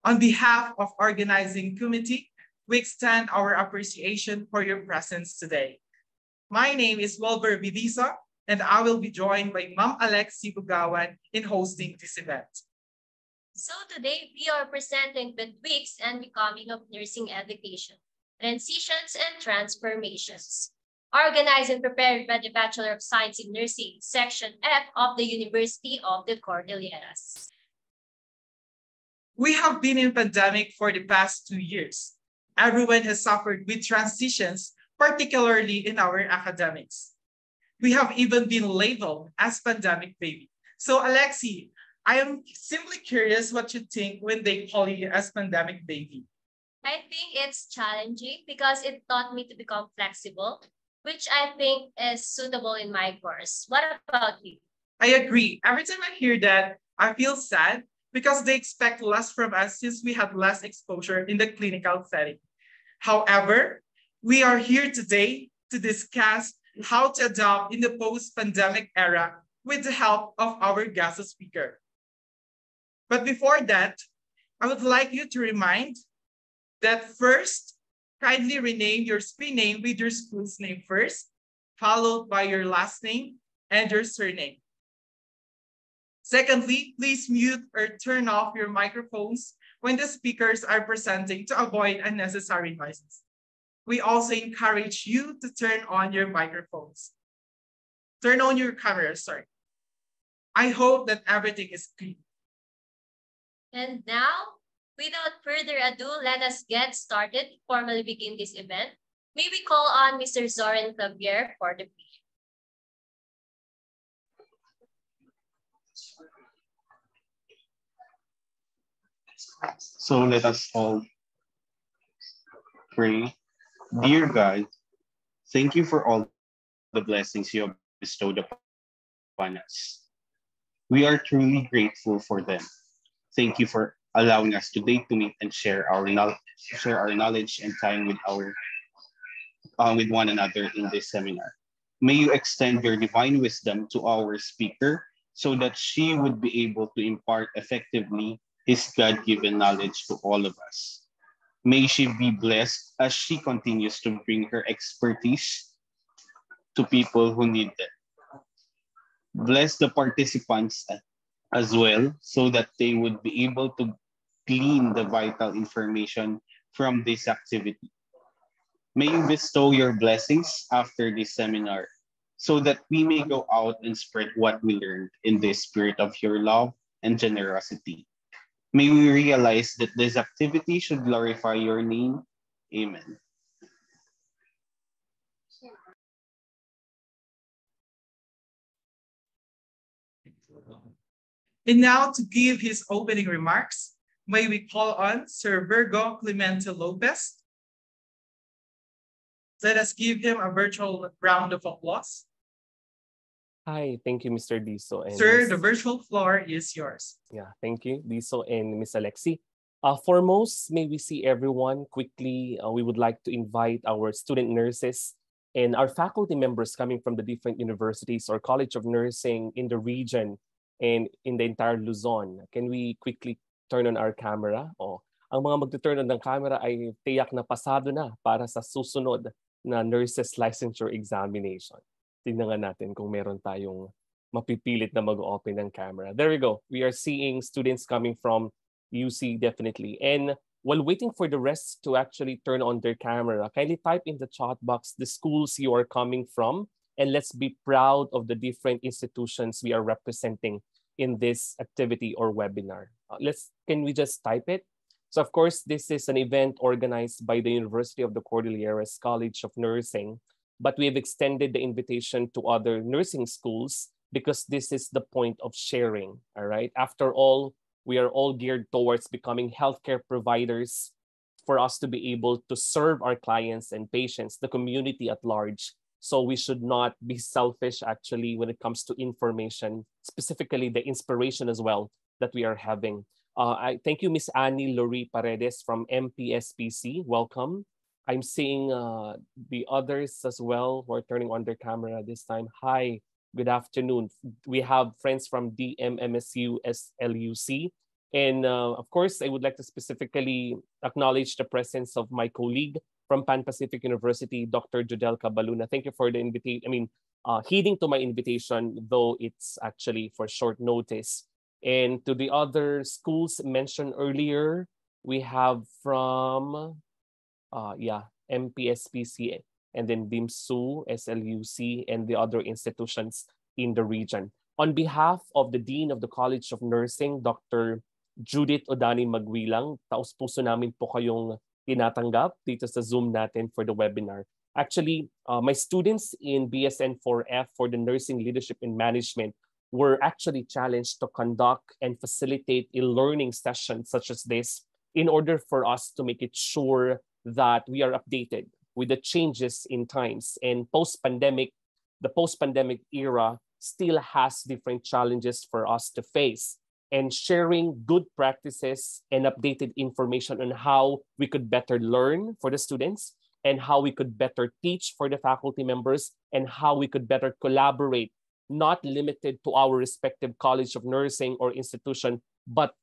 On behalf of organizing committee, we extend our appreciation for your presence today. My name is Wilbur Vidisa, and I will be joined by Ma'am Alex Sibugawan in hosting this event. So today we are presenting BETWIXT and Becoming of Nursing Education, Transitions and Transformations, organized and prepared by the Bachelor of Science in Nursing, Section F of the University of the Cordilleras. We have been in pandemic for the past 2 years. Everyone has suffered with transitions, particularly in our academics. We have even been labeled as pandemic baby. So Alexi, I am simply curious what you think when they call you as pandemic baby. I think it's challenging because it taught me to become flexible, which I think is suitable in my course. What about you? I agree. Every time I hear that, I feel sad because they expect less from us since we have less exposure in the clinical setting. However, we are here today to discuss how to adapt in the post-pandemic era with the help of our guest speaker. But before that, I would like you to remind that first, kindly rename your screen name with your school's name first, followed by your last name and your surname. Secondly, please mute or turn off your microphones when the speakers are presenting to avoid unnecessary noises. We also encourage you to turn on your microphones. Turn on your camera, sorry. I hope that everything is clear. And now, without further ado, let us get started to formally begin this event. May we call on Mr. Zoran Clavier for the brief. So let us all pray. Dear God, thank you for all the blessings you have bestowed upon us. We are truly grateful for them. Thank you for allowing us today to meet and share our knowledge and time with one another in this seminar. May you extend your divine wisdom to our speaker so that she would be able to impart effectively his God-given knowledge to all of us. May she be blessed as she continues to bring her expertise to people who need it. Bless the participants as well so that they would be able to glean the vital information from this activity. May you bestow your blessings after this seminar so that we may go out and spread what we learned in this spirit of your love and generosity. May we realize that this activity should glorify your name. Amen. And now to give his opening remarks, may we call on Sir Virgo Clemente Lopez. Let us give him a virtual round of applause. Hi, thank you, Mr. Diso. And Sir, the virtual floor is yours. Yeah, thank you, Diso and Miss Alexi. Foremost, may we see everyone quickly. We would like to invite our student nurses and our faculty members coming from the different universities or College of Nursing in the region and in the entire Luzon. Can we quickly turn on our camera? Ang mga magte-turn on ng camera ay tiyak na pasado na para sa susunod na nurses licensure examination. Tingnan nga natin kung meron tayong mapipilit na mag-open ng camera. There we go. We are seeing students coming from UC definitely. And while waiting for the rest to actually turn on their camera, kindly type in the chat box the schools you are coming from, and let's be proud of the different institutions we are representing in this activity or webinar. Can we just type it? So of course, this is an event organized by the University of the Cordilleras College of Nursing, but we have extended the invitation to other nursing schools because this is the point of sharing, all right? After all, we are all geared towards becoming healthcare providers for us to be able to serve our clients and patients, the community at large. So we should not be selfish actually when it comes to information, specifically the inspiration as well that we are having. I thank you, Miss Annie Lori Paredes from MPSPC. Welcome. I'm seeing the others as well who are turning on their camera this time. Hi, good afternoon. We have friends from DMMSU SLUC And of course, I would like to specifically acknowledge the presence of my colleague from Pan Pacific University, Dr. Jodel Cabaluna. Thank you for the invitation. Heeding to my invitation, though it's actually for short notice. And to the other schools mentioned earlier, we have from, MPSPC, and then BIMSU, SLUC, and the other institutions in the region. On behalf of the Dean of the College of Nursing, Dr. Judith Odani Magwilang, taos-puso namin po kayong tinatanggap dito sa Zoom natin for the webinar. Actually, my students in BSN4F for the Nursing Leadership and Management were actually challenged to conduct and facilitate a learning session such as this in order for us to make it sure that we are updated with the changes in times. And the post-pandemic era still has different challenges for us to face. And sharing good practices and updated information on how we could better learn for the students and how we could better teach for the faculty members and how we could better collaborate, not limited to our respective college of nursing or institution, but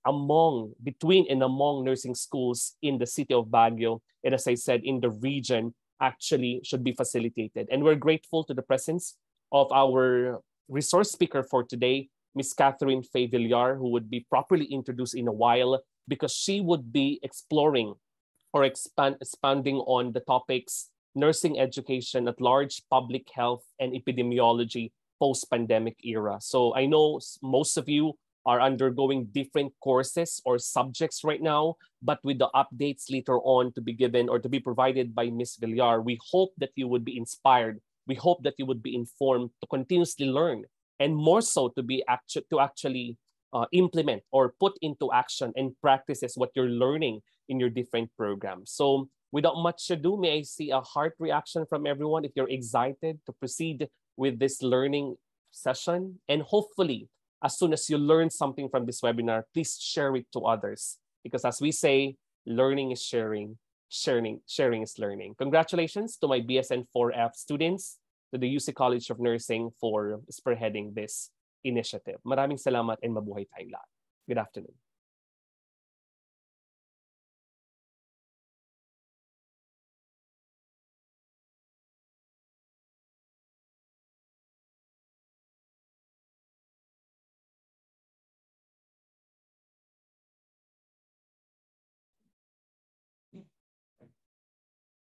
between and among nursing schools in the city of Baguio, and as I said, in the region, actually should be facilitated. And we're grateful to the presence of our resource speaker for today, Ms. Catherine Faye Villar, who would be properly introduced in a while because she would be exploring or expanding on the topics nursing education at large, public health, and epidemiology post-pandemic era. So I know most of you are undergoing different courses or subjects right now, but with the updates later on to be given or to be provided by Ms. Villar, we hope that you would be inspired. We hope that you would be informed to continuously learn, and more so to actually implement or put into action and practices what you're learning in your different programs. So without much ado, may I see a heart reaction from everyone if you're excited to proceed with this learning session? And hopefully, as soon as you learn something from this webinar, please share it to others. Because as we say, learning is sharing, sharing is learning. Congratulations to my BSN4F students, to the UC College of Nursing for spearheading this initiative. Maraming salamat and mabuhay tayong lahat. Good afternoon.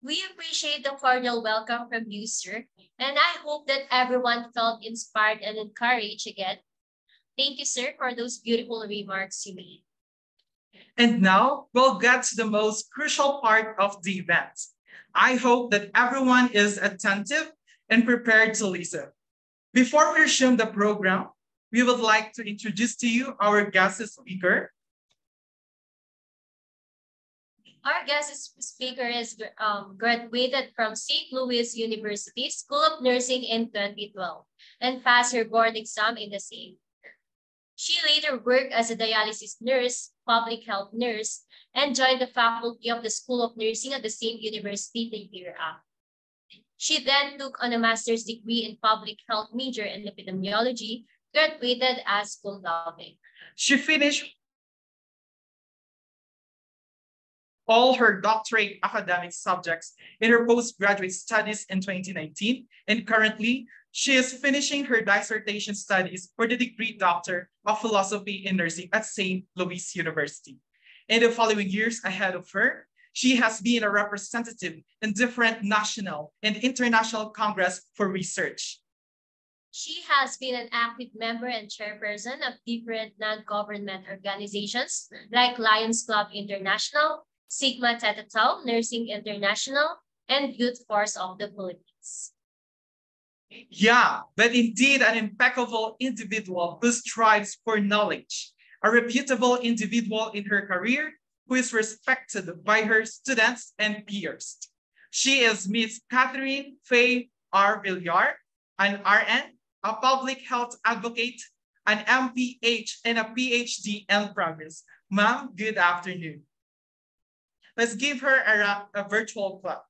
We appreciate the cordial welcome from you, sir, and I hope that everyone felt inspired and encouraged again. Thank you, sir, for those beautiful remarks you made. And now we'll get to the most crucial part of the event. I hope that everyone is attentive and prepared to listen. Before we resume the program, we would like to introduce to you our guest speaker. Our guest speaker is graduated from St. Louis University School of Nursing in 2012 and passed her board exam in the same year. She later worked as a dialysis nurse, public health nurse, and joined the faculty of the School of Nursing at the same university the year after. She then took on a master's degree in public health major in epidemiology, graduated as cum laude. She finished all her doctorate academic subjects in her postgraduate studies in 2019, and currently she is finishing her dissertation studies for the degree Doctor of Philosophy in Nursing at St. Louis University. In the following years ahead of her, she has been a representative in different national and international congress for research. She has been an active member and chairperson of different non-government organizations like Lions Club International, Sigma Theta Tau, Nursing International, and Youth Force of the Philippines. Yeah, but indeed an impeccable individual who strives for knowledge, a reputable individual in her career who is respected by her students and peers. She is Ms. Catherine Faye R. Villar, an RN, a public health advocate, an MPH, and a PhD in progress. Ma'am, good afternoon. Let's give her a virtual clap.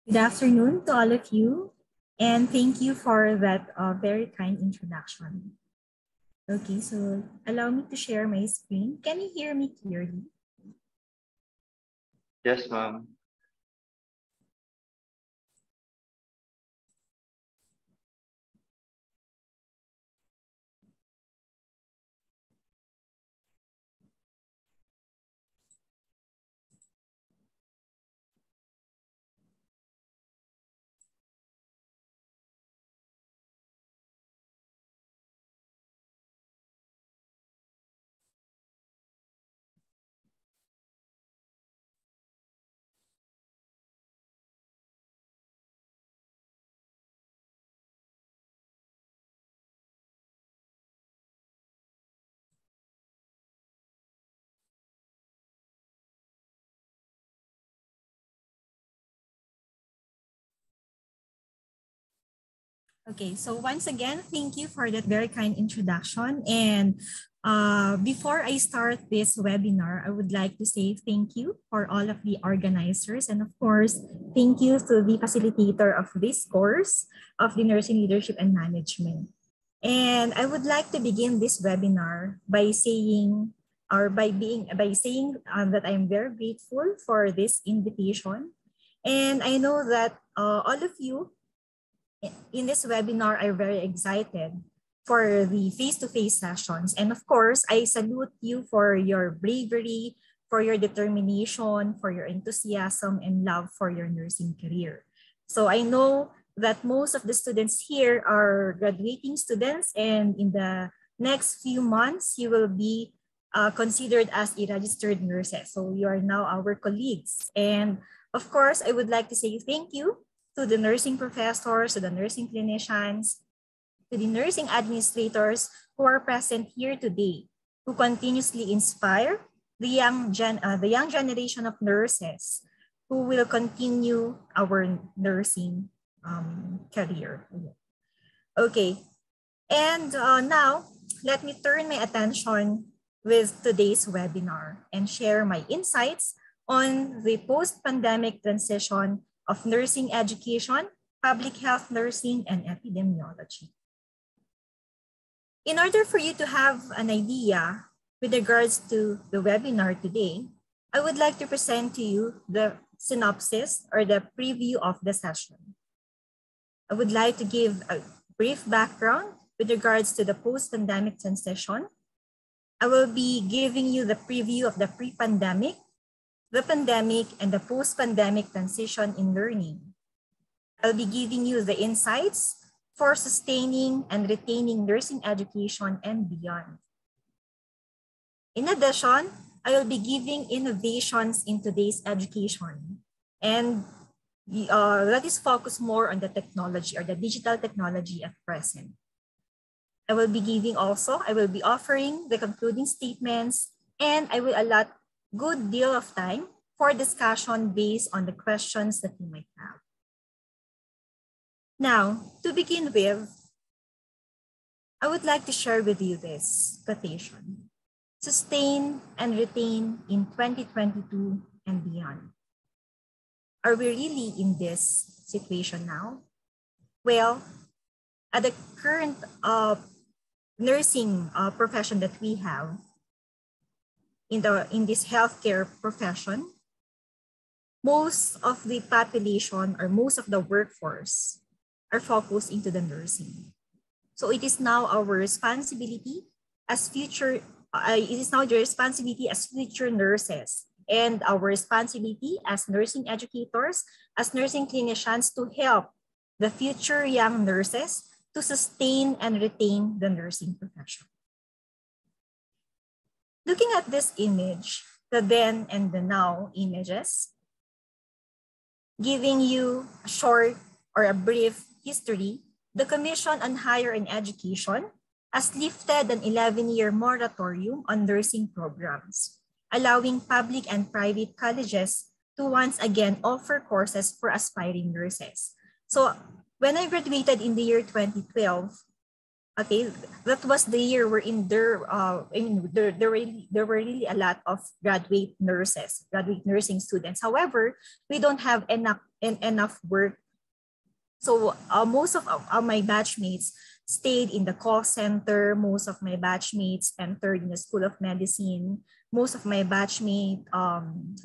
Good afternoon to all of you, and thank you for that very kind introduction. Okay, so allow me to share my screen. Can you hear me clearly? Yes, ma'am. Okay, so once again, thank you for that very kind introduction. And before I start this webinar, I would like to say thank you for all of the organizers. And of course, thank you to the facilitator of this course of the Nursing Leadership and Management. And I would like to begin this webinar by saying that I'm very grateful for this invitation. And I know that all of you in this webinar are very excited for the face-to-face sessions. And of course, I salute you for your bravery, for your determination, for your enthusiasm and love for your nursing career. So I know that most of the students here are graduating students, and in the next few months, you will be considered as a registered nurses. So you are now our colleagues. And of course, I would like to say thank you to the nursing professors, to the nursing clinicians, to the nursing administrators who are present here today, who continuously inspire the young generation of nurses who will continue our nursing career. Okay, and now let me turn my attention with today's webinar and share my insights on the post-pandemic transition of nursing education, public health nursing, and epidemiology. In order for you to have an idea with regards to the webinar today, I would like to present to you the synopsis or the preview of the session. I would like to give a brief background with regards to the post-pandemic transition. I will be giving you the preview of the pre-pandemic, the pandemic, and the post-pandemic transition in learning. I'll be giving you the insights for sustaining and retaining nursing education and beyond. In addition, I will be giving innovations in today's education, and that is focused more on the technology or the digital technology at present. I will be offering the concluding statements, and I will allot good deal of time for discussion based on the questions that you might have. Now, to begin with, I would like to share with you this quotation: sustain and retain in 2022 and beyond. Are we really in this situation now? Well, at the current nursing profession that we have, in this healthcare profession, most of the population or most of the workforce are focused into the nursing. So it is now our responsibility as future nurses and our responsibility as nursing educators, as nursing clinicians to help the future young nurses to sustain and retain the nursing profession. Looking at this image, the then and the now images, giving you a short or a brief history, the Commission on Higher Education has lifted an 11-year moratorium on nursing programs, allowing public and private colleges to once again offer courses for aspiring nurses. So when I graduated in the year 2012, okay, that was the year wherein there were really a lot of graduate nursing students. However, we don't have enough work. So most of my batchmates stayed in the call center. Most of my batchmates entered in the School of Medicine. Most of my batchmates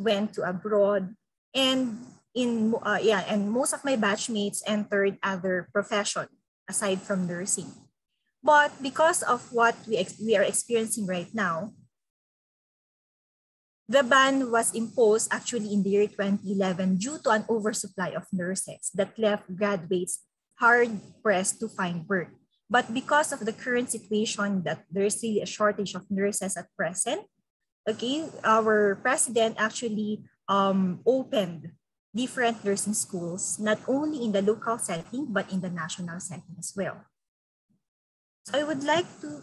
went to abroad, and and most of my batchmates entered other profession aside from nursing. But because of what we are experiencing right now, the ban was imposed actually in the year 2011 due to an oversupply of nurses that left graduates hard pressed to find work. But because of the current situation that there is really a shortage of nurses at present, okay, our president actually opened different nursing schools, not only in the local setting, but in the national setting as well. So I would like to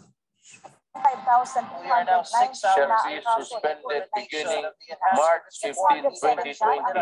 5,209 We are now 6 shall be suspended beginning March 15, 2020.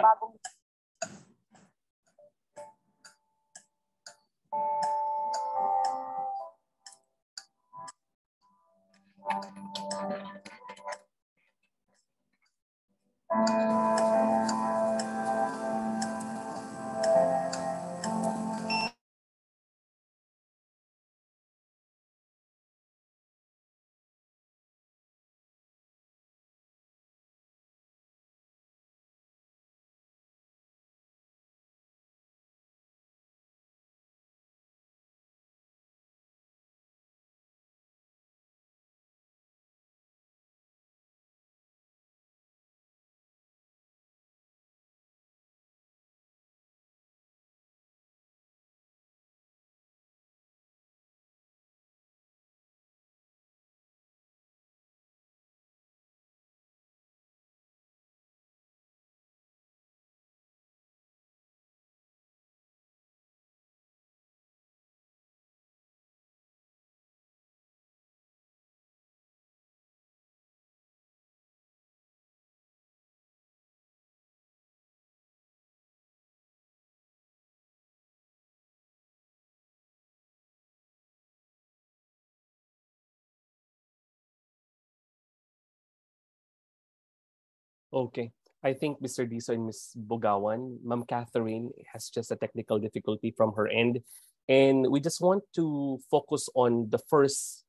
Okay. I think Mr. Diso and Ms. Bugawan, Ma'am Catherine has just a technical difficulty from her end. And we just want to focus on the first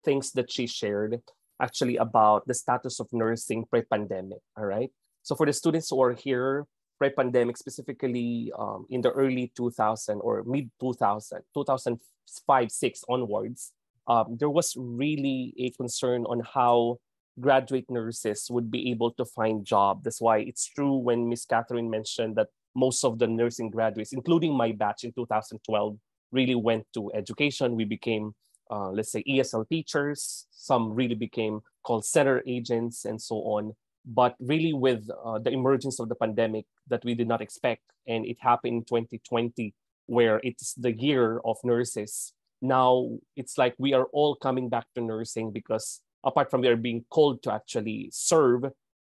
things that she shared actually about the status of nursing pre-pandemic. All right. So for the students who are here pre-pandemic, specifically in the early 2000 or mid 2000, 2005, 6 onwards, there was really a concern on how graduate nurses would be able to find job. That's why it's true when Miss Catherine mentioned that most of the nursing graduates, including my batch in 2012, really went to education. We became, let's say, ESL teachers. Some really became call center agents and so on. But really with the emergence of the pandemic that we did not expect, and it happened in 2020, where it's the year of nurses. Now it's like we are all coming back to nursing because apart from we are being called to actually serve,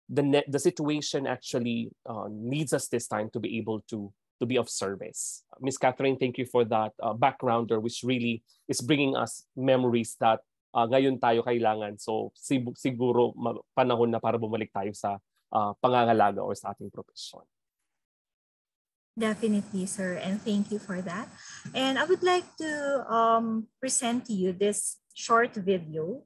the situation actually needs us this time to be able to be of service. Miss Catherine, thank you for that backgrounder, which really is bringing us memories that ngayon tayo kailangan. So siguro panahon na para bumalik tayo sa pangangalaga or sa ating profesyon. Definitely, sir, and thank you for that. And I would like to present to you this short video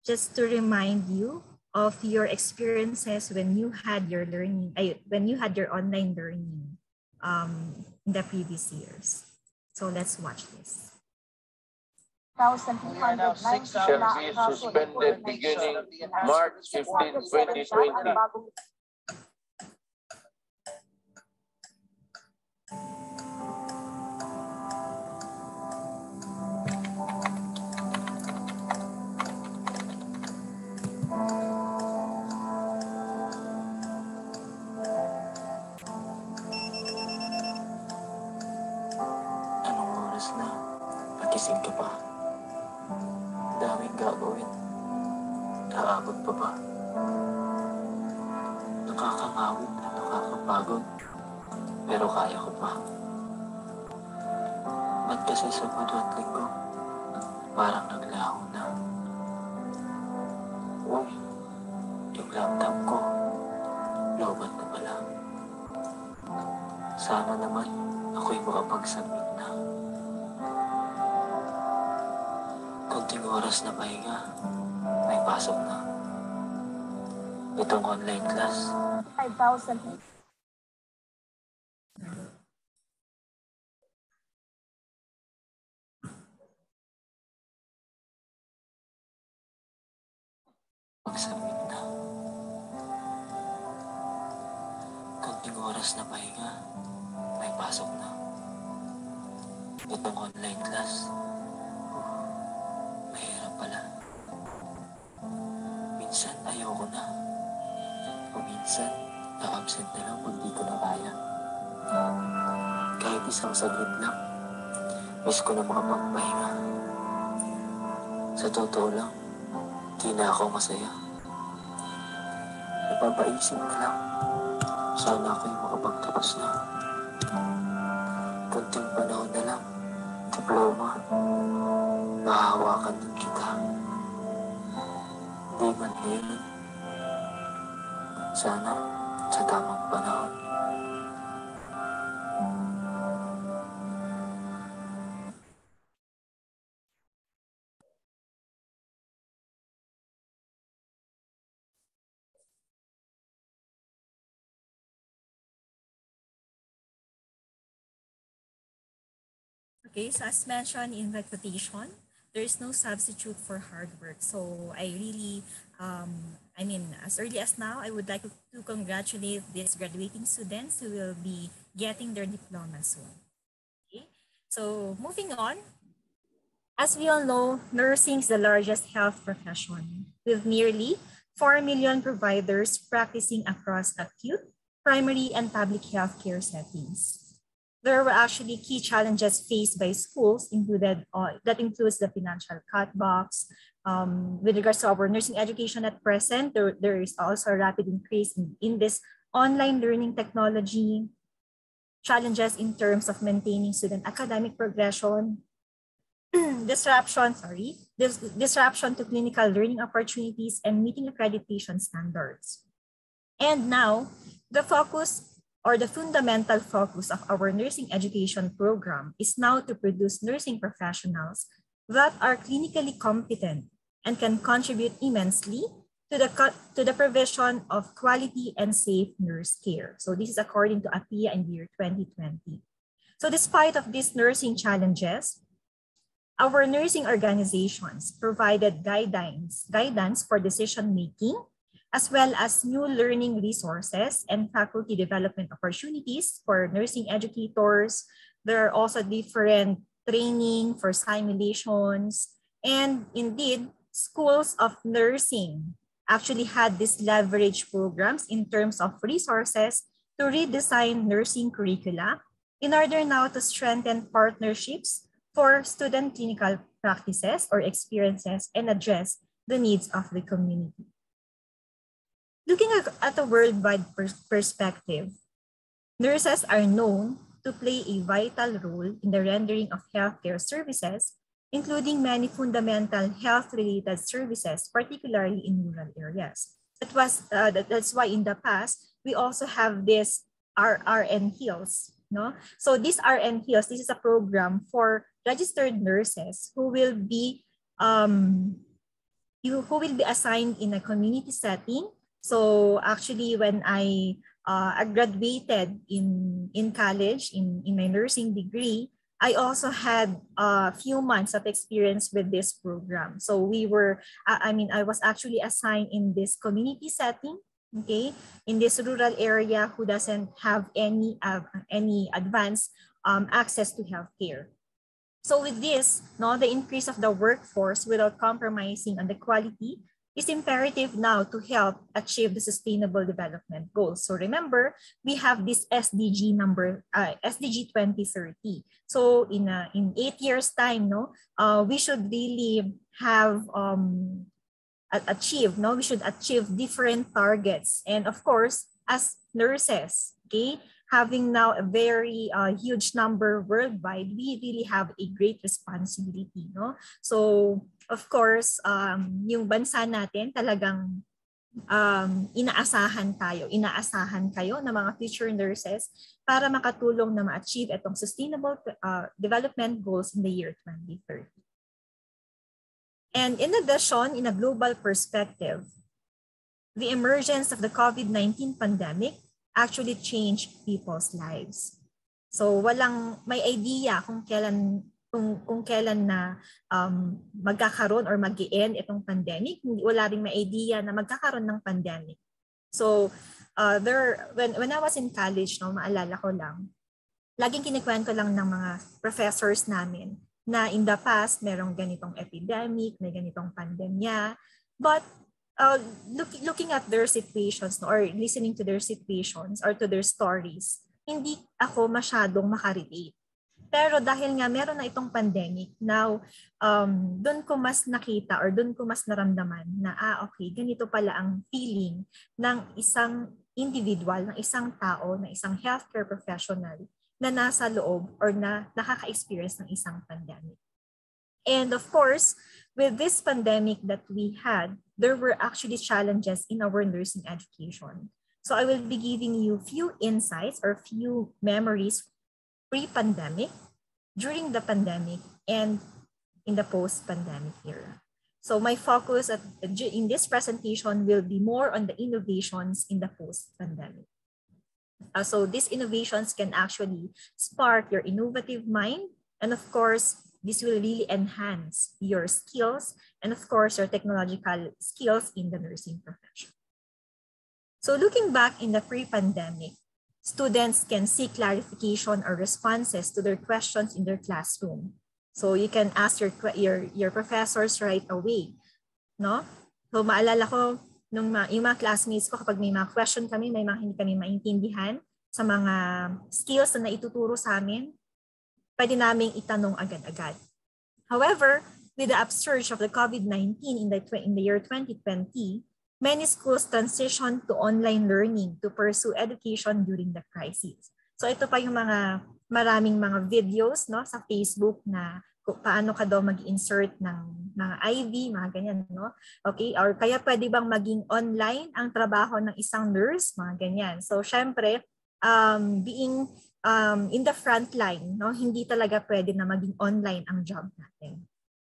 just to remind you of your experiences when you had your learning, when you had your online learning in the previous years. So let's watch this. We are now 6 shall be suspended beginning March 15, 2020. Anong oras na? Pagising ka pa. Daming gagawin. Aabot pa ba? Nakakangawin at nakakapagod. Pero kaya ko pa. Ba't kasi Sabado at Linggo? Parang naglaho na. Uy, yung laptop ko. Lobat na pala. Sana naman ako'y makapag-submit na. Konting oras na pahinga. May pasok na. Itong online class. 5,000. Mag-submit na. Konting oras na pahinga. May pasok na. Itong online class. Mahirap pala. Minsan ayoko na. O minsan, na-absent na lang pag di ko na kaya. Kahit isang saglit lang, miss ko na makapagpahinga. Sa totoo lang, di na ako masaya. Napapaisip na lang. Sana ako'y makapagtapos na. Kunting panahon na lang. Diploma. Mahahawakan din kita. Di man ngayon. Sana sa tamang panahon. Okay, so as mentioned in the quotation, there is no substitute for hard work. So I really, as early as now, I would like to congratulate these graduating students who will be getting their diploma soon. Okay, so moving on, as we all know, nursing is the largest health profession with nearly 4 million providers practicing across acute, primary, and public healthcare settings. There were actually key challenges faced by schools that includes the financial cutbacks. With regards to our nursing education at present, there is also a rapid increase in this online learning technology, challenges in terms of maintaining student academic progression, disruption to clinical learning opportunities and meeting accreditation standards. And now, the fundamental focus of our nursing education program is now to produce nursing professionals that are clinically competent and can contribute immensely to the provision of quality and safe nurse care. So this is according to APIA in the year 2020. So despite of these nursing challenges, our nursing organizations provided guidance for decision-making, as well as new learning resources and faculty development opportunities for nursing educators. There are also different training for simulations. And indeed, schools of nursing actually had these leverage programs in terms of resources to redesign nursing curricula in order now to strengthen partnerships for student clinical practices or experiences and address the needs of the community. Looking at a worldwide perspective, nurses are known to play a vital role in the rendering of healthcare services, including many fundamental health-related services, particularly in rural areas. That's why in the past, we also have this RN Hills. No? So this RN Hills, this is a program for registered nurses who will be assigned in a community setting. So actually, when I graduated in college in my nursing degree, I also had a few months of experience with this program. So I was actually assigned in this community setting, okay, in this rural area who doesn't have any advanced access to healthcare. So with this, the increase of the workforce without compromising on the quality is imperative now to help achieve the Sustainable Development Goals. So remember, we have this SDG 2030. So in 8 years' time, we should really have we should achieve different targets. And of course, as nurses, okay, having now a very huge number worldwide, we really have a great responsibility, no? So, of course, yung bansa natin talagang inaasahan kayo ng mga future nurses para makatulong na ma-achieve itong Sustainable Development Goals in the year 2030. And in addition, in a global perspective, the emergence of the COVID-19 pandemic actually changed people's lives. So walang may idea kung kailan na magkakaroon or mag-i-end itong pandemic. Wala ring may idea na magkakaroon ng pandemic. So when I was in college, no, maalala ko lang, laging kinikwento lang ng mga professors namin na in the past merong ganitong epidemic, may ganitong pandemya, but looking at their situations, no, or listening to their situations or to their stories, hindi ako masyadong makarelate. Pero dahil nga meron na itong pandemic, now doon ko mas nakita or doon ko mas naramdaman na okay, ganito pala ang feeling ng isang individual, ng isang tao, ng isang healthcare professional na nasa loob or na nakaka-experience ng isang pandemic. And of course, with this pandemic that we had, there were actually challenges in our nursing education. So I will be giving you few insights or few memories pre-pandemic, during the pandemic, and in the post-pandemic era. So my focus in this presentation will be more on the innovations in the post-pandemic. So these innovations can actually spark your innovative mind, and of course, this will really enhance your skills and of course your technological skills in the nursing profession. So looking back in the pre-pandemic, students can seek clarification or responses to their questions in their classroom. So you can ask your professors right away, no? So maalala ko yung mga classmates ko, kapag may mga question kami, may mga hindi kami maintindihan sa mga skills na naituturo sa amin, pwede naming itanong agad-agad. However, with the upsurge of the COVID-19 in the year 2020, many schools transitioned to online learning to pursue education during the crisis. So ito pa yung maraming mga videos, no, sa Facebook na kung paano ka daw mag-insert ng mga IV, mga ganyan, no? Okay, or kaya pwede bang maging online ang trabaho ng isang nurse, mga ganyan. So syempre, being in the front line, no, hindi talaga pwede na maging online ang job natin.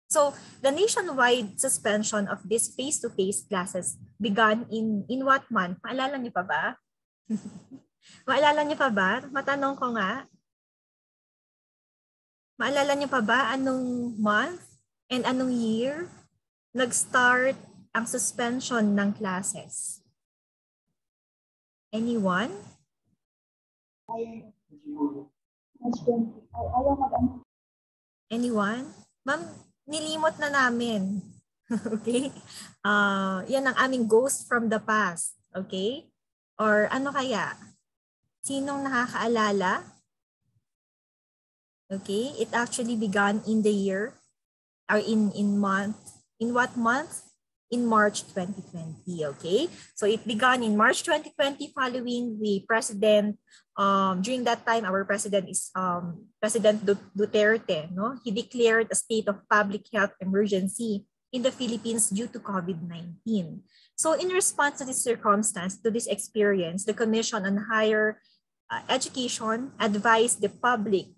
So the nationwide suspension of these face-to-face classes began in what month? Maalala niyo pa ba? Maalala niyo pa ba? Matanong ko nga. Maalala niyo pa ba anong month and anong year nag-start ang suspension ng classes? Anyone? Anyone? Ma'am, nilimot na namin. Okay? Yan ang aming ghost from the past. Okay? Or ano kaya? Sinong nakakaalala? Okay? It actually began in the year or in month. In what month? In March 2020. Okay? So it began in March 2020 following the president. During that time, our president is President Duterte. No? He declared a state of public health emergency in the Philippines due to COVID-19. So in response to this circumstance, to this experience, the Commission on Higher Education advised the public,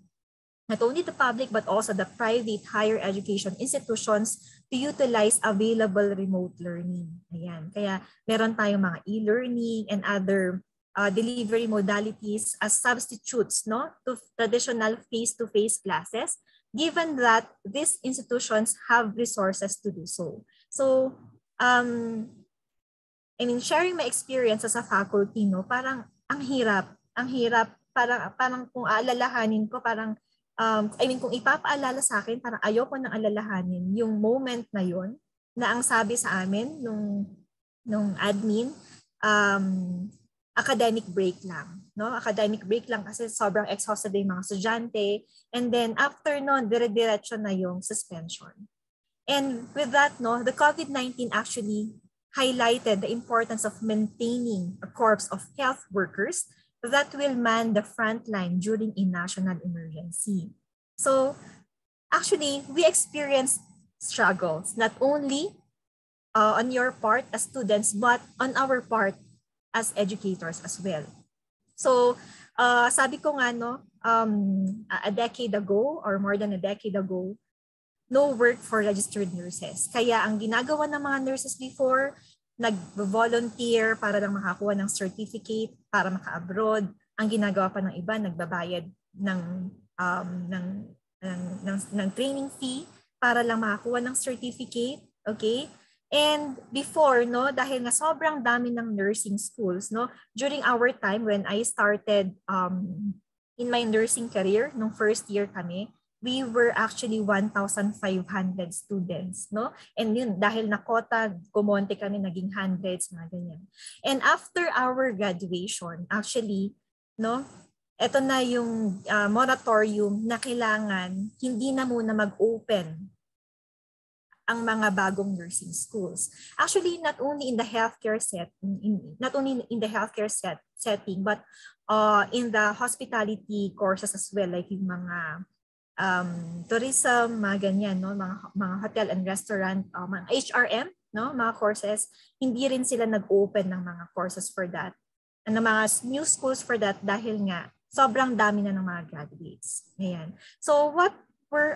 not only the public but also the private higher education institutions to utilize available remote learning. Ayan. Kaya meron tayong mga e-learning and other delivery modalities as substitutes, no, to traditional face-to-face classes, given that these institutions have resources to do so. So, sharing my experience as a faculty, no, parang ang hirap, parang kung aalalahanin ko, parang, kung ipapaalala sa akin, parang ayoko nang alalahanin yung moment na yon na ang sabi sa amin nung admin, academic break lang. No? Academic break lang kasi sobrang exhausted yung mga estudyante. And then after nun, dire-diretso na yung suspension. And with that, no, the COVID-19 actually highlighted the importance of maintaining a corps of health workers that will man the front line during a national emergency. So actually, we experienced struggles, not only on your part as students, but on our part as educators as well. So, sabi ko nga, no, a decade ago or more than a decade ago, no work for registered nurses. Kaya ang ginagawa ng mga nurses before, nag-volunteer para lang makakuha ng certificate, para maka-abroad. Ang ginagawa pa ng iba, nagbabayad ng training fee para lang makakuha ng certificate. Okay? And before, no, dahil nga sobrang dami ng nursing schools, no, during our time when I started in my nursing career, nung first year kami, we were actually 1,500 students, no? And yun, dahil na quota, kumonte kami, naging hundreds, mga ganyan. And after our graduation, actually, no, ito na yung moratorium na kailangan hindi na muna mag-open ang mga bagong nursing schools. Actually, not only in the healthcare setting, but in the hospitality courses as well, like yung mga tourism, mga ganyan, no, mga hotel and restaurant, mga HRM, no, mga courses, hindi rin sila nag-open ng mga courses for that, ng mga new schools for that dahil nga sobrang dami na ng mga graduates. Ayan. So what were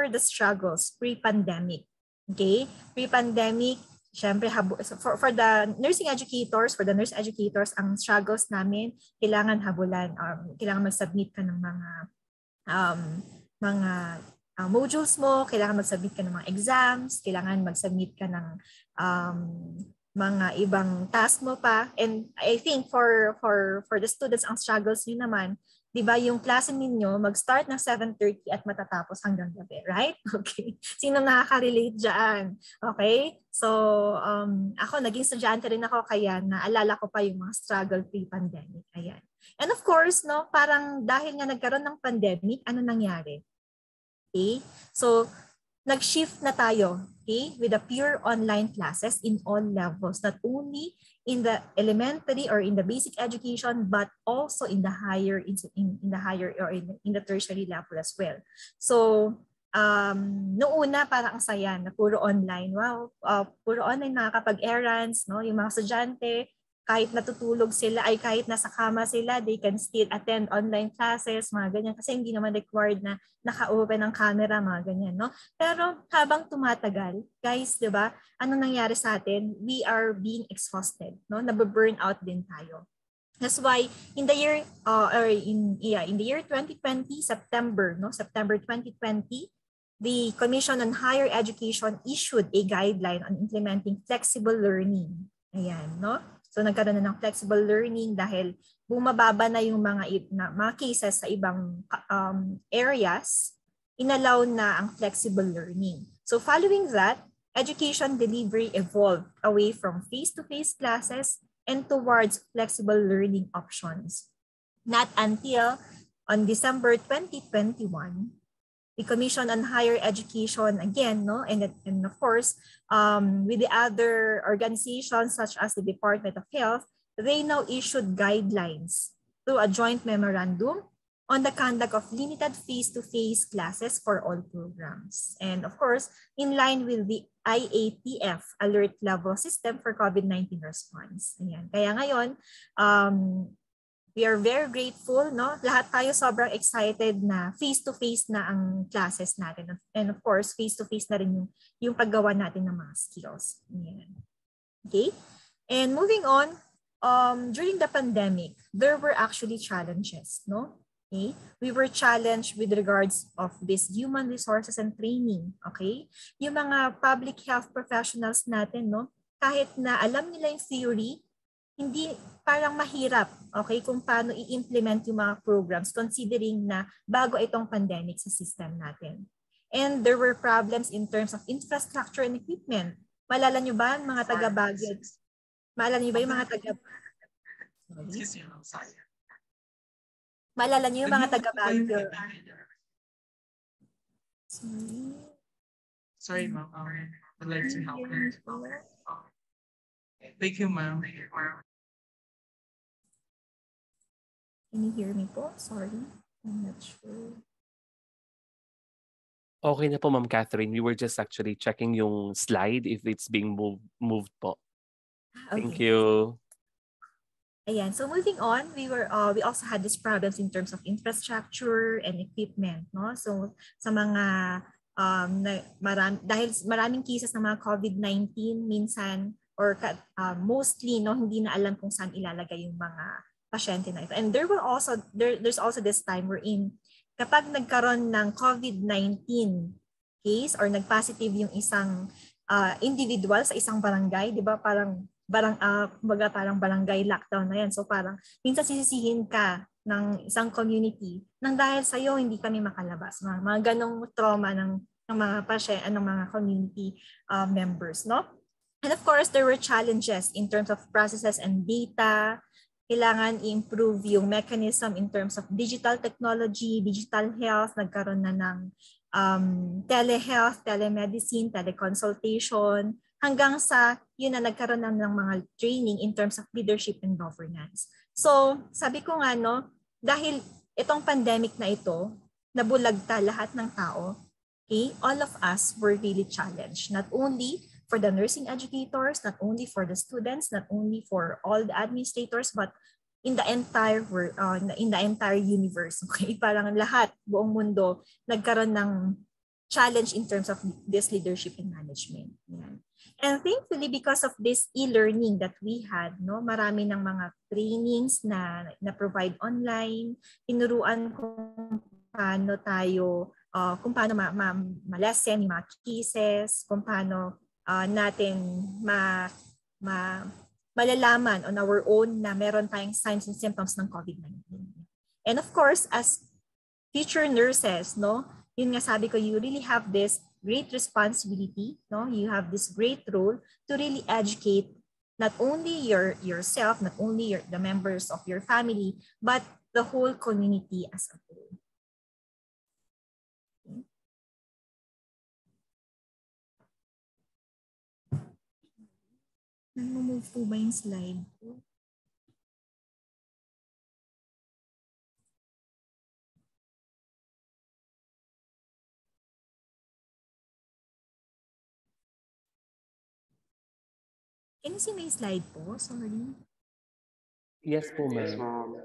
the struggles pre-pandemic? Okay, pre-pandemic, syempre for the nursing educators, ang struggles namin, kailangan habulan, kailangan mag-submit ka ng mga modules mo, kailangan mag-submit ka ng mga exams, kailangan mag-submit ka ng mga ibang task mo pa. And I think for the students, ang struggles nyo naman, di ba yung klase ninyo mag-start ng 7:30 at matatapos hanggang gabi, right? Okay. Sino nakaka-relate dyan? Okay? So, ako, naging estudyante rin ako, kaya naalala ko pa yung mga struggle pre-pandemic. Ayan. And of course, no, parang dahil nga nagkaroon ng pandemic, ano nangyari? Okay? So, nag-shift na tayo, okay, with the pure online classes in all levels, not only in the elementary or in the basic education, but also in the higher or in the tertiary level as well. So, noong una parang ang saya na puro online. Wow, puro online, nakakapag-errands, no, yung mga estudyante, kahit natutulog sila, ay kahit nasa kama sila, they can still attend online classes, mga ganyan. Kasi hindi naman required na naka-open ang camera, mga ganyan, no? Pero habang tumatagal, guys, di ba, anong nangyari sa atin? We are being exhausted, no? Nababurn out din tayo. That's why in the year, in the year 2020, September 2020, the Commission on Higher Education issued a guideline on implementing flexible learning. Ayan, no? So nagkaroon na ng flexible learning dahil bumababa na yung mga cases sa ibang areas, inallow na ang flexible learning. So following that, education delivery evolved away from face-to-face classes and towards flexible learning options. Not until on December 2021, the Commission on Higher Education again, no, and of course, with the other organizations such as the Department of Health, they now issued guidelines through a joint memorandum on the conduct of limited face-to-face classes for all programs. And of course, in line with the IATF alert level system for COVID-19 response. Ayan. Kaya ngayon, we are very grateful, no? Lahat tayo sobrang excited na face-to-face na ang classes natin. And of course, face-to-face na rin yung paggawa natin ng mga skills. Ayan. Okay? And moving on, during the pandemic, there were actually challenges, no? Okay? We were challenged with regards of this human resources and training, okay? Yung mga public health professionals natin, no? Kahit na alam nila yung theory, hindi parang mahirap, okay, kung paano i-implement yung mga programs considering na bago itong pandemic sa system natin. And there were problems in terms of infrastructure and equipment. Maalala nyo ba mga taga-Baguio? Maalala nyo ba yung mga Maalala nyo yung mga taga-Baguio? Sorry, ma'am. I'd like to help her. Thank you, ma'am. Can you hear me po? Sorry. I'm not sure. Okay na po, Ma'am Catherine. We were just actually checking yung slide if it's being moved po. Okay. Thank you. Ayan. So moving on, we also had these problems in terms of infrastructure and equipment, no? So sa mga dahil maraming cases ng mga COVID-19 minsan or mostly no hindi na alam kung saan ilalagay yung mga pasyente na ito. And there's also this time wherein kapag nagkaroon ng COVID-19 case or nag-positive yung isang individual sa isang barangay, 'di ba? Kumbaga parang barangay lockdown na yan. So parang minsan sisisihin ka ng isang community nang dahil sa iyo hindi kami makalabas. Mga ganong trauma ng mga pasyente, ng mga community members, no? And of course, there were challenges in terms of processes and data. Kailangan i-improve yung mechanism in terms of digital technology, digital health. Nagkaroon na ng telehealth, telemedicine, teleconsultation, hanggang sa yun na nagkaroon na ng mga training in terms of leadership and governance. So, sabi ko nga, no, dahil itong pandemic na ito, nabulagta lahat ng tao, okay, all of us were really challenged, not only for the nursing educators, not only for the students, not only for all the administrators, but in the entire universe. Okay, parang lahat, buong mundo, nagkaroon ng challenge in terms of this leadership and management. Yan. And thankfully, because of this e-learning that we had, no, marami ng mga trainings na provide online, tinuruan kung paano tayo, kung paano ma-lessen yung mga cases, kung paano natin malalaman on our own na meron tayong signs and symptoms ng COVID-19. And of course, as future nurses, no, yun nga sabi ko, you really have this great responsibility, no? You have this great role to really educate not only yourself, not only the members of your family, but the whole community as a whole. Nag-move po ba yung slide ko? Can you see my slide po? Sorry. Yes po, ma'am.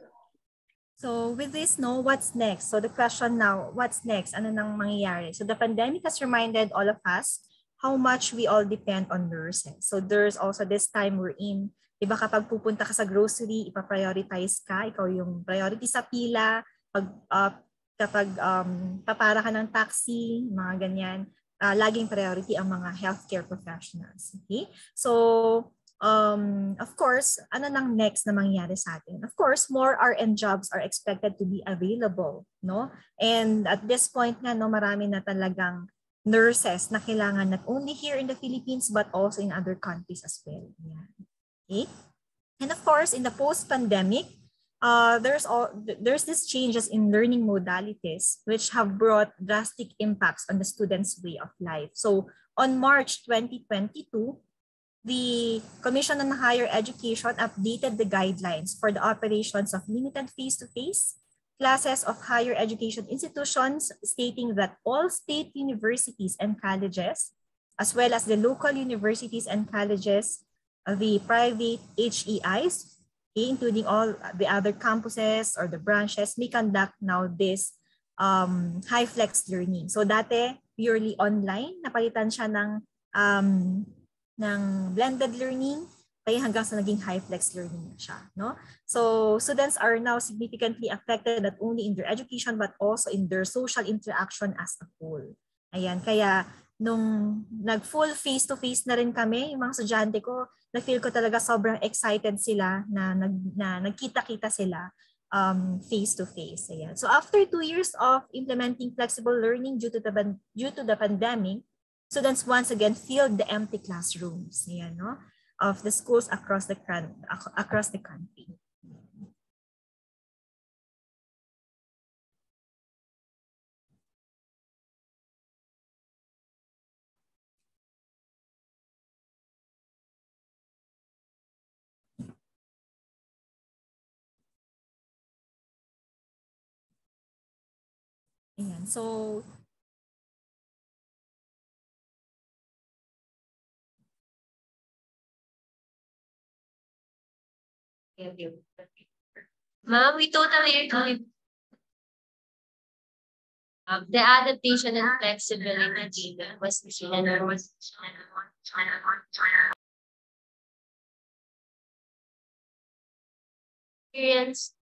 So with this, no, what's next? So the question now, what's next? Ano nang mangyayari? So the pandemic has reminded all of us how much we all depend on nurses. So there's also this time we're in, diba kapag pupunta ka sa grocery, ipa-prioritize ka, ikaw yung priority sa pila, kapag papara ka ng taxi, mga ganyan, laging priority ang mga healthcare professionals. Okay? So of course, ano nang next na mangyayari sa atin? Of course, more RN jobs are expected to be available, no? And at this point nga, no, marami na talagang nurses na kailangan not only here in the Philippines but also in other countries as well. Yeah. Okay? And of course, in the post-pandemic, there's these changes in learning modalities which have brought drastic impacts on the students' way of life. So on March 2022, the Commission on Higher Education updated the guidelines for the operations of limited face-to-face classes of higher education institutions, stating that all state universities and colleges, as well as the local universities and colleges, the private HEIs, okay, including all the other campuses or the branches, may conduct now this high flex learning. So dati, purely online, napalitan siya ng blended learning, kaya hanggang sa naging high flex learning na siya, no? So students are now significantly affected not only in their education but also in their social interaction as a whole. Ayan, kaya nung nag-full face-to-face na rin kami, yung mga estudyante ko, na-feel ko talaga sobrang excited sila na nagkita-kita sila face-to-face. Ayan. So after 2 years of implementing flexible learning due to the pandemic, students once again filled the empty classrooms, ayan, no, of the schools across the country. Ayan, so Ma'am, we totally agree. The adaptation and flexibility was experience.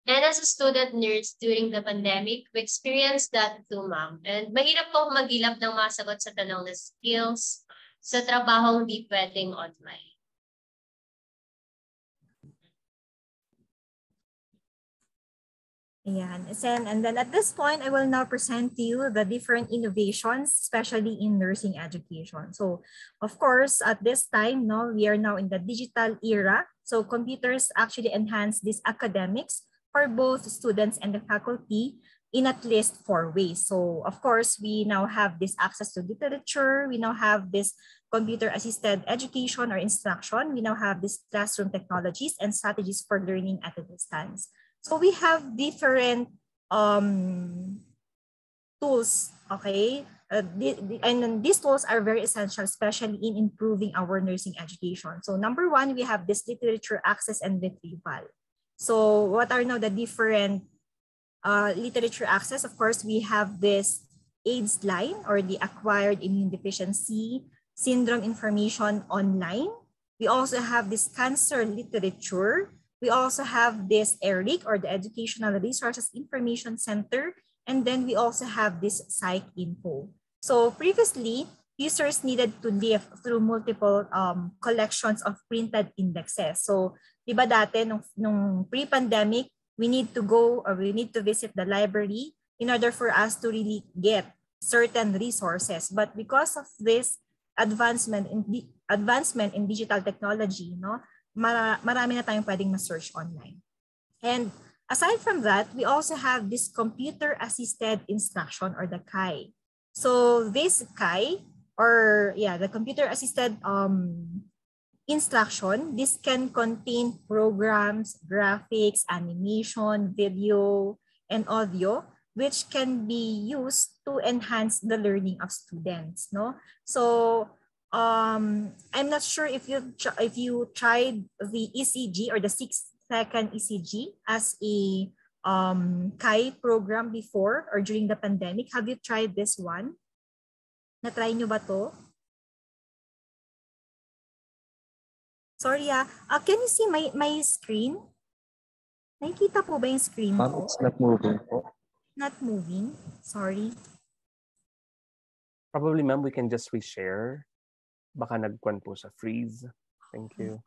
And as a student nurse during the pandemic, we experienced that too, ma'am. And mahirap po maghilap ng mga sagot sa tanong na skills sa trabahong di pwedeng online. Ayan. And then at this point, I will now present to you the different innovations, especially in nursing education. So, of course, at this time, no, we are now in the digital era. So computers actually enhance these academics for both students and the faculty in at least 4 ways. So, of course, we now have this access to literature. We now have this computer-assisted education or instruction. We now have this classroom technologies and strategies for learning at a distance. So we have different tools, okay? And these tools are very essential, especially in improving our nursing education. So number one, we have this literature access and retrieval. So what are now the different literature access? Of course, we have this AIDS line or the acquired immune deficiency syndrome information online. We also have this cancer literature. We also have this ERIC or the Educational Resources Information Center. And then we also have this Psych Info. So previously, users needed to live through multiple collections of printed indexes. So, di ba dati nung pre-pandemic, we need to go or we need to visit the library in order for us to really get certain resources. But because of this advancement in digital technology, no, marami na tayong pwedeng ma-search online. And aside from that, we also have this computer-assisted instruction or the CAI. So this CAI, or the computer-assisted instruction, this can contain programs, graphics, animation, video, and audio, which can be used to enhance the learning of students. No, so I'm not sure if you tried the ECG or the 6-second ECG as a CAI program before or during the pandemic. Have you tried this one? Na-try nyo ba to? Sorry, can you see my screen? Nakikita po ba yung screen ko? It's not moving po. Not moving? Sorry. Probably, ma'am, we can just reshare. Baka nagkuhan po sa freeze. Thank you.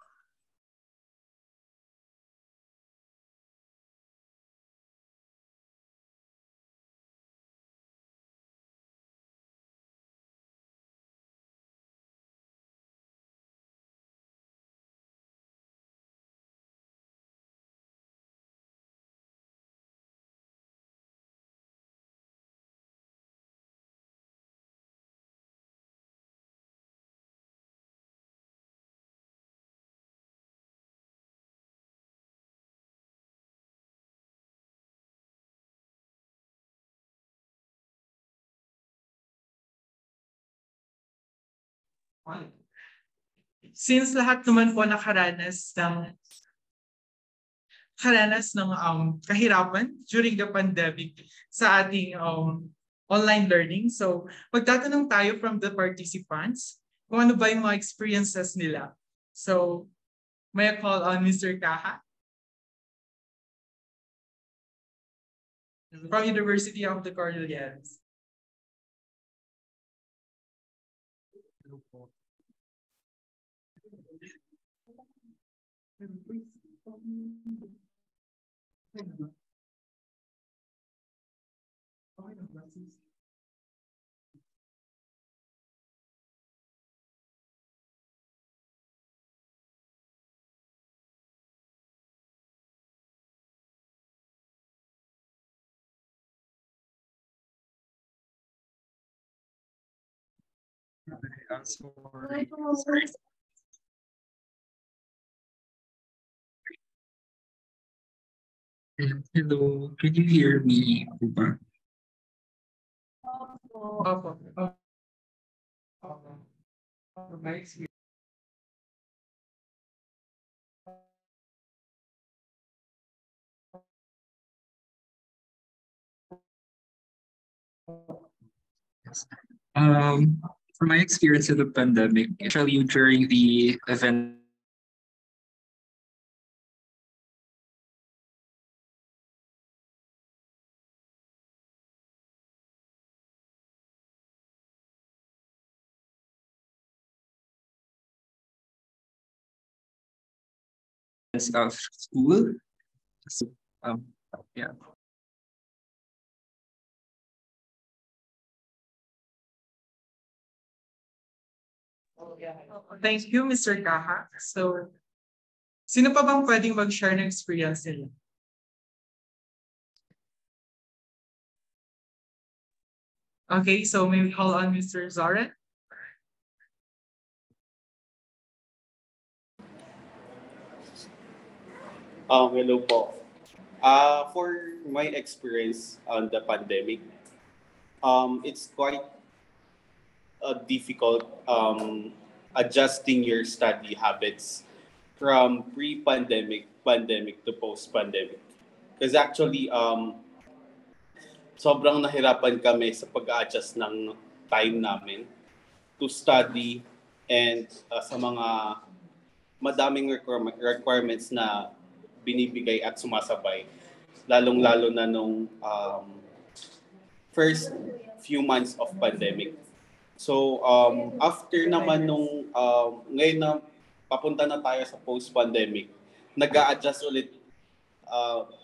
Since lahat naman po nakaranas ng kahirapan during the pandemic sa ating online learning. So magtatanong tayo from the participants kung ano ba yung mga experiences nila. So may I call on Mr. Kaha from University of the Cordilleras. Hello, can you hear me? Opo. Um, from my experience of the pandemic, especially during the event of school. So, yeah. Thank you, Mr. Kaha. So, sino pa bang pwedeng mag-share ng experience nila? Okay, so may we call on Mr. Zoran? Hello po. For my experience on the pandemic, it's quite difficult adjusting your study habits from pre-pandemic, pandemic to post-pandemic. Because actually, sobrang nahirapan kami sa pag-adjust ng time namin to study and sa mga madaming requirements na binibigay at sumasabay. Lalong-lalo na nung first few months of pandemic. So, after naman nung ngayon na papunta na tayo sa post-pandemic, nag-a-adjust ulit.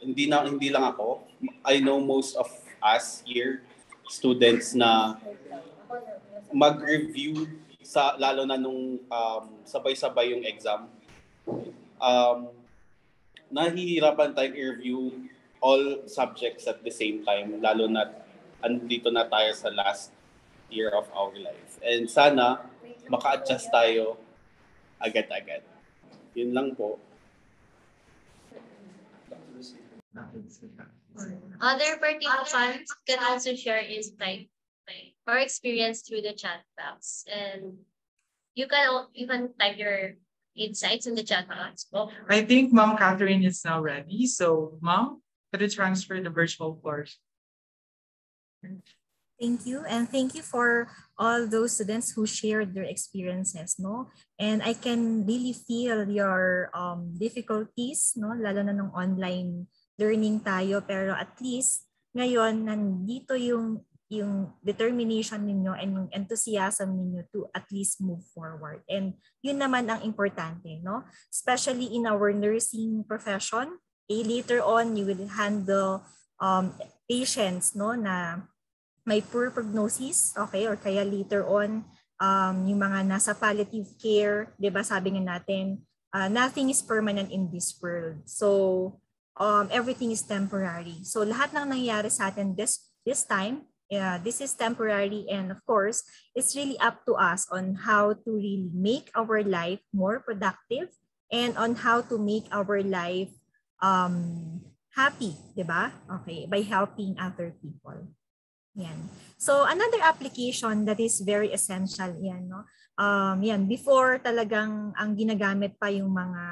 Hindi lang ako. I know most of us here, students na mag-review sa lalo na nung sabay-sabay yung exam. Nahihirapan tayong i-review all subjects at the same time, lalo na andito na tayo sa last year of our life. And sana maka-adjust tayo agad-agad. Yun lang po. Other participants can also share insight or experience through the chat box, and you can type your insights in the chat box. I think Mom Catherine is now ready. So, Mom, could you transfer the virtual floors? Thank you. And thank you for all those students who shared their experiences, no? And I can really feel your difficulties, no? Lalo na nung online learning tayo. Pero at least, ngayon, nandito yung determination ninyo and yung enthusiasm ninyo to at least move forward. And yun naman ang importante, no? Especially in our nursing profession. Later on, you will handle patients, no, na may poor prognosis, okay, or kaya later on, yung mga nasa palliative care, di ba, sabi nga natin, nothing is permanent in this world. So, everything is temporary. So, lahat ng nangyayari sa atin this time, this is temporary, and of course, it's really up to us on how to really make our life more productive and on how to make our life happy, di ba? Okay, by helping other people. Yan. So another application that is very essential yan, no? Yan, before talagang ang ginagamit pa yung mga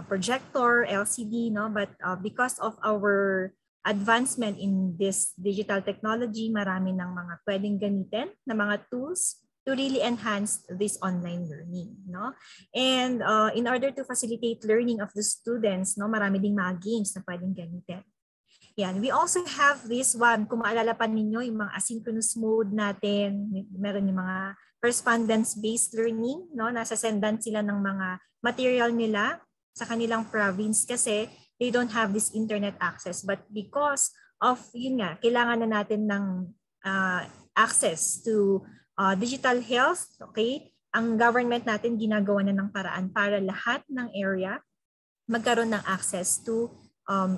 projector, LCD, no? But because of our advancement in this digital technology, marami ng mga pwedeng gamitin na mga tools to really enhance this online learning, no? And in order to facilitate learning of the students, no, marami ding mga games na pwedeng gamitin. Yan. We also have this one, kung maalala pa ninyo, yung mga asynchronous mode natin, meron yung mga correspondence-based learning, no? Nasasendan sila ng mga material nila sa kanilang province kasi they don't have this internet access. But because of, yun nga, kailangan na natin ng access to digital health, okay? Ang government natin ginagawa na ng paraan para lahat ng area magkaroon ng access to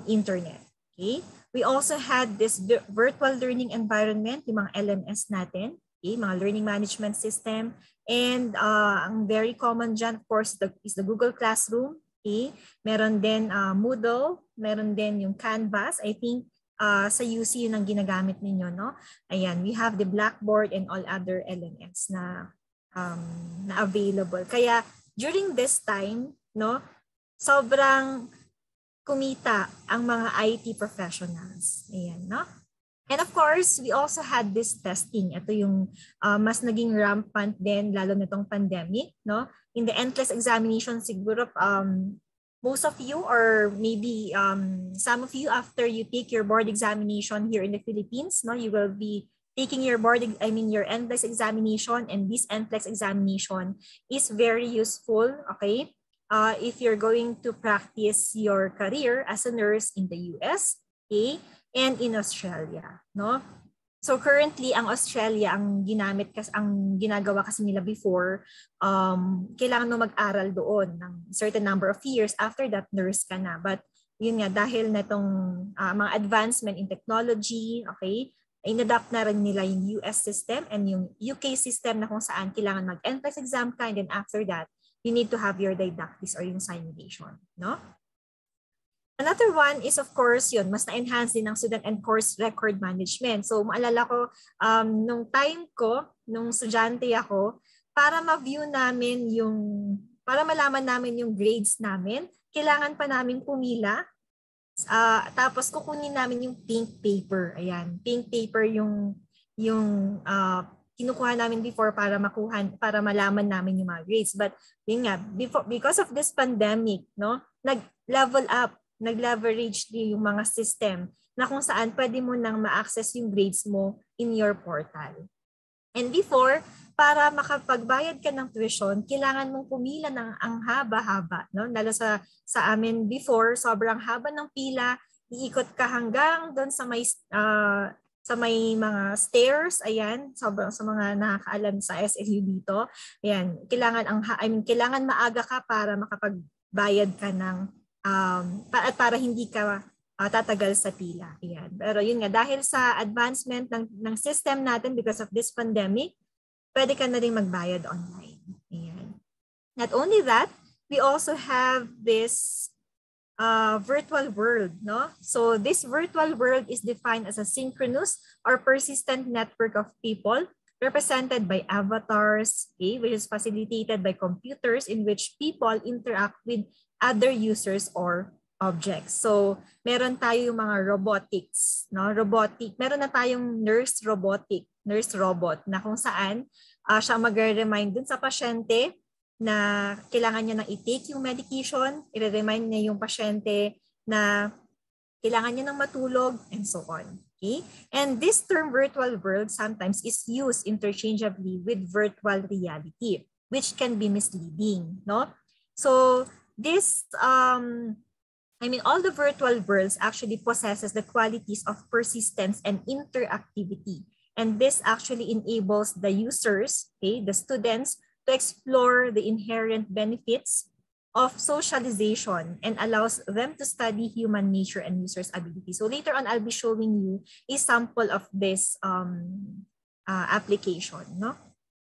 internet. Okay. We also had this virtual learning environment, yung mga LMS natin, okay, mga learning management system. And ang very common dyan, of course, is the Google Classroom. Okay. Meron din Moodle, meron din yung Canvas. I think sa UC yun ang ginagamit ninyo, no? Ayan, we have the Blackboard and all other LMS na available. Kaya during this time, no, sobrang kumita ang mga IT professionals. Ayan, no? And of course, we also had this testing. Ito yung mas naging rampant din, lalo nitong pandemic, no? In the endless examination, siguro most of you, or maybe some of you, after you take your board examination here in the Philippines, no, you will be taking your your endless examination, and this endless examination is very useful, okay? If you're going to practice your career as a nurse in the US, okay, and in Australia, no? So currently, ang Australia, ang ginagawa kasi nila before, kailangan mo mag-aral doon ng certain number of years. After that, nurse ka na. But yun nga, dahil na itong mga advancement in technology, okay, in-adapt na rin nila yung US system and yung UK system na kung saan kailangan mag-entrance exam ka, and then after that, you need to have your didactics or yung simulation, no? Another one is, of course, yun, mas na-enhance din ng student and course record management. So, maalala ko, nung time ko, nung estudyante ako, para ma-view namin para malaman namin yung grades namin, kailangan pa namin pumila. Tapos, kukunin namin yung pink paper. Ayan, pink paper yung kinukuha namin before para malaman namin yung mga grades. But, yun nga, because of this pandemic, no, nag-leverage din yung mga system na kung saan pwede mo nang ma-access yung grades mo in your portal. And before, para makapagbayad ka ng tuition, kailangan mong pumila ng ang haba-haba, no? Lalo sa amin before, sobrang haba ng pila, iikot ka hanggang doon sa may mga stairs, ayan, sobrang sa mga nakakaalam sa SLU dito. Ayan, kailangan maaga ka para makapagbayad ka ng para hindi ka tatagal sa pila. Ayan. Pero yun nga, dahil sa advancement ng system natin because of this pandemic, pwede ka na rin magbayad online. Ayan. Not only that, we also have this virtual world, no? So this virtual world is defined as a synchronous or persistent network of people represented by avatars, okay, which is facilitated by computers in which people interact with other users or objects. So, meron tayong mga robotics, no? Meron na tayong nurse robot na kung saan siya magre-remind dun sa pasyente na kailangan niya nang i-take yung medication, i-remind niya yung pasyente na kailangan niya nang matulog, and so on. Okay? And this term virtual world sometimes is used interchangeably with virtual reality, which can be misleading, no? So, this, all the virtual worlds actually possesses the qualities of persistence and interactivity. And this actually enables the users, okay, the students, to explore the inherent benefits of socialization and allows them to study human nature and users' ability. So later on, I'll be showing you a sample of this application, no?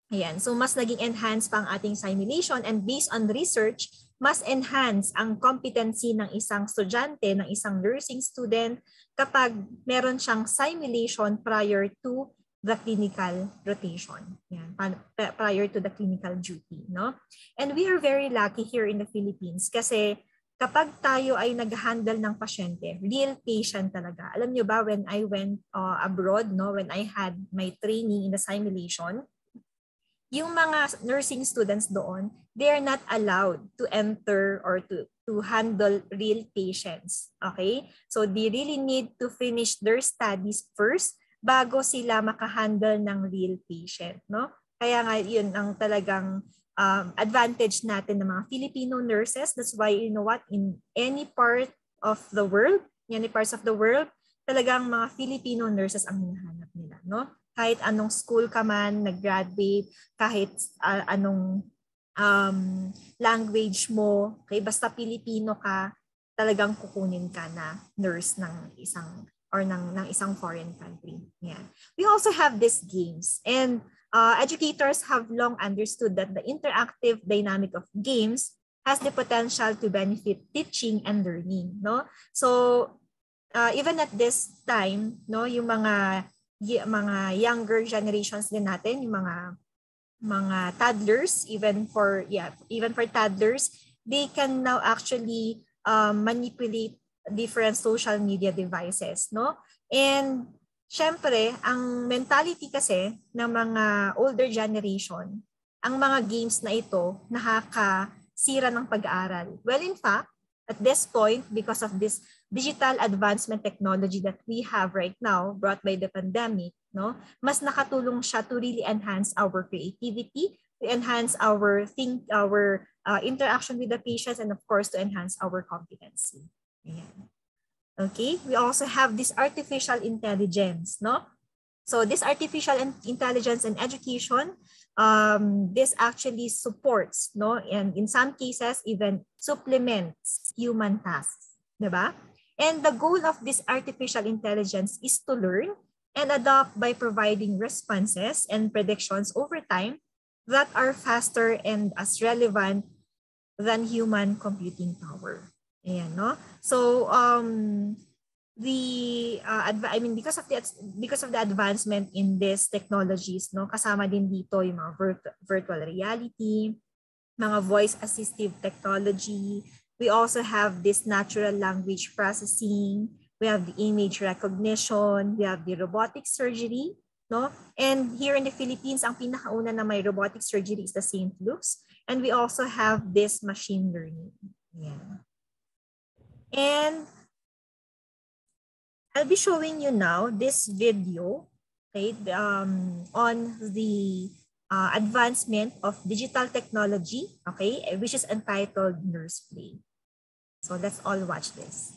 Ayan, so mas naging enhanced pa ang ating simulation, and based on research, mas enhance ang competency ng isang estudyante, ng isang nursing student kapag meron siyang simulation prior to the clinical rotation. Yan, prior to the clinical duty, no? And we are very lucky here in the Philippines kasi kapag tayo ay nag-handle ng pasyente, real patient talaga. Alam nyo ba, when I went abroad, no, when I had my training in the simulation, yung mga nursing students doon, they are not allowed to enter or to handle real patients. Okay? So they really need to finish their studies first bago sila makahandle ng real patient, no? Kaya nga yun ang talagang advantage natin ng mga Filipino nurses. That's why, you know what, in any part of the world, talagang mga Filipino nurses ang hinahanap nila, no? Kahit anong school ka man, nag-graduate, kahit anong language mo, okay, basta Pilipino ka, talagang kukunin ka na nurse ng isang foreign country. Yeah. We also have these games, and educators have long understood that the interactive dynamic of games has the potential to benefit teaching and learning, no? So even at this time, no, yung mga younger generations din natin, yung mga toddlers, even for toddlers, they can now actually manipulate different social media devices, no? And syempre, ang mentality kasi ng mga older generation, ang mga games na ito nakakasira ng pag-aaral. Well, in fact, at this point, because of this digital advancement technology that we have right now brought by the pandemic, no, mas nakatulong siya to really enhance our creativity, to enhance our interaction with the patients, and of course, to enhance our competency. Ayan. Okay, we also have this artificial intelligence, no? So this artificial intelligence and education, this actually supports, no? And in some cases, even supplements human tasks, diba? And the goal of this artificial intelligence is to learn and adapt by providing responses and predictions over time that are faster and as relevant than human computing power. Ayan, no? So, because of the advancement in these technologies, no, kasama din dito yung mga virtual reality, mga voice assistive technology. We also have this natural language processing. We have the image recognition. We have the robotic surgery, no? And here in the Philippines, ang pinakauna na may robotic surgery is the St. Luke's. And we also have this machine learning. Yeah. And I'll be showing you now this video, okay, on the advancement of digital technology, okay, which is entitled Nurse Play. So let's all watch this.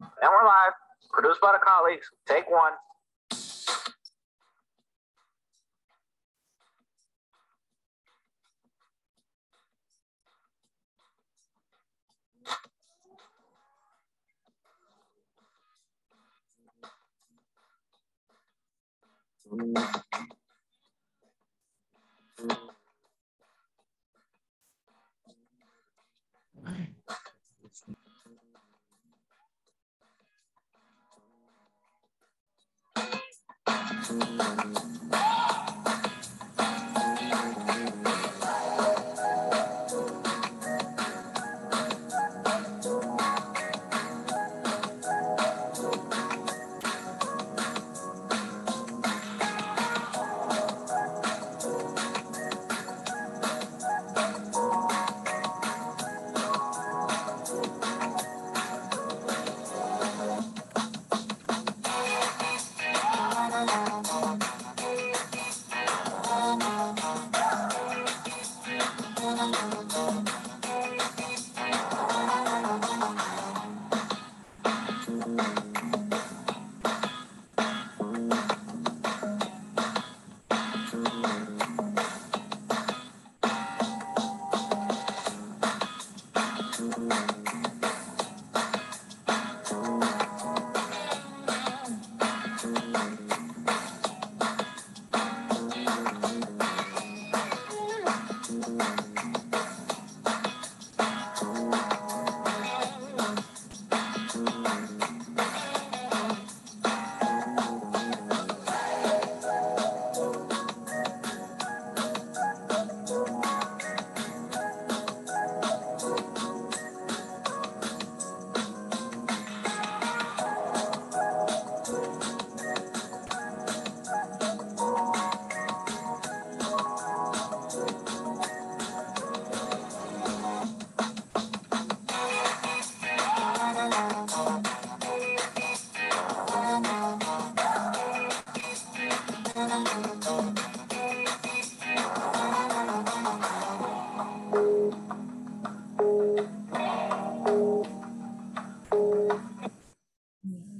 And we're live, produced by the colleagues. Take one.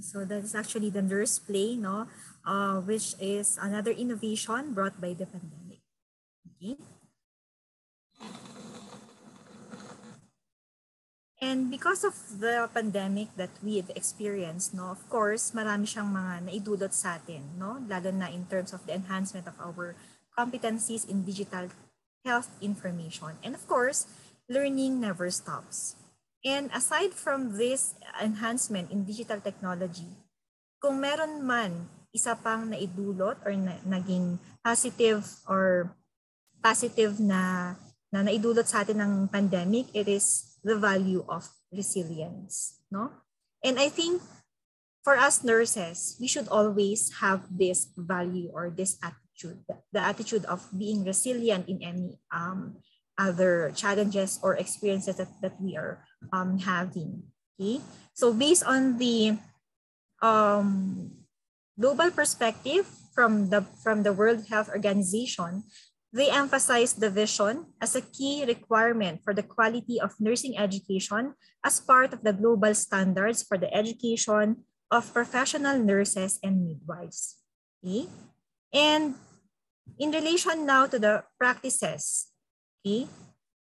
So that is actually the Nurse Play, no, which is another innovation brought by the pandemic. Okay. And because of the pandemic that we've experienced, no, of course, marami siyang mga naidulot sa atin, no, lalo na in terms of the enhancement of our competencies in digital health information. And of course, learning never stops. And aside from this enhancement in digital technology, kung meron man isa pang naidulot or naging positive na naidulot sa atin ng pandemic, it is the value of resilience, no? And I think for us nurses, we should always have this value or this attitude, the attitude of being resilient in any other challenges or experiences that we are having. Okay, so based on the global perspective from the World Health Organization, they emphasize the vision as a key requirement for the quality of nursing education as part of the global standards for the education of professional nurses and midwives. Okay? And in relation now to the practices, okay,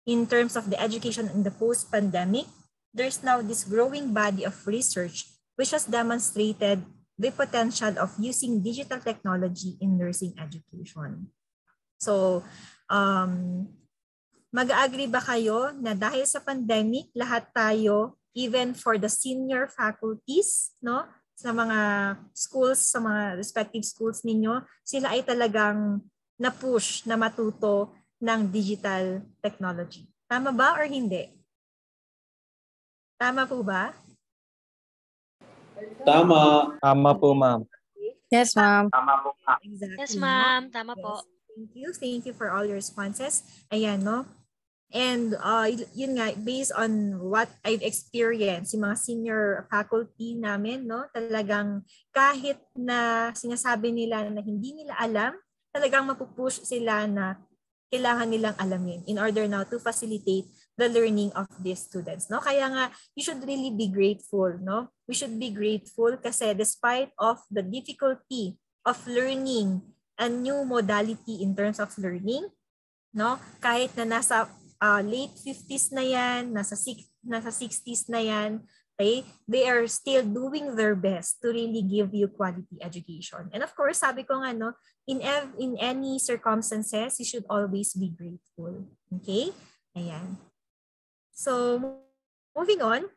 in terms of the education in the post-pandemic, there's now this growing body of research which has demonstrated the potential of using digital technology in nursing education. So, mag-agree ba kayo na dahil sa pandemic, lahat tayo, even for the senior faculties, no, sa mga schools, sa mga respective schools ninyo, sila ay talagang na-push na matuto ng digital technology. Tama ba or hindi? Tama po ba? Tama. Tama po, ma'am. Yes, ma'am. Exactly. Yes, ma'am. Tama Yes. po. Thank you for all your responses. Ayan, no? And yun nga, based on what I've experienced, yung mga senior faculty namin, no? Talagang kahit na sinasabi nila na hindi nila alam, talagang mapupush sila na kailangan nilang alamin in order now to facilitate the learning of these students, no? Kaya nga, you should really be grateful, no? We should be grateful kasi despite of the difficulty of learning a new modality in terms of learning, no? Kahit na nasa late 50s na yan, nasa 60s na yan, okay? They are still doing their best to really give you quality education. And of course, sabi ko nga, no, in any circumstances, you should always be grateful. Okay? Ayan. So, moving on,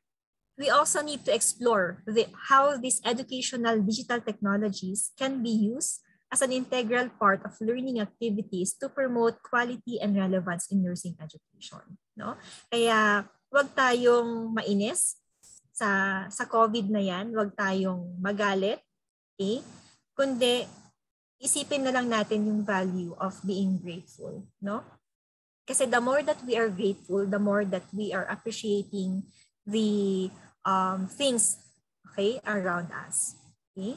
we also need to explore how these educational digital technologies can be used as an integral part of learning activities to promote quality and relevance in nursing education, no? Kaya wag tayong mainis sa COVID na yan, wag tayong magalit, okay? Kundi isipin na lang natin yung value of being grateful, no? Kasi the more that we are grateful, the more that we are appreciating the things, okay, around us, okay?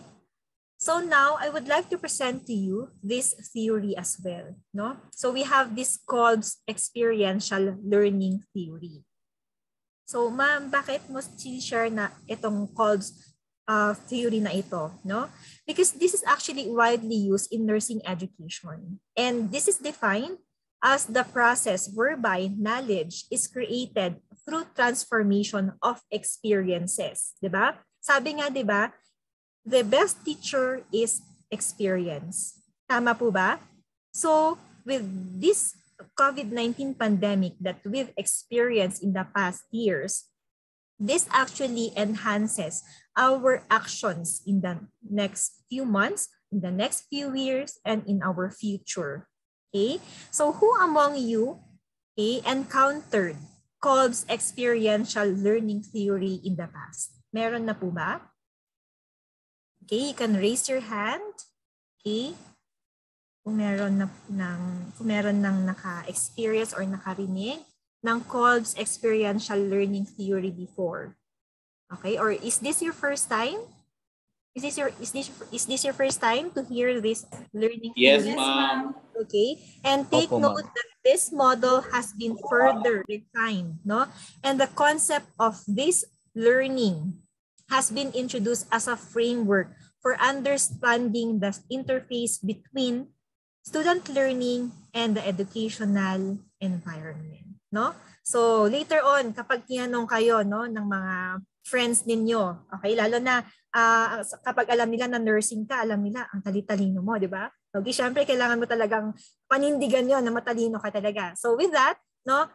So now I would like to present to you this theory as well, no? So we have this called experiential learning theory. So ma'am, bakit mo share na itong called theory na ito, no? Because this is actually widely used in nursing education. And this is defined as the process whereby knowledge is created through transformation of experiences, 'di ba? Sabi nga, 'di ba? The best teacher is experience. Tama po ba? So, with this COVID-19 pandemic that we've experienced in the past years, this actually enhances our actions in the next few months, in the next few years, and in our future. Okay? So, who among you, okay, encountered Kolb's experiential learning theory in the past? Meron na po ba? Okay, you can raise your hand. Okay. Kung meron ng naka-experience or nakarinig ng Kolb's experiential learning theory before. Okay, or is this your first time? Is this your first time to hear this learning theory? Yes, ma'am. Okay, and take note that this model has been further refined, no? And the concept of this learning has been introduced as a framework for understanding the interface between student learning and the educational environment, no? So later on, kapag tinanong kayo, no, ng mga friends ninyo, okay, lalo na kapag alam nila na nursing ka, alam nila ang tali-talino mo, di ba? Okay, syempre kailangan mo talagang panindigan yon na matalino ka talaga. So with that, no,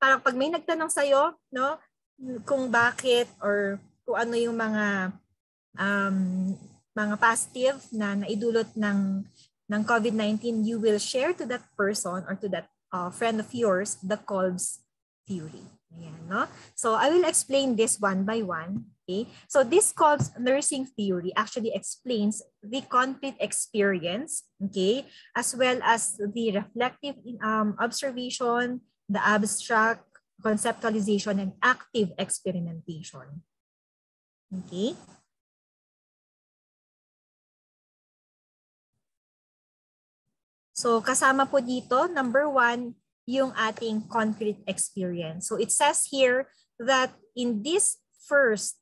parang pag may nagtanong sa'yo, no, kung bakit or kung ano yung mga positive na naidulot ng COVID-19, you will share to that person or to that friend of yours the Kolb's theory. Ayan, no? So I will explain this one by one. Okay? So this called nursing theory actually explains the concrete experience, okay, as well as the reflective observation, the abstract conceptualization, and active experimentation. Okay? So kasama po dito, number 1, yung ating concrete experience. So it says here that in this first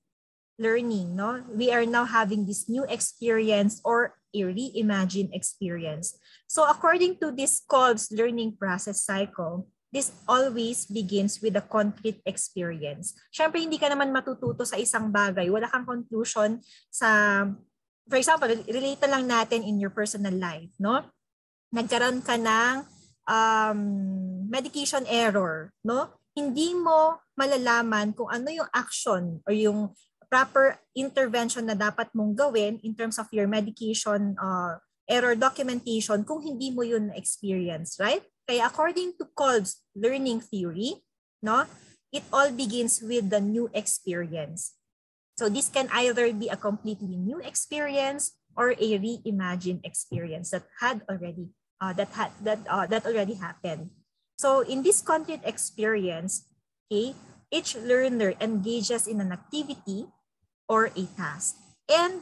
learning, no, we are now having this new experience or a reimagined experience. So according to this Kolb's learning process cycle, this always begins with a concrete experience. Siyempre, hindi ka naman matututo sa isang bagay. Wala kang conclusion sa, for example, relate na lang natin in your personal life, no? Nagkaroon ka ng medication error, no? Hindi mo malalaman kung ano yung action or yung proper intervention na dapat mong gawin in terms of your medication error documentation kung hindi mo yun na-experience, right? Kaya according to Kolb's learning theory, no, it all begins with the new experience. So this can either be a completely new experience or a reimagined experience that already happened. So in this concrete experience, okay, each learner engages in an activity or a task. And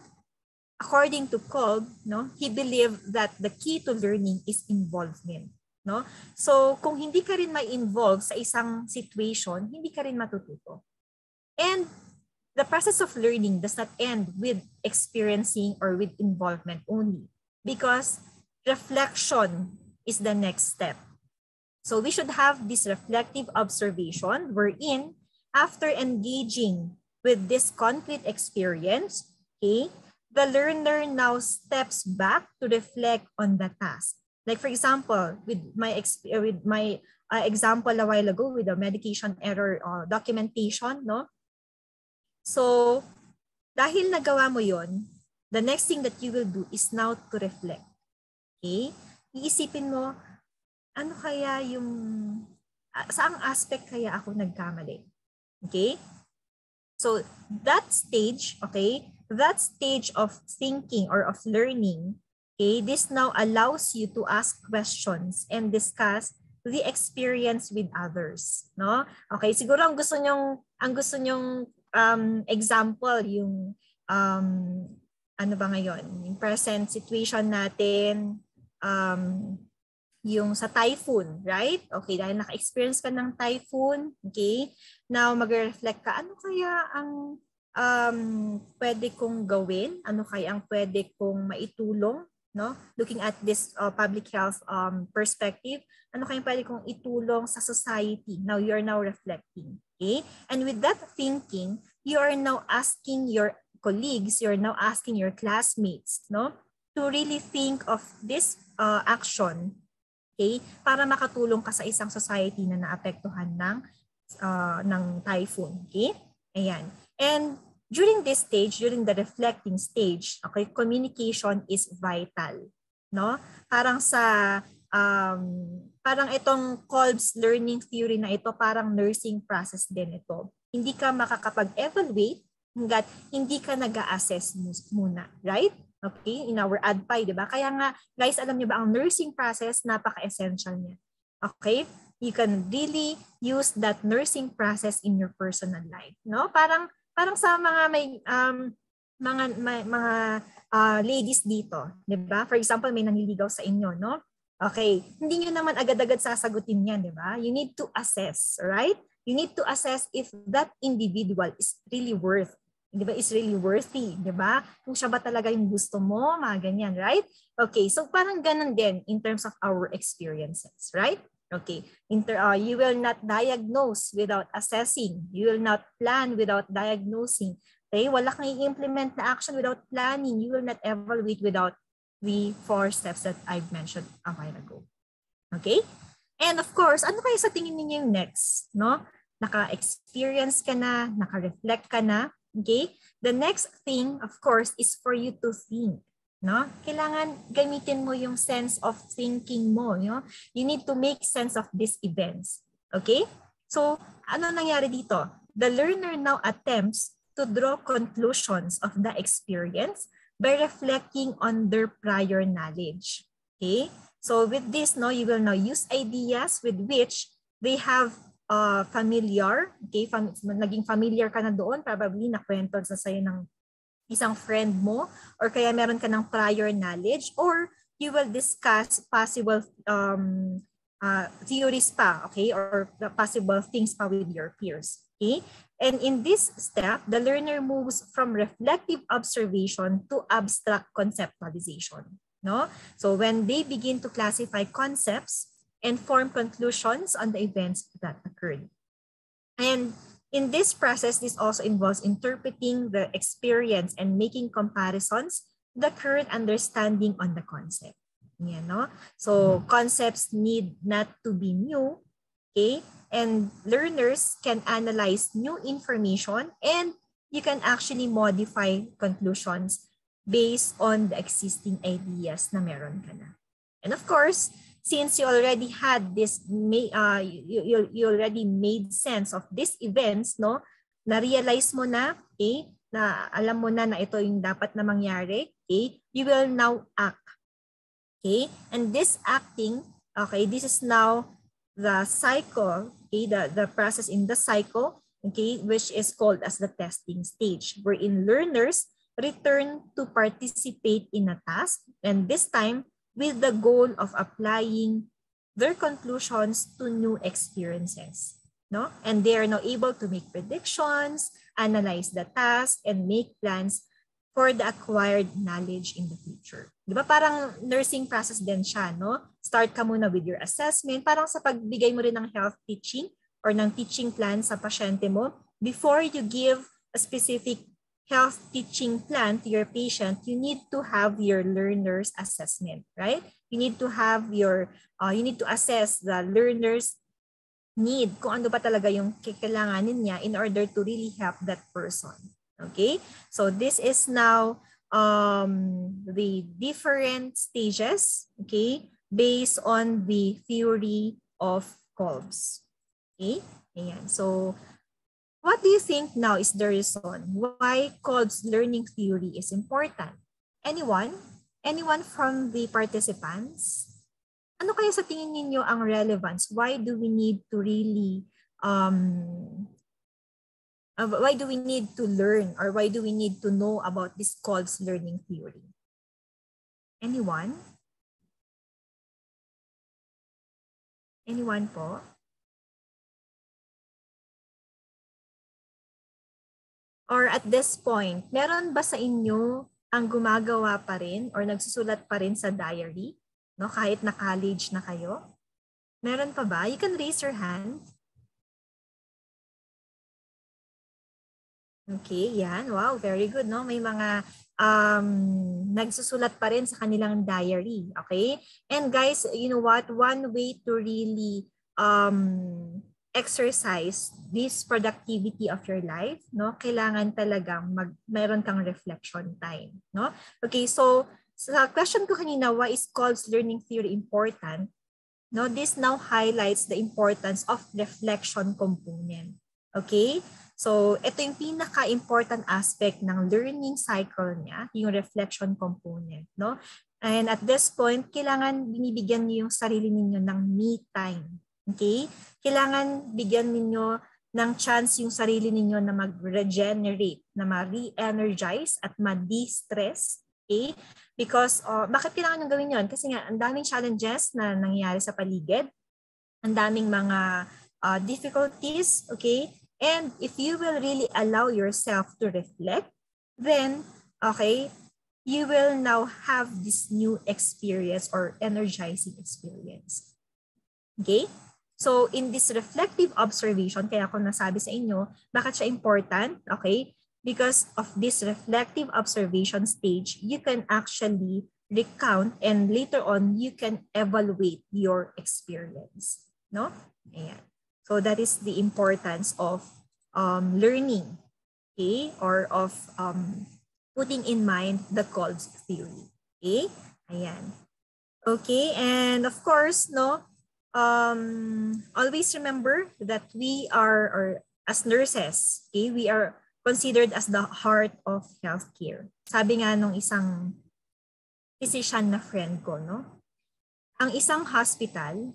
according to Kolb, no, he believed that the key to learning is involvement. No? So kung hindi ka rin ma-involve sa isang situation, hindi ka rin matututo. And the process of learning does not end with experiencing or with involvement only, because reflection is the next step. So we should have this reflective observation wherein after engaging with this concrete experience, okay, the learner now steps back to reflect on the task. Like for example, with my example a while ago with the medication error documentation, no? So dahil nagawa mo yon, the next thing that you will do is now to reflect. Okay? Iisipin mo, ano kaya yung, saang aspect kaya ako nagkamali? Okay? So that stage, okay, that stage of thinking or of learning, okay, this now allows you to ask questions and discuss the experience with others, no? Okay, siguro ang gusto nyong example yung ano ba ngayon, yung present situation natin, yung sa typhoon, right? Okay, dahil naka-experience ka ng typhoon, okay? Now, mag-reflect ka, ano kaya ang pwede kong gawin? Ano kaya ang pwede kong maitulong? No? Looking at this public health perspective, ano kaya pwede kong itulong sa society? Now, you are now reflecting, okay? And with that thinking, you are now asking your colleagues, you're now asking your classmates, no, to really think of this action, okay, para makatulong ka sa isang society na naapektuhan ng typhoon, okay? Ayan. And during this stage, during the reflecting stage, okay, communication is vital, no? Parang parang itong Kolb's learning theory na ito, parang nursing process din ito. Hindi ka makakapag-evaluate hanggat hindi ka nag-a-assess muna, right? Okay, in our ADPI, di ba? Kaya nga, guys, alam niyo ba, ang nursing process, napaka-essential niya. Okay? You can really use that nursing process in your personal life, no? Parang sa mga ladies dito, di ba? For example, may nanliligaw sa inyo, no? Okay, hindi niyo naman agad-agad sasagutin yan, di ba? You need to assess, right? You need to assess if that individual is really worth, di ba, is really worthy, di ba? Kung siya ba talaga yung gusto mo, mga ganyan, right? Okay, so parang ganun din in terms of our experiences, right? Okay, you will not diagnose without assessing. You will not plan without diagnosing. Okay, wala kang i-implement na action without planning. You will not evaluate without the 4 steps that I've mentioned a while ago. Okay? And of course, ano kaya sa tingin niyo yung next? No? Naka-experience ka na, naka-reflect ka na. Okay? The next thing, of course, is for you to think. No? Kailangan gamitin mo yung sense of thinking mo. You need to make sense of these events. Okay? So, ano nangyari dito? The learner now attempts to draw conclusions of the experience by reflecting on their prior knowledge. Okay? So with this, no, you will now use ideas with which they have familiar, okay? Naging familiar ka na doon, probably nakwento sa sa'yo ng isang friend mo, or kaya meron ka ng prior knowledge, or you will discuss possible theories pa, okay, or the possible things pa with your peers, okay? And in this step, the learner moves from reflective observation to abstract conceptualization, no? So when they begin to classify concepts and form conclusions on the events that occurred. And in this process, this also involves interpreting the experience and making comparisons to the current understanding on the concept. Yeah, no? So concepts need not to be new, okay? And learners can analyze new information, and you can actually modify conclusions based on the existing ideas na meron ka na. And of course, since you already had this, you already made sense of these events, no? Na-realize mo na, okay? Na alam mo na ito yung dapat na mangyari, okay? You will now act. Okay? And this acting, okay, this is now the cycle, okay, the process in the cycle, okay, which is called as the testing stage, wherein learners return to participate in a task, and this time with the goal of applying their conclusions to new experiences, no? And they are now able to make predictions, analyze the task, and make plans for the acquired knowledge in the future. Di ba parang nursing process din siya, no? Start ka muna with your assessment, parang sa pagbigay mo rin ng health teaching or ng teaching plan sa pasyente mo, before you give a specific health teaching plan to your patient, you need to have your learner's assessment, right? You need to have your, you need to assess the learner's need, kung ano ba talaga yung kailanganin niya in order to really help that person. Okay? So this is now the different stages, okay, based on the theory of Kolb's. Okay? Ayan. So what do you think now is the reason why Kolb's learning theory is important? Anyone? Anyone from the participants? Ano kaya sa tingin ninyo ang relevance? Why do we need to really, why do we need to learn, or why do we need to know about this Kolb's learning theory? Anyone? Anyone po? Or at this point, meron ba sa inyo ang gumagawa pa rin or nagsusulat pa rin sa diary, no? Kahit na college na kayo? Meron pa ba? You can raise your hand. Okay, yan. Wow, very good, no? May mga nagsusulat pa rin sa kanilang diary, okay? And guys, you know what? One way to really exercise this productivity of your life, no? Kailangan talagang mayroon kang reflection time, no? Okay, so sa question ko kanina, why is Kolb's learning theory important? No, this now highlights the importance of reflection component. Okay? So, ito yung pinaka-important aspect ng learning cycle niya, yung reflection component, no? And at this point, kailangan binibigyan niyo yung sarili ninyo ng me time. Okay? Kailangan bigyan ninyo ng chance yung sarili ninyo na mag-regenerate, na ma-re-energize at ma-de-stress. Okay? Because, bakit kailangan nyo gawin yun? Kasi nga, ang daming challenges na nangyayari sa paligid. Ang daming mga difficulties. Okay? And if you will really allow yourself to reflect, then, okay, you will now have this new experience or energizing experience. Okay? So, in this reflective observation, kaya ako nasabi sa inyo, bakit siya important? Okay? Because of this reflective observation stage, you can actually recount and later on, you can evaluate your experience. No? Ayan. So, that is the importance of learning, okay? Or of putting in mind the Kolb's theory. Okay? Ayan. Okay, and of course, no, always remember that we are, or as nurses, okay, we are considered as the heart of healthcare. Sabi nga nung isang physician na friend ko, no? Ang isang hospital,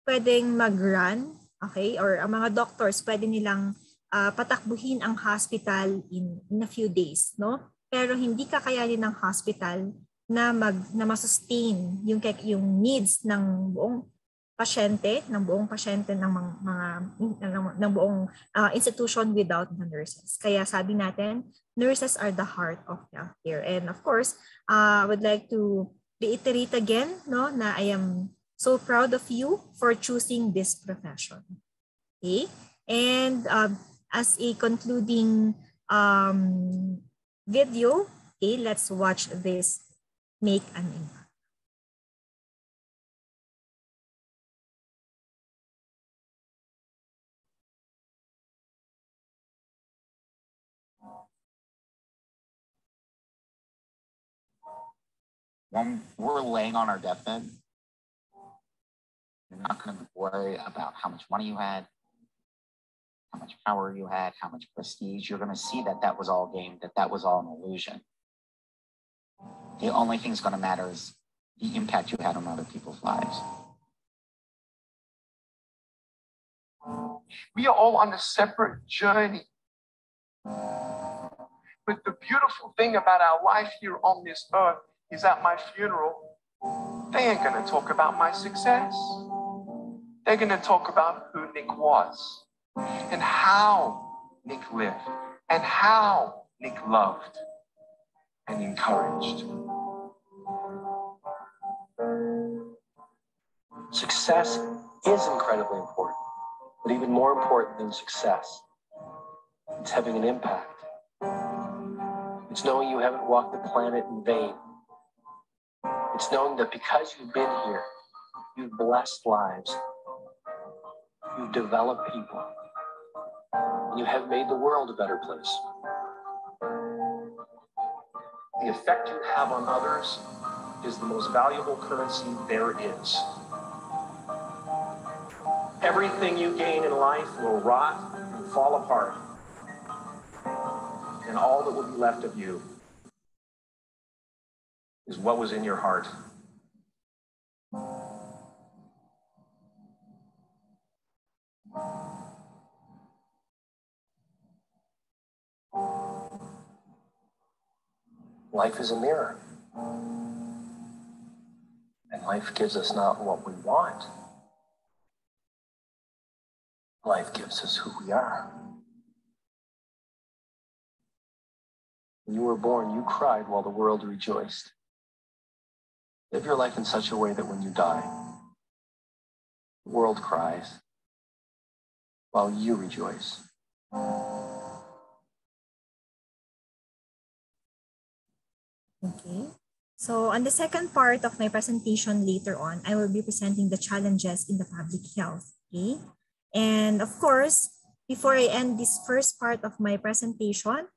pwedeng mag-run, okay, or ang mga doctors, pwede nilang patakbuhin ang hospital in a few days, no? Pero hindi kakayanin ng hospital na ma-sustain yung needs ng buong pasyente ng buong institution without the nurses. Kaya sabi natin, nurses are the heart of healthcare. And of course, I would like to reiterate again, no, na I am so proud of you for choosing this profession. Okay? And as a concluding video, okay, let's watch this Make an Impact. When we're laying on our deathbed, you're not going to worry about how much money you had, how much power you had, how much prestige. You're going to see that that was all game, that that was all an illusion. The only thing that's going to matter is the impact you had on other people's lives. We are all on a separate journey. But the beautiful thing about our life here on this earth is at my funeral, they ain't going to talk about my success. They're going to talk about who Nick was and how Nick lived and how Nick loved and encouraged. Success is incredibly important, but even more important than success, it's having an impact. It's knowing you haven't walked the planet in vain. It's knowing that because you've been here, you've blessed lives, you've developed people, and you have made the world a better place. The effect you have on others is the most valuable currency there is. Everything you gain in life will rot and fall apart, and all that will be left of you is what was in your heart. Life is a mirror. And life gives us not what we want. Life gives us who we are. When you were born, you cried while the world rejoiced. Live your life in such a way that when you die, the world cries while you rejoice. Okay. So on the second part of my presentation later on, I will be presenting the challenges in the public health. Okay. And of course, before I end this first part of my presentation,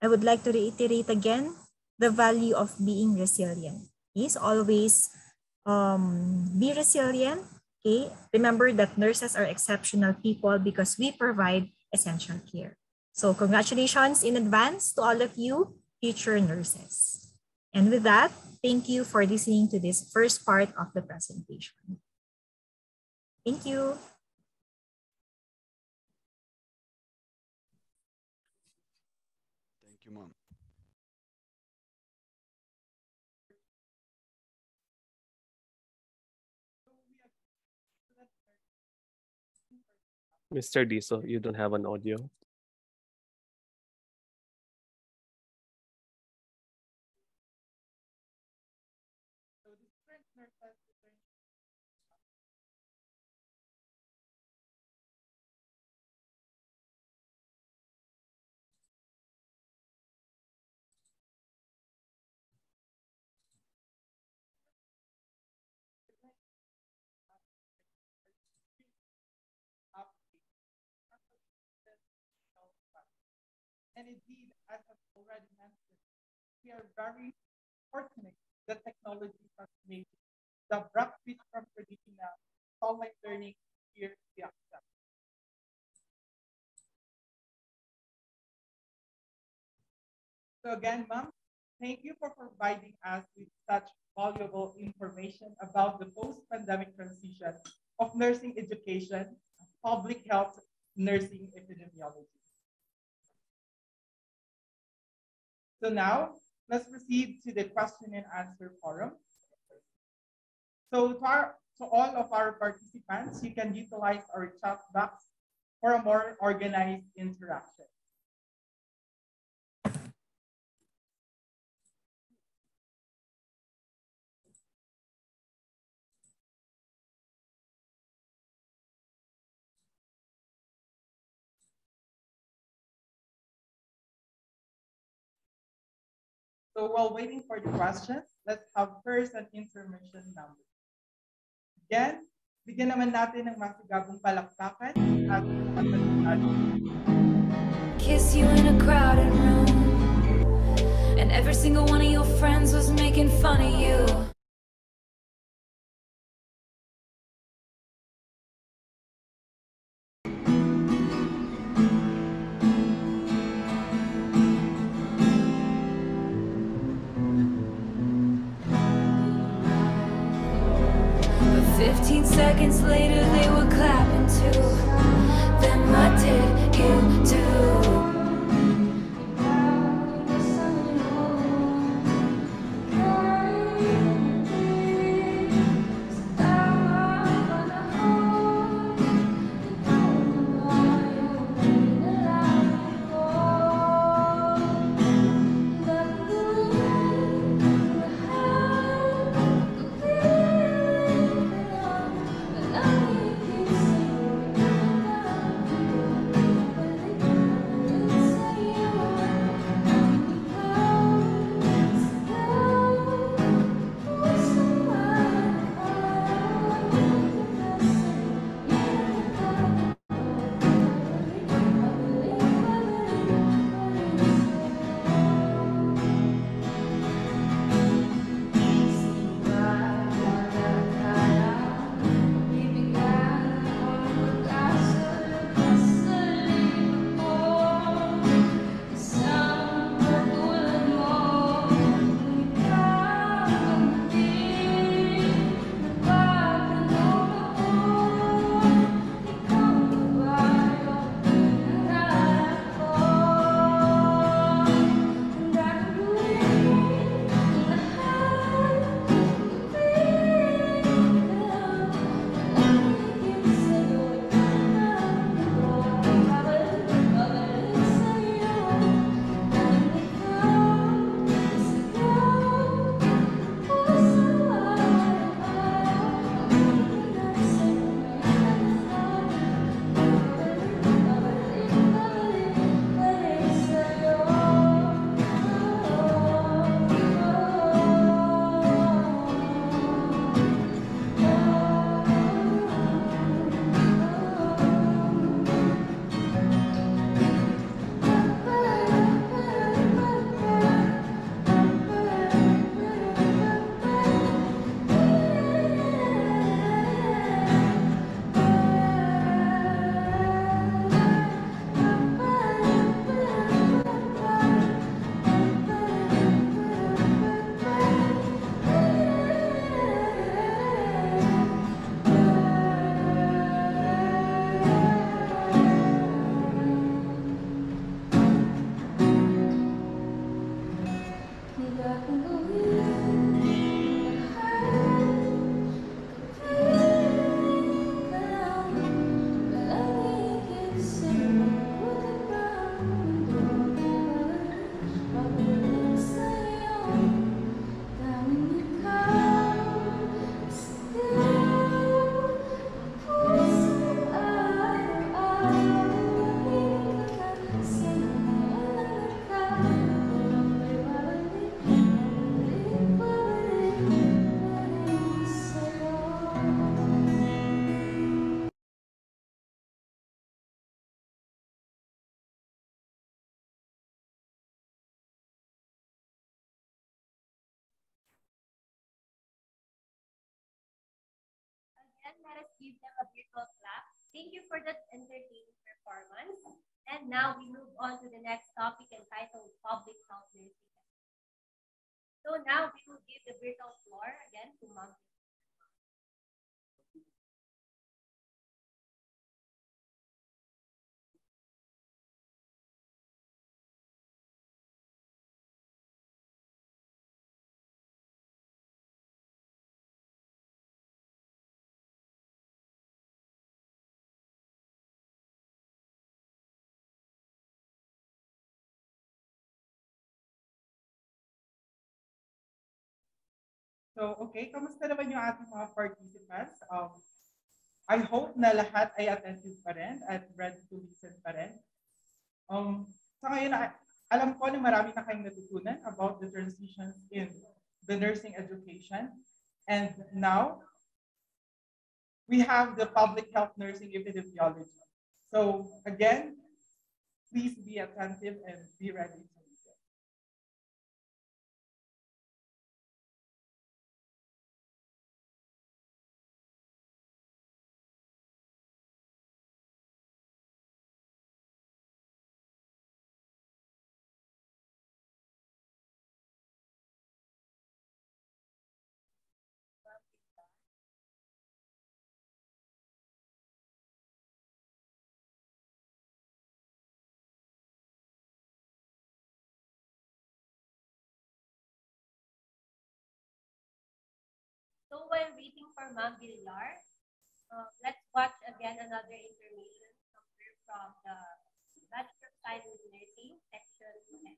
I would like to reiterate again the value of being resilient. Okay. So always be resilient. Okay. Remember that nurses are exceptional people because we provide essential care. So congratulations in advance to all of you, future nurses. And with that, thank you for listening to this first part of the presentation. Thank you. Thank you, Mom. Mr. Diso, you don't have an audio. And indeed, as I've already mentioned, we are very fortunate that technology has made the abrupt switch from traditional online learning here to be accepted. So again, ma'am, thank you for providing us with such valuable information about the post-pandemic transition of nursing education, public health, nursing epidemiology. So now, let's proceed to the question and answer forum. So to all of our participants, you can utilize our chat box for a more organized interaction. So while waiting for the questions, let's have first an information number. Again, bigyan naman natin ng masigabong palakpakan at kiss you in a crowded room, and every single one of your friends was making fun of you. But 15 seconds later they were clapping too. Then what did you do? let us give them a virtual clap. Thank you for that entertaining performance. And now we move on to the next topic entitled Public Health Nursing. So now we will give the virtual floor again to Ma'am. So, okay, kamusta naman yung ating mga participants? I hope na lahat ay attentive pa rin at ready to listen pa rin. Sa ngayon, alam ko na marami na kayong natutunan about the transitions in the nursing education. And now, we have the public health nursing epidemiology. So, again, please be attentive and be ready to listen. So while waiting for Ma'am Villar, let's watch again another information from the Bachelor of Science in Nursing section 2.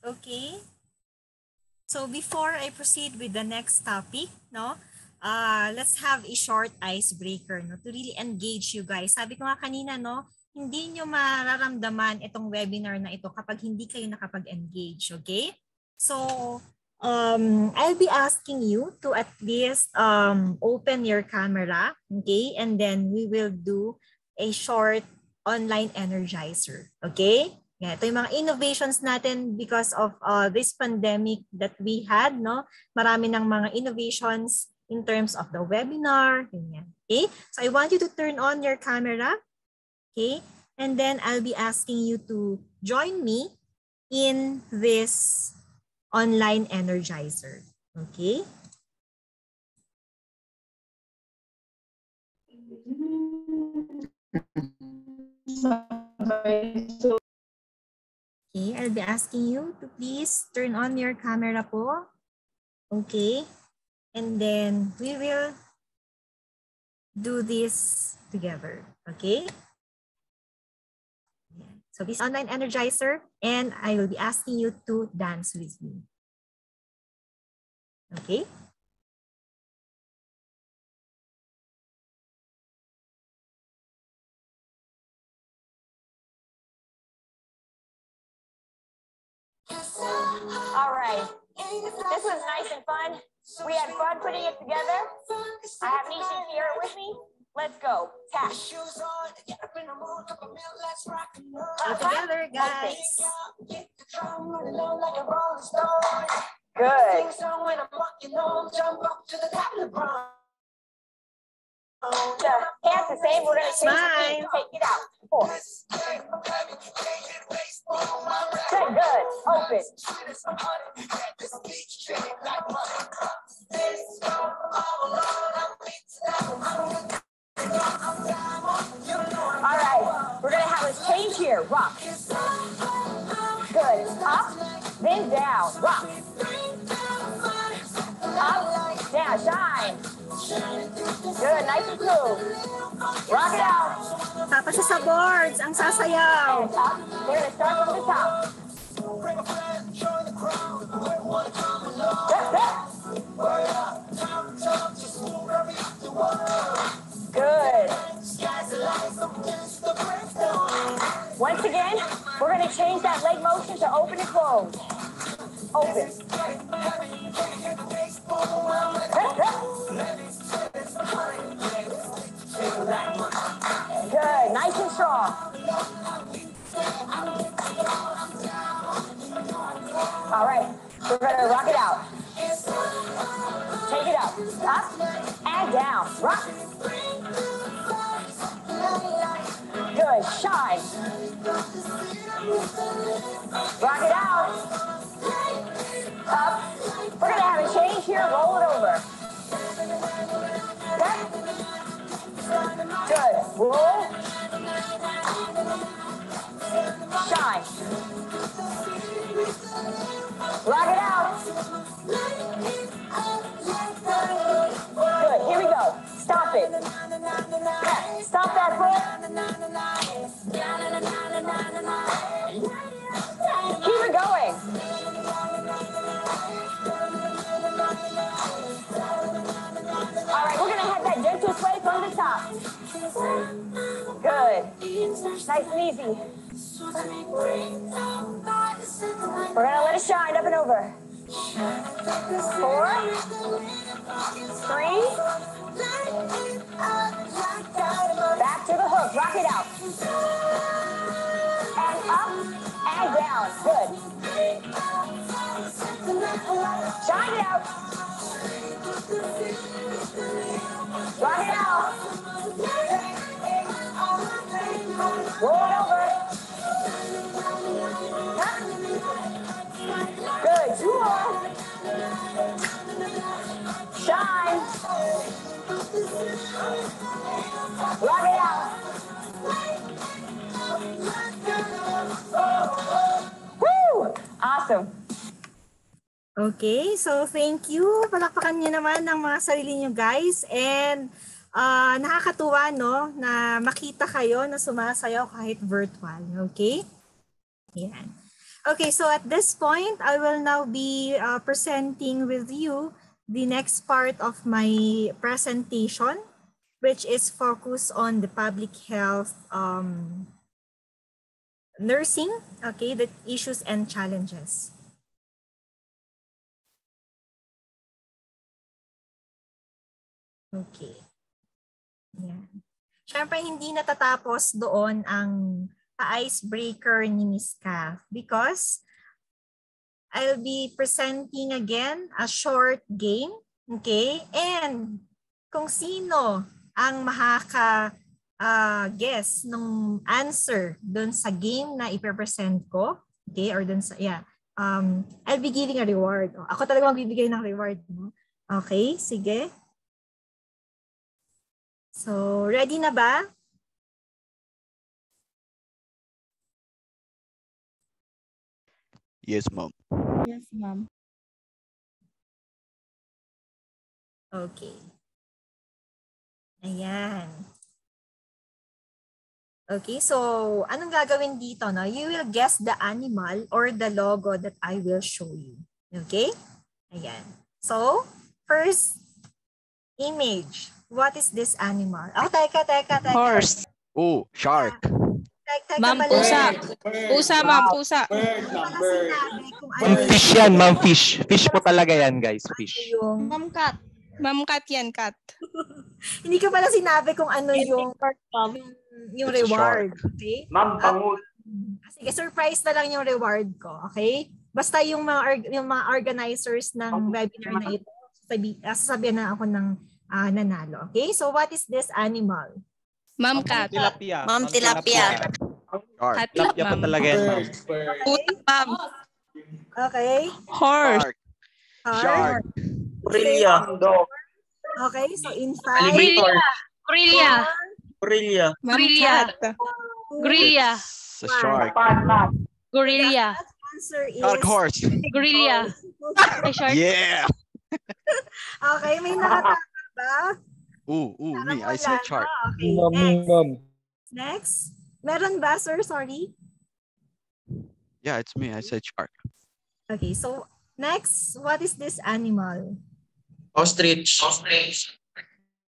Okay. So before I proceed with the next topic, let's have a short icebreaker, to really engage you guys. Sabi ko nga kanina, hindi nyo mararamdaman itong webinar na ito kapag hindi kayo nakapag-engage, okay? So, I'll be asking you to at least open your camera, okay? And then we will do a short online energizer, okay? Yeah, ito yung mga innovations natin because of this pandemic that we had, Marami ng mga innovations in terms of the webinar, ganyan. Okay? So I want you to turn on your camera, okay? And then I'll be asking you to join me in this online energizer, okay? Okay, I'll be asking you to please turn on your camera po. Okay. And then we will do this together. Okay. So this online energizer, and I will be asking you to dance with me. Okay. All right. This was nice and fun. We had fun putting it together. I have Nisha here with me. Let's go. Tap. Go together, guys. Good. Hands the same. We're going to change the feet. Take it out. 4. Good, good. Open. All right. We're going to have a change here. Rock. Good. Up, then down. Rock. Up, down. Shine. Good. Nice and smooth. Rock it out. Tapos siya sa boards, ang sasayaw. And up. We're going to start from the top. Good. Once again, we're going to change that leg motion to open and close. open. Good, nice and strong. All right, we're gonna rock it out. Take it up, and down. Rock. Good, shine. Rock it out. Up. We're gonna have a change here, roll it over. Okay. Good, roll. Shine. Rock it out. Good, here we go. Stop it. Yeah, stop that foot. Keep it going. All right, we're gonna have that gentle sway from the top. Good. Nice and easy. We're gonna let it shine up and over. 4, 3. Back to the hook, rock it out. And up and down, good. Shine it out. Rock it out. Roll it over. Good, 2 more. Shine. Rock it out. Woo! Awesome. Okay, so thank you. Palakpakan niyo naman ang mga sarili niyo, guys. And nakakatuwa, no, na makita kayo na sumasayaw kahit virtual. Okay? Yan. Okay, so at this point, I will now be presenting with you the next part of my presentation, which is focused on the public health nursing, okay, the issues and challenges. Okay. Yan. Siyempre, hindi natatapos doon ang icebreaker ni Ms. Kath because I'll be presenting again a short game. Okay? And kung sino ang guess ng answer doon sa game na ipe-present ko, okay, or doon sa, yeah, I'll be giving a reward. Ako talaga magbibigay ng reward. No? Okay, sige. So, ready na ba? Yes, ma'am. Yes, ma'am. Okay. Ayan. Okay, so anong gagawin dito? No? You will guess the animal or the logo that I will show you. Okay? Ayan. So, first image. What is this animal? Oh, teka. Horse. Oh, shark. Ma'am, pusa. Pusa, ma'am, pusa. Fish yan, ma'am, fish. Fish po talaga yan, guys, fish. Ma'am, cat. Ma'am, cat yan, cat. Hindi ko pala sinabi kung ano yung reward. Okay? Ma'am, pangut. Sige, surprise na lang yung reward ko. Okay? Basta yung mga organizers ng webinar na ito, sasabihan na ako ng nanalo. Okay? So, what is this animal? Ma'am, cat. Tilapia. Ma'am, tilapia. Shark. Tilapia pa talaga yan, ma'am. Puta, ma'am. Okay. Horse. Shark. Gorilla. Okay, so in 5. Gorilla. Ma'am, cat. Gorilla. Sa shark. Gorilla. Answer is Shark horse. Gorilla. Yeah. Okay, may nakatama ba? Me. I said shark. Okay, next. Meron ba, sir? Sorry. Yeah, it's me. I said shark. Okay, so next, what is this animal? Ostrich.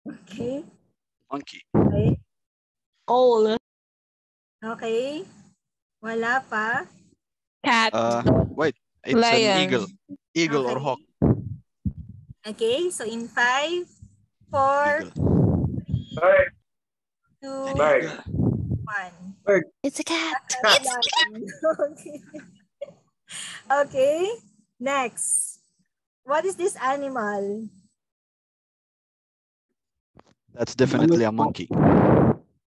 Okay. Monkey. Okay. Owl. Okay. Wala pa. Cat. Wait. It's an Lion. eagle. Eagle or Okay. hawk. Okay, so in 5, 4, Eagle. 2, Eagle. 1. It's a cat. It's okay. Okay, next. What is this animal? That's definitely a monkey.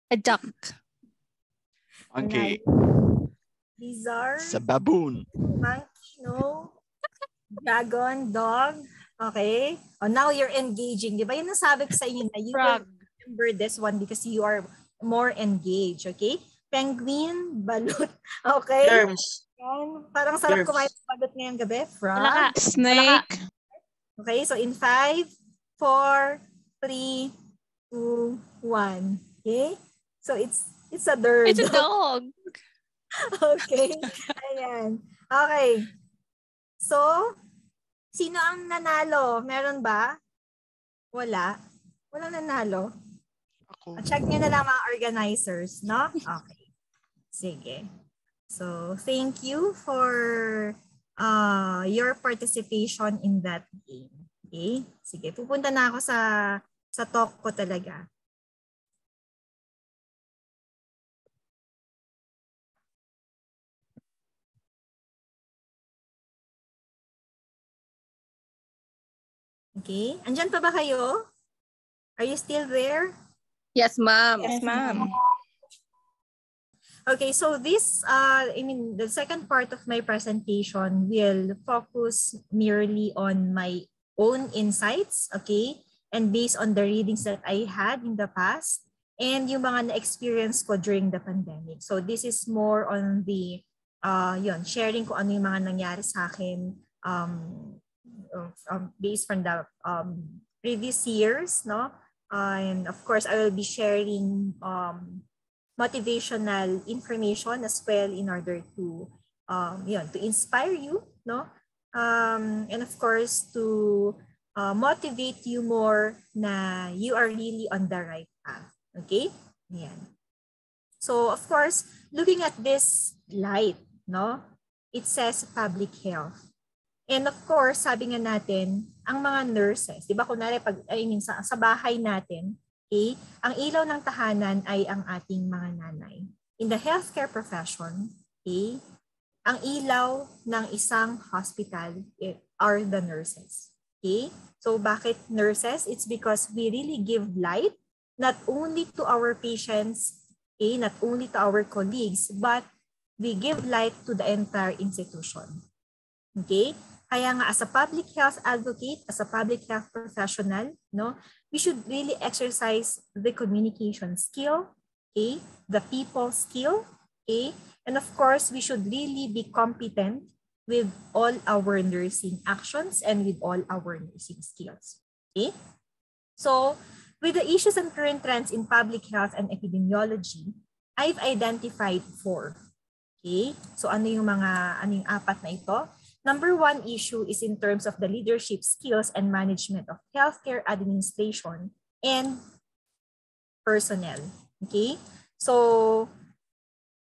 A duck. Monkey. Lizard, It's a baboon. monkey, no. Dragon, dog. Okay. Oh, now you're engaging. Di ba? Yun ang sabi ko sa inyo na you will remember this one because you are more engaged. Okay? Penguin, balut. Okay? Germs. Yan. Parang sarap Germs. kumain ng balut ngayong gabi. Frog. Wala ka. Snake. Okay, so in 5, 4, 3, 2, 1. Okay? So it's a bird. It's a dog. Okay. Ayan. Okay. So, sino ang nanalo? Meron ba? Wala. Walang nanalo. Check nyo na lang mga organizers, no? Okay. Sige. So, thank you for your participation in that game. Okay? Sige, pupunta na ako sa talk ko talaga. Okay? Andyan pa ba kayo? Are you still there? Yes, ma'am. Yes, ma'am. Okay, so this, the second part of my presentation will focus merely on my own insights, okay? And based on the readings that I had in the past and yung mga na-experience ko during the pandemic. So this is more on the, sharing ko ano yung mga nangyari sa akin based from the previous years, no? And of course, I will be sharing motivational information as well in order to to inspire you, no? And of course to motivate you more na you are really on the right path. Okay? Yan. So of course, looking at this light, no? It says public health. And of course, sabi nga natin, ang mga nurses, di ba kunwari sa bahay natin, okay, ang ilaw ng tahanan ay ang ating mga nanay. In the healthcare profession, okay, ang ilaw ng isang hospital are the nurses. Okay? So bakit nurses? It's because we really give light not only to our patients, okay, not only to our colleagues, but we give light to the entire institution. Okay? Kaya nga as a public health advocate, as a public health professional, no, we should really exercise the communication skill, okay, the people skill, okay, and of course, we should really be competent with all our nursing actions and with all our nursing skills, okay? So, with the issues and current trends in public health and epidemiology, I've identified 4, okay? So, ano yung 4 na ito? Number 1 issue is in terms of the leadership skills and management of healthcare administration and personnel. Okay? So,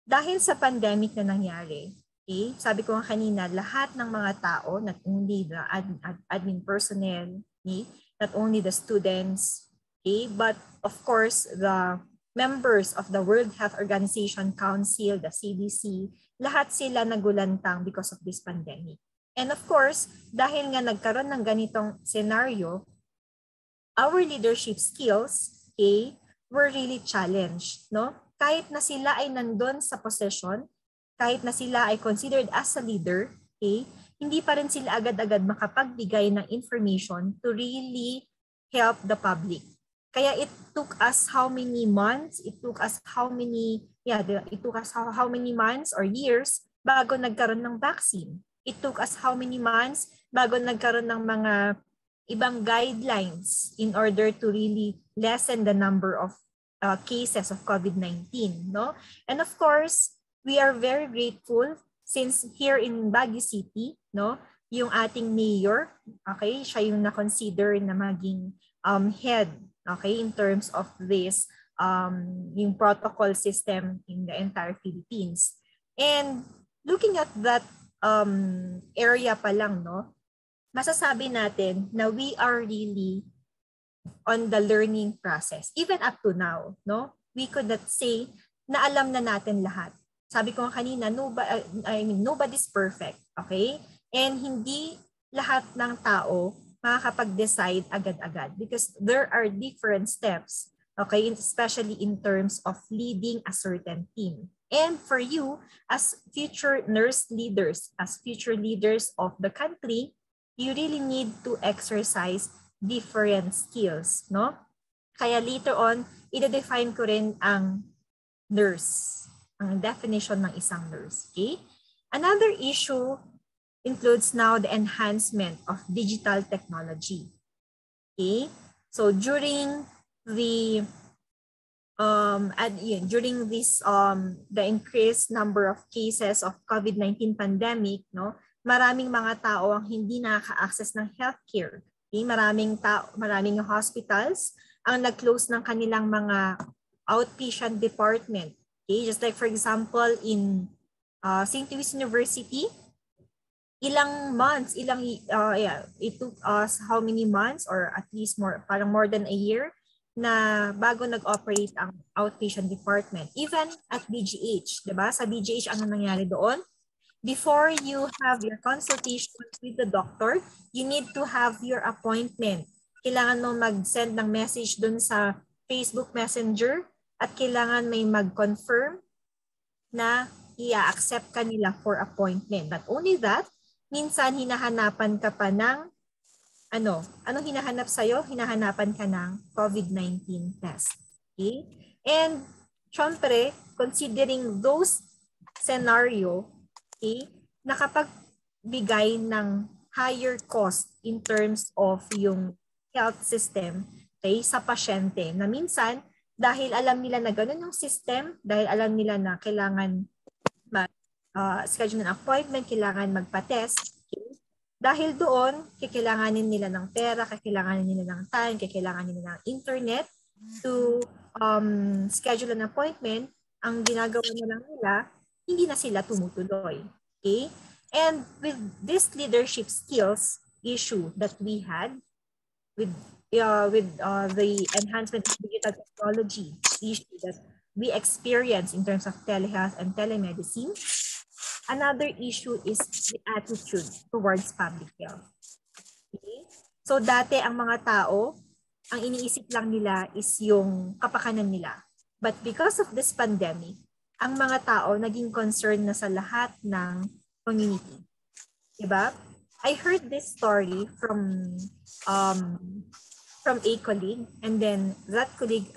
dahil sa pandemic na nangyari, okay, sabi ko nga kanina, lahat ng mga tao, not only the admin personnel, okay, not only the students, okay, but of course, the members of the World Health Organization Council, the CDC, lahat sila nagulantang because of this pandemic. And of course, dahil nga nagkaroon ng ganitong scenario, our leadership skills, okay, were really challenged, no? Kahit na sila ay nandun sa position, kahit na sila ay considered as a leader, okay, hindi pa rin sila agad-agad makapagbigay ng information to really help the public. Kaya it took us how many months, it took us how many months or years bago nagkaroon ng vaccine. It took us how many months bago nagkaroon ng mga ibang guidelines in order to really lessen the number of cases of COVID-19, no? And of course, we are very grateful since here in Baguio City, no, yung ating mayor, okay, siya yung na-consider na maging head, okay, in terms of this yung protocol system in the entire Philippines. And looking at that area pa lang, no, masasabi natin na we are really on the learning process. Even up to now, no, we could not say na alam na natin lahat. Sabi ko kanina, nobody's perfect, okay? And hindi lahat ng tao makakapag-decide agad-agad because there are different steps, okay, especially in terms of leading a certain team. And for you, as future nurse leaders, as future leaders of the country, you really need to exercise different skills, no? Kaya later on, i-define ko rin ang nurse, ang definition ng isang nurse, okay? Another issue includes now the enhancement of digital technology, okay? So during the during this the increased number of cases of COVID-19 pandemic, no, maraming mga tao ang hindi nakaka-access ng healthcare. Okay? Maraming hospitals ang nag-close ng kanilang mga outpatient department. Okay? Just like for example in St. Louis University, it took us how many months or at least parang more than a year na bago nag-operate ang outpatient department. Even at BGH, 'di ba? Sa BGH ano nangyari doon? Before you have your consultation with the doctor, you need to have your appointment. Kailangan mo mag-send ng message doon sa Facebook Messenger at kailangan may mag-confirm na i-accept ka nila for appointment. Not only that, minsan hinahanapan ka pa ng anong hinahanap sa'yo? Hinahanapan ka ng COVID-19 test. Okay? And syempre, considering those scenario, okay, nakapagbigay ng higher cost in terms of yung health system, okay, sa pasyente na minsan dahil alam nila na ganun yung system, dahil alam nila na kailangan schedule ng appointment, kailangan magpa-test, okay, dahil doon, kailanganin nila ng pera, kailanganin nila ng time, kailanganin nila ng internet to schedule an appointment. Ang ginagawa na lang nila, hindi na sila tumutuloy. Okay? And with this leadership skills issue that we had with the enhancement of digital technology issue that we experience in terms of telehealth and telemedicine, another issue is the attitude towards public health. Okay? So dati ang mga tao, ang iniisip lang nila is yung kapakanan nila. But because of this pandemic, ang mga tao naging concerned na sa lahat ng community. Diba? I heard this story from a colleague, and then that colleague,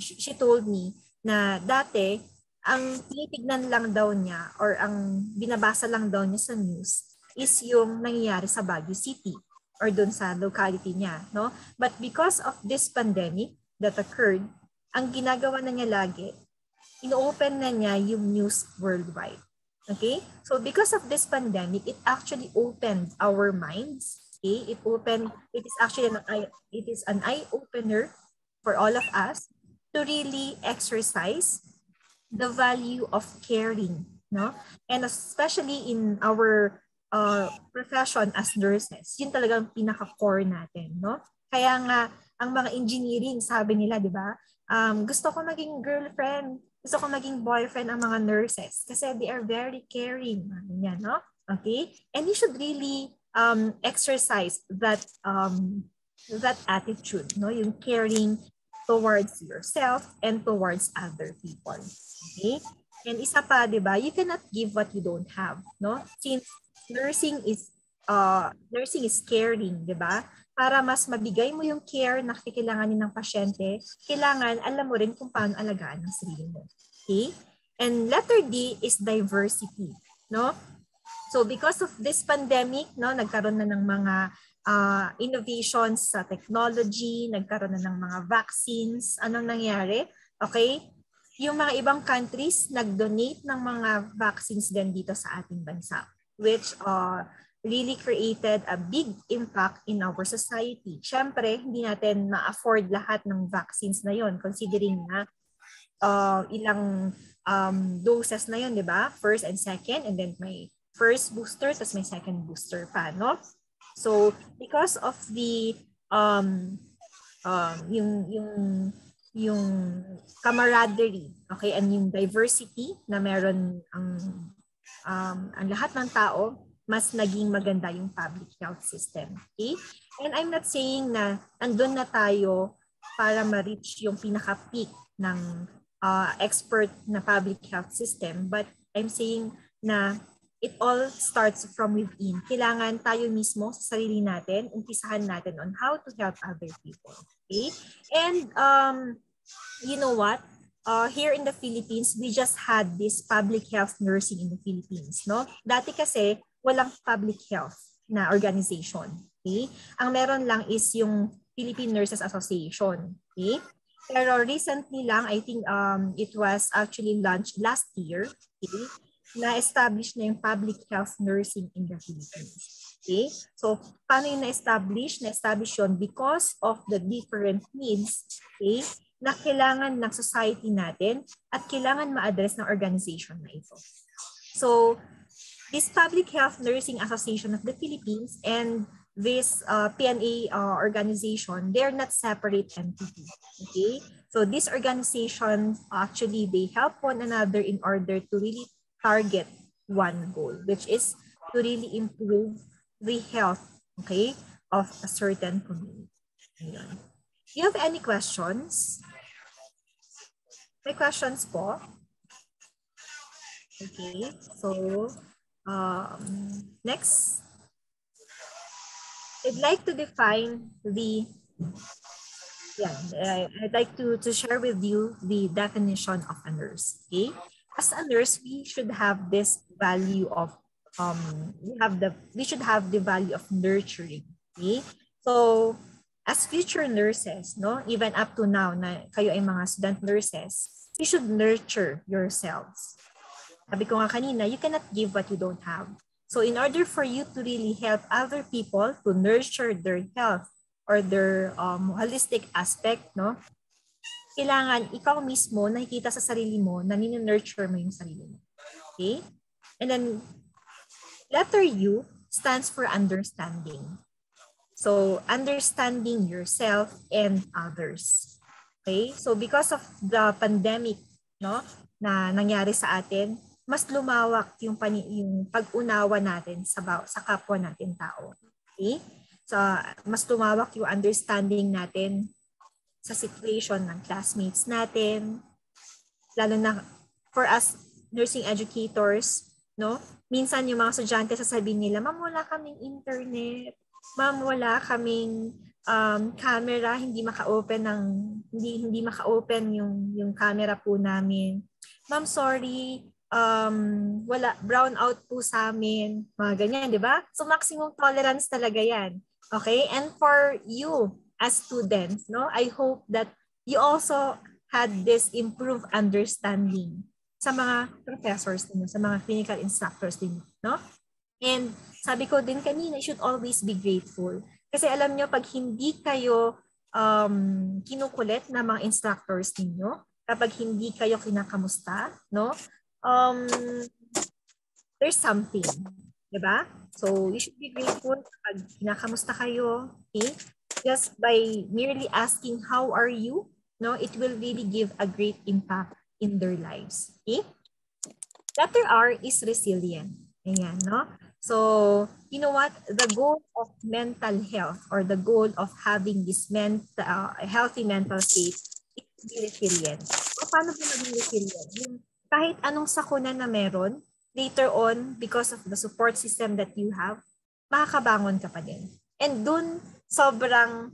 she told me na dati, ang tinitignan lang daw niya or ang binabasa lang daw niya sa news is yung nangyayari sa Baguio City or doon sa locality niya, no? But because of this pandemic that occurred, ang ginagawa na niya lagi, ino-open na niya yung news worldwide. Okay? So because of this pandemic, it actually opened our minds. Okay? It is actually an eye-opener for all of us to really exercise the value of caring, no? And especially in our profession as nurses, yun talagang pinaka-core natin, no? Kaya nga, ang mga engineering, sabi nila, di ba? Gusto ko maging girlfriend, gusto ko maging boyfriend ang mga nurses kasi they are very caring. Yan, no? Okay? And you should really exercise that attitude, no? Yung caring towards yourself and towards other people. Okay? And isa pa, 'di ba? You cannot give what you don't have, no? Since nursing is caring, 'di ba? Para mas mabigay mo yung care na kailanganin ng pasyente, kailangan alam mo rin kung paano alagaan ang sarili mo. Okay? And letter D is diversity, no? So because of this pandemic, no, nagkaroon na ng mga innovations sa technology, nagkaroon na ng mga vaccines. Anong nangyari? Okay? Yung mga ibang countries nag-donate ng mga vaccines din dito sa ating bansa, which really created a big impact in our society. Siyempre, hindi natin ma-afford lahat ng vaccines na yon, considering na ilang doses na yon, di ba? First and second, and then may first booster, tas may second booster pa, no? So, because of the yung camaraderie, okay, and yung diversity na meron ang lahat ng tao, mas naging maganda yung public health system. Okay? And I'm not saying na andun na tayo para ma-reach yung pinaka-peak ng expert na public health system, but I'm saying na it all starts from within. Kailangan tayo mismo sa sarili natin, umpisahan natin on how to help other people. Okay? And you know what? Here in the Philippines, we just had this public health nursing in the Philippines, no? Dati kasi walang public health na organization. Okay? Ang meron lang is yung Philippine Nurses Association. Okay? Pero recently lang, I think it was actually launched last year, okay? Na-establish na yung public health nursing in the Philippines. Okay? So, paano yung na-establish? Na-establish yun because of the different needs, okay, na kailangan ng society natin at kailangan ma-address ng organization na ito. So, this Public Health Nursing Association of the Philippines and this PNA organization, they're not separate entities. Okay? So, these organizations, actually, they help one another in order to really target one goal, which is to really improve the health, okay, of a certain community. Ayan. Do you have any questions? May questions po? Okay, so next, I'd like to define the, I'd like to share with you the definition of a nurse. Okay, as a nurse, we should have this value of we should have the value of nurturing. Okay, so as future nurses, no, even up to now na kayo ay mga student nurses, you should nurture yourselves. Sabi ko nga kanina, you cannot give what you don't have. So in order for you to really help other people to nurture their health or their holistic aspect, no, kailangan ikaw mismo nakikita sa sarili mo na nurture mo yung sarili mo. Okay? And then letter U stands for understanding. So, understanding yourself and others. Okay? So, because of the pandemic, no, na nangyari sa atin, mas lumawak yung pag-unawa natin sa kapwa natin tao. Okay? So, mas lumawak yung understanding natin sa situation ng classmates natin, lalo na for us nursing educators, no? Minsan yung mga estudyante sasabihin nila, ma'am, wala kaming internet. Ma'am, wala kaming camera, hindi maka-open hindi maka-open yung camera po namin. Ma'am, sorry, wala, brown out po sa amin. Mga ganyan, di ba? So maximum tolerance talaga yan. Okay? And for you as students, no, I hope that you also had this improved understanding sa mga professors ninyo, sa mga clinical instructors ninyo, no? And sabi ko din kanina, you should always be grateful. Kasi alam nyo, pag hindi kayo kinukulit na mga instructors ninyo, kapag hindi kayo kinakamusta, no? There's something, diba? So, you should be grateful kapag kinakamusta kayo, okay? Just by merely asking, how are you? No, it will really give a great impact in their lives. Okay? Letter R is resilient. Ayan, no? So, you know what? The goal of mental health or the goal of having this healthy mental state is to be resilient. So, paano ba maging resilient? Kahit anong sakuna na meron, later on, because of the support system that you have, makakabangon ka pa din. And dun, sobrang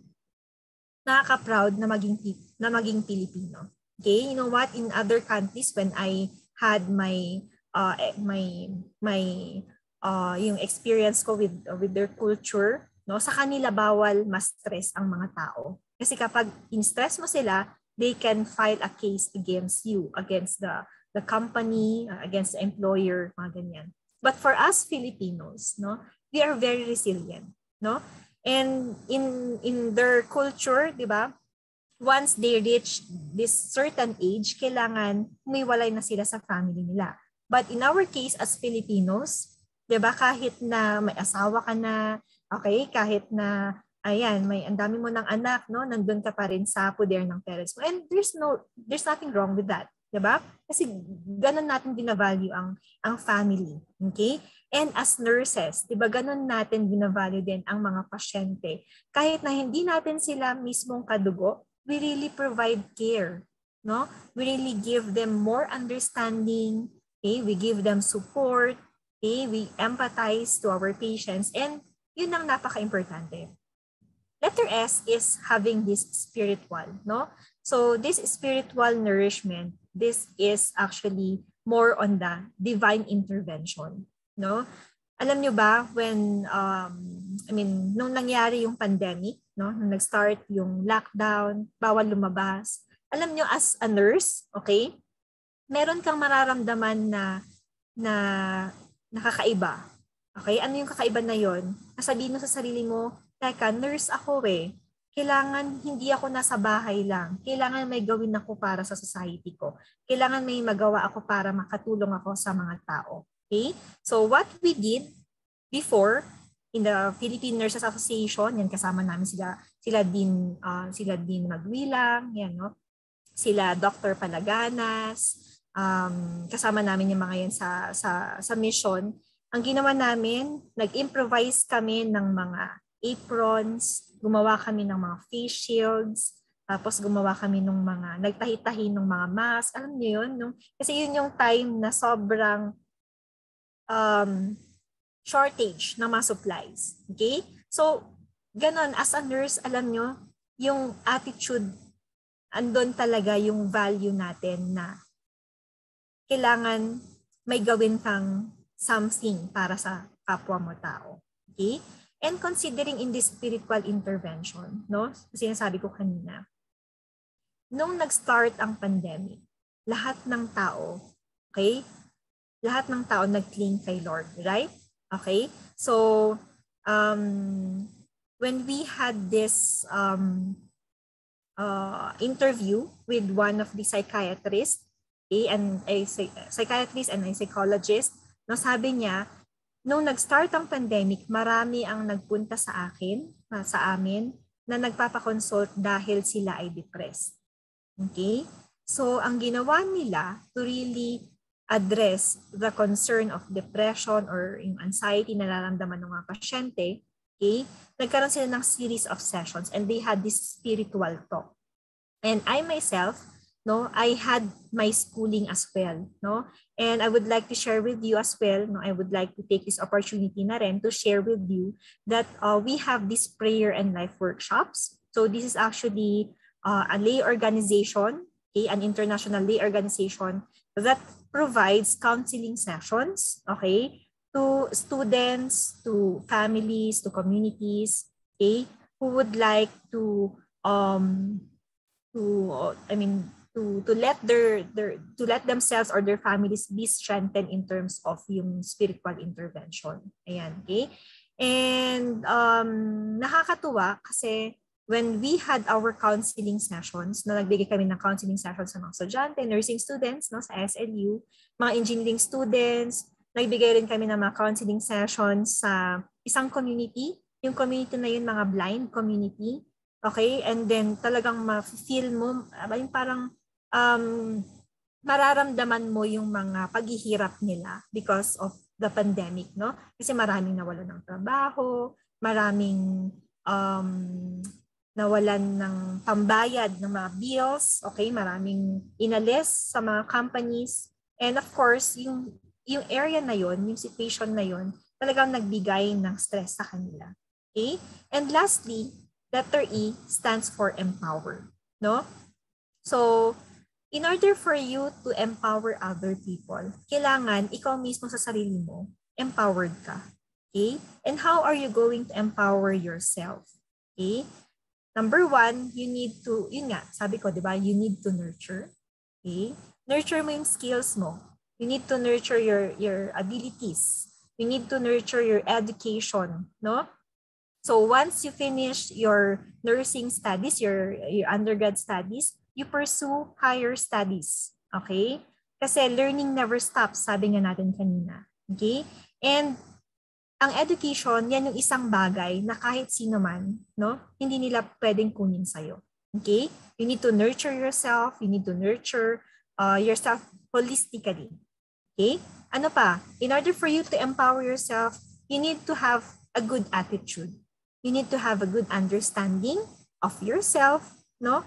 nakaka-proud na maging Pilipino. Okay, you know what? In other countries, when I had yung experience ko with their culture, no, sa kanila bawal ma-stress ang mga tao. Kasi kapag in-stress mo sila, they can file a case against you, against the company, against the employer, mga ganyan. But for us Filipinos, no, we are very resilient, no? And in their culture, di ba? Once they reach this certain age, kailangan humiwalay na sila sa family nila. But in our case as Filipinos, 'Di ba? Kahit na may asawa ka na, okay? Kahit na ayan, ang dami mo ng anak, no? Nandun ka pa rin sa poder ng parents mo. And there's nothing wrong with that, 'di ba? Kasi ganun natin binavalue ang family, okay? And as nurses, 'di ba, ganun natin binavalue din ang mga pasyente. Kahit na hindi natin sila mismong kadugo, we really provide care, no? We really give them more understanding, okay? We give them support, okay? We empathize to our patients, and yun ang napaka-importante. Letter S is having this spiritual, no? So this spiritual nourishment, this is actually more on the divine intervention, no? Alam nyo ba, when, nung nangyari yung pandemic, no? Nung nag-start yung lockdown, bawal lumabas. Alam nyo, as a nurse, okay, meron kang mararamdaman na nakakaiba. Okay? Ano yung kakaiba na yon? Sabihin mo sa sarili mo, teka, nurse ako eh. Kailangan hindi ako nasa bahay lang. Kailangan may gawin ako para sa society ko. Kailangan may magawa ako para makatulong ako sa mga tao. Okay? So what we did before in the Philippine Nurses Association, yan kasama namin sila din Magwilang, yan, no? Sila Dr. Palaganas, kasama namin yung mga yan sa mission. Ang ginawa namin, nag-improvise kami ng mga aprons, gumawa kami ng mga face shields, tapos gumawa kami ng mga, nagtahi-tahi ng mga mask. Alam niyo yun? Kasi yun yung time na sobrang shortage ng mga supplies. Okay? So, ganon, as a nurse, alam nyo, yung attitude, andon talaga yung value natin na kailangan may gawin kang something para sa kapwa mo tao. Okay? And considering in this spiritual intervention, no? Kasi sinasabi ko kanina, nung nag-start ang pandemic, lahat ng tao, okay? Lahat ng tao nag-cling kay Lord, right? Okay? So, when we had this interview with one of the psychiatrists, okay, and a psychiatrist and a psychologist, no, sabi niya, nung nag-start ang pandemic, marami ang nagpunta sa amin, na nagpapakonsult dahil sila ay depressed. Okay? So, ang ginawa nila to really address the concern of depression or yung anxiety na nararamdaman ng mga pasyente, okay, nagkaroon sila ng series of sessions and they had this spiritual talk. And I myself, no, I had my schooling as well, no? And I would like to share with you as well, no, I would like to take this opportunity na rin to share with you that we have this prayer and life workshops. So this is actually a lay organization, okay, an international lay organization that provides counseling sessions, okay, to students, to families, to communities, okay, who would like to let themselves or their families be strengthened in terms of yung spiritual intervention. Ayan, okay? And nakakatuwa kasi when we had our counseling sessions, na nagbigay kami ng counseling sessions sa mga estudyante, nursing students, no, sa SLU, mga engineering students, nagbigay rin kami ng mga counseling sessions sa isang community. Yung community na yun, mga blind community. Okay? And then talagang ma-feel mo, yung parang mararamdaman mo yung mga paghihirap nila because of the pandemic, no? Kasi maraming nawalan ng trabaho, maraming nawalan ng pambayad ng mga bills, okay? Maraming inalis sa mga companies. And of course, yung area na yon, yung situation na yon, talagang nagbigay ng stress sa kanila. Okay? And lastly, letter E stands for empower, no? So, in order for you to empower other people, kailangan ikaw mismo sa sarili mo, empowered ka. Okay? And how are you going to empower yourself? Okay? Number one, you need to, yun nga, sabi ko, di ba? You need to nurture. Okay? Nurture mo yung skills mo. You need to nurture your abilities. You need to nurture your education, no? So once you finish your nursing studies, your undergrad studies, you pursue higher studies. Okay? Kasi learning never stops, sabi nga natin kanina. Okay? And ang education, yan yung isang bagay na kahit sino man, no, hindi nila pwedeng kunin sa'yo. Okay? You need to nurture yourself. You need to nurture yourself holistically. Okay? Ano pa? In order for you to empower yourself, you need to have a good attitude. You need to have a good understanding of yourself, no?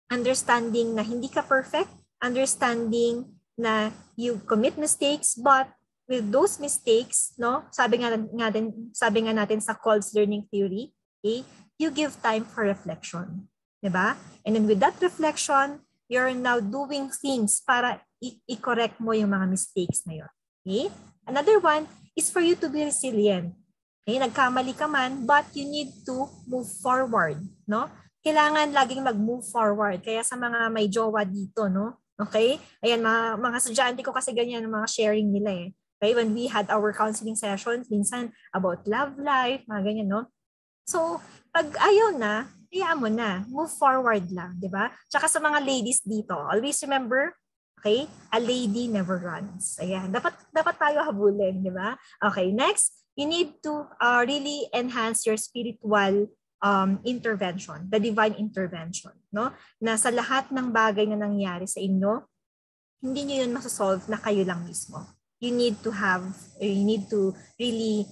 Understanding na hindi ka perfect, understanding na you commit mistakes, but with those mistakes, no? Sabi nga natin sa Coles learning theory, okay? You give time for reflection, 'di ba? And then with that reflection, you're now doing things para i-correct mo yung mga mistakes na yun. Okay? Another one is for you to be resilient. Okay? Nagkamali ka man, but you need to move forward, no? Kailangan laging mag-move forward. Kaya sa mga may jowa dito, no? Okay? Ayan, mga estudyante ko kasi ganyan ang mga sharing nila eh. Okay? When we had our counseling sessions, minsan about love life, mga ganyan, no? So, pag ayaw na, hayaan mo na. Move forward lang, di ba? Tsaka sa mga ladies dito, always remember, okay, a lady never runs. Ayan, dapat tayo habulin, di ba? Okay, next, you need to really enhance your spiritual intervention, the divine intervention, no? Na sa lahat ng bagay na nangyari sa inyo, hindi niyo yun masasolve na kayo lang mismo. You need to really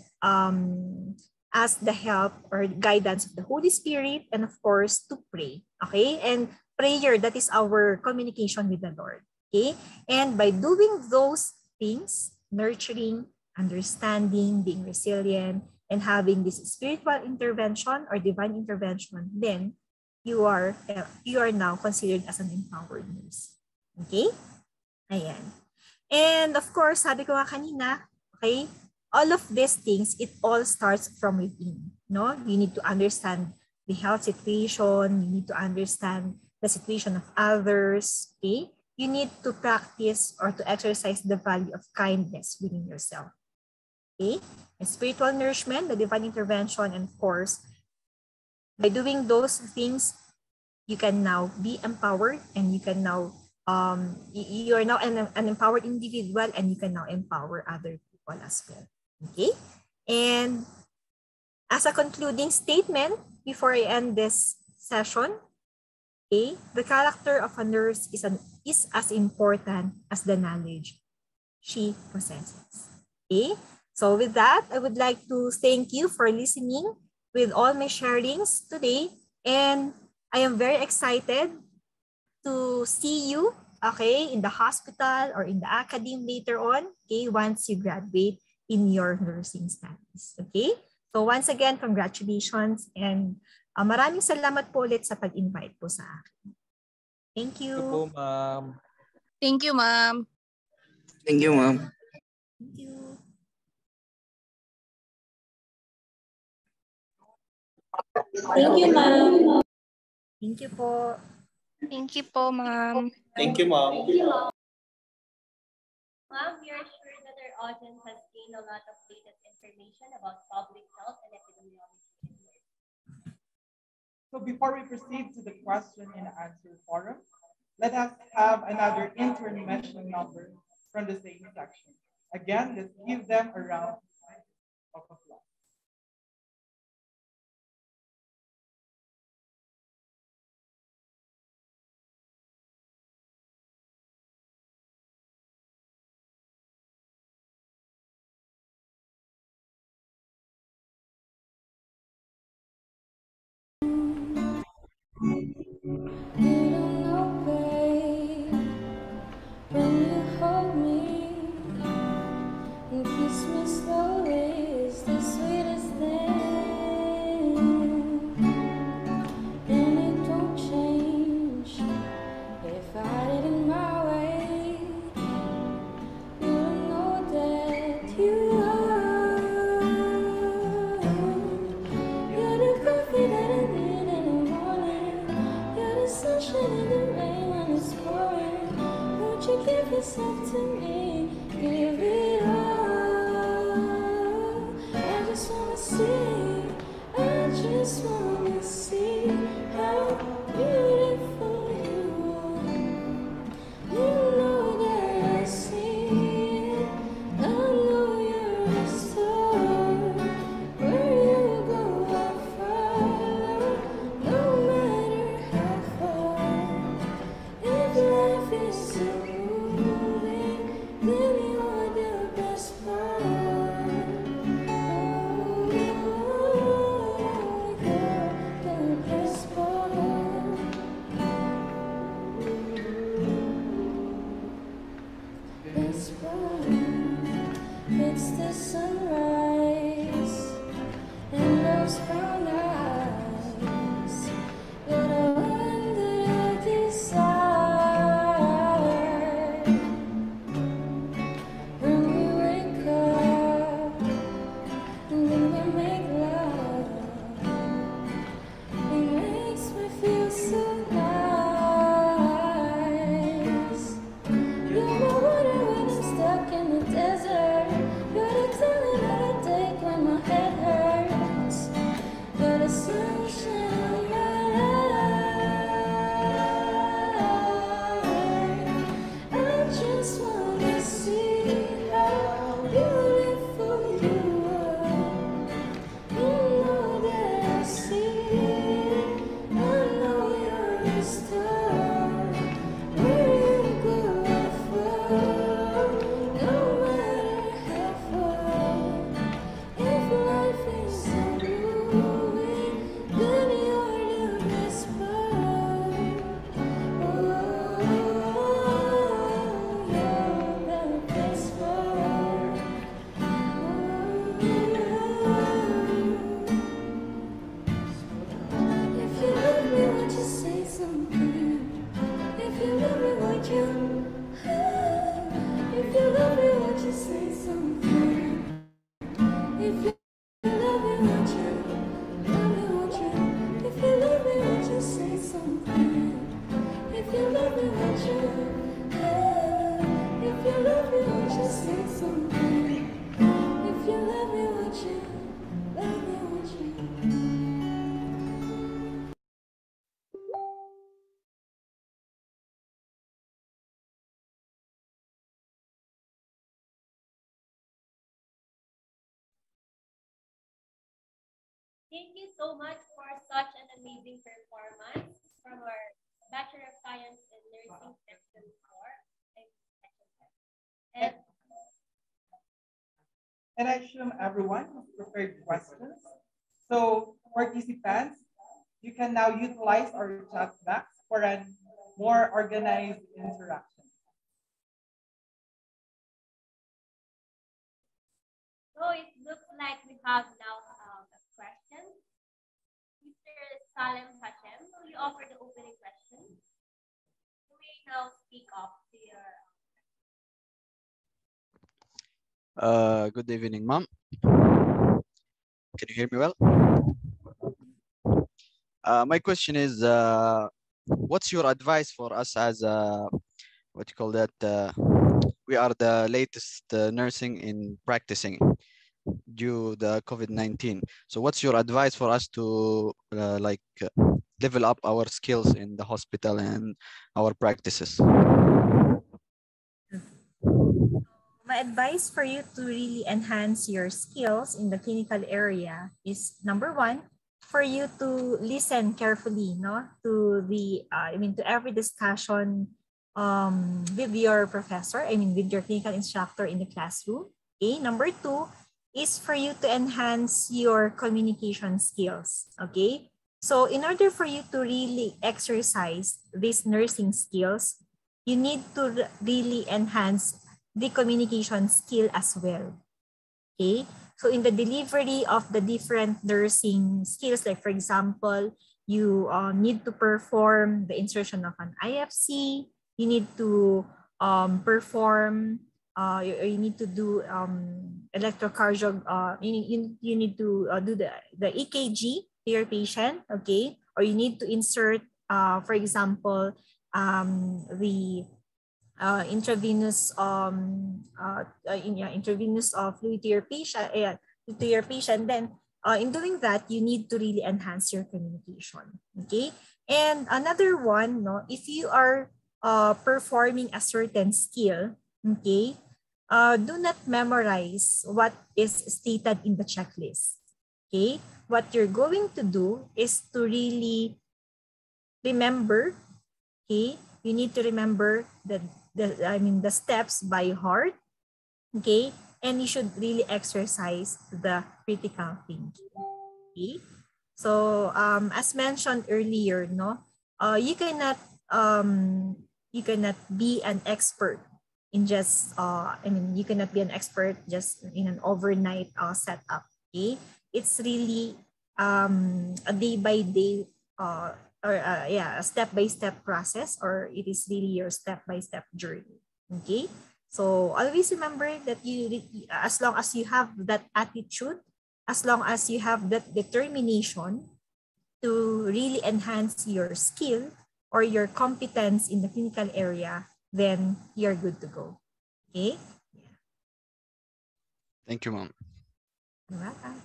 ask the help or guidance of the Holy Spirit, and of course, to pray. Okay? And prayer, that is our communication with the Lord. Okay? And by doing those things, nurturing, understanding, being resilient, and having this spiritual intervention or divine intervention, then you are now considered as an empowered nurse. Okay? Ayan. And of course, sabi ko nga kanina, okay, all of these things, it all starts from within. No? You need to understand the health situation. You need to understand the situation of others. Okay? You need to practice or to exercise the value of kindness within yourself. Okay? And spiritual nourishment, the divine intervention, and of course, by doing those things, you can now be empowered, and you can now, you are now an empowered individual, and you can now empower other people as well. Okay? And as a concluding statement, before I end this session, okay, the character of a nurse is as important as the knowledge she possesses. Okay? So with that, I would like to thank you for listening with all my sharings today. And I am very excited to see you, okay, in the hospital or in the academy later on, okay, once you graduate in your nursing studies. Okay? So once again, congratulations, and maraming salamat po ulit sa pag-invite po sa akin. Thank you. Thank you po, ma'am. Thank you, ma'am. Thank you, ma'am. Thank you. Thank you, ma'am. Thank you po. Thank you po, ma'am. Thank you, ma'am. Ma'am, we are sure that our audience has gained a lot of latest information about public health and epidemiology. So before we proceed to the question and answer forum, let us have another intermission number from the same section. Again, let's give them a round of applause. You don't know, babe, when you hold me and kiss me slowly, it's the sweetest thing. And it don't change if I did it my way. You don't know that you are. You're the coffee that I need in the morning. You're the sunshine in Thank you so much for such an amazing performance from our Bachelor of Science in Nursing Section 4 and Section 5. And I assume everyone has prepared questions. So participants, you can now utilize our chat box for a more organized interaction. So it looks like we have now a question. Mr. Salem Hachem, will you offer the opening question? You may now speak up to your... Good evening, ma'am. Can you hear me well? My question is, what's your advice for us as what you call that? We are the latest nursing in practicing due the COVID-19. So what's your advice for us to level up our skills in the hospital and our practices? My advice for you to really enhance your skills in the clinical area is number one, for you to listen carefully, no, to the to every discussion with your professor, with your clinical instructor in the classroom. Okay, number two is for you to enhance your communication skills. Okay, so in order for you to really exercise these nursing skills, you need to really enhance the communication skill as well. Okay, so in the delivery of the different nursing skills, like for example, you need to perform the insertion of an IFC, you need to perform, you need to do electrocardiogram, you need to do the EKG to your patient, okay, or you need to insert, for example, the intravenous intravenous fluid to your patient, then in doing that you need to really enhance your communication. Okay, and another one, no, if you are performing a certain skill, okay, do not memorize what is stated in the checklist. Okay, what you're going to do is to really remember. Okay, you need to remember the steps by heart, okay? And you should really exercise the critical thinking, okay? So as mentioned earlier, no, you cannot be an expert in just you cannot be an expert just in an overnight setup, okay? It's really a day by day a step-by-step process, or it is really your step-by-step journey. Okay, so always remember that as long as you have that attitude, as long as you have that determination to really enhance your skill or your competence in the clinical area, then you're good to go. Okay. Thank you, ma'am. You're welcome.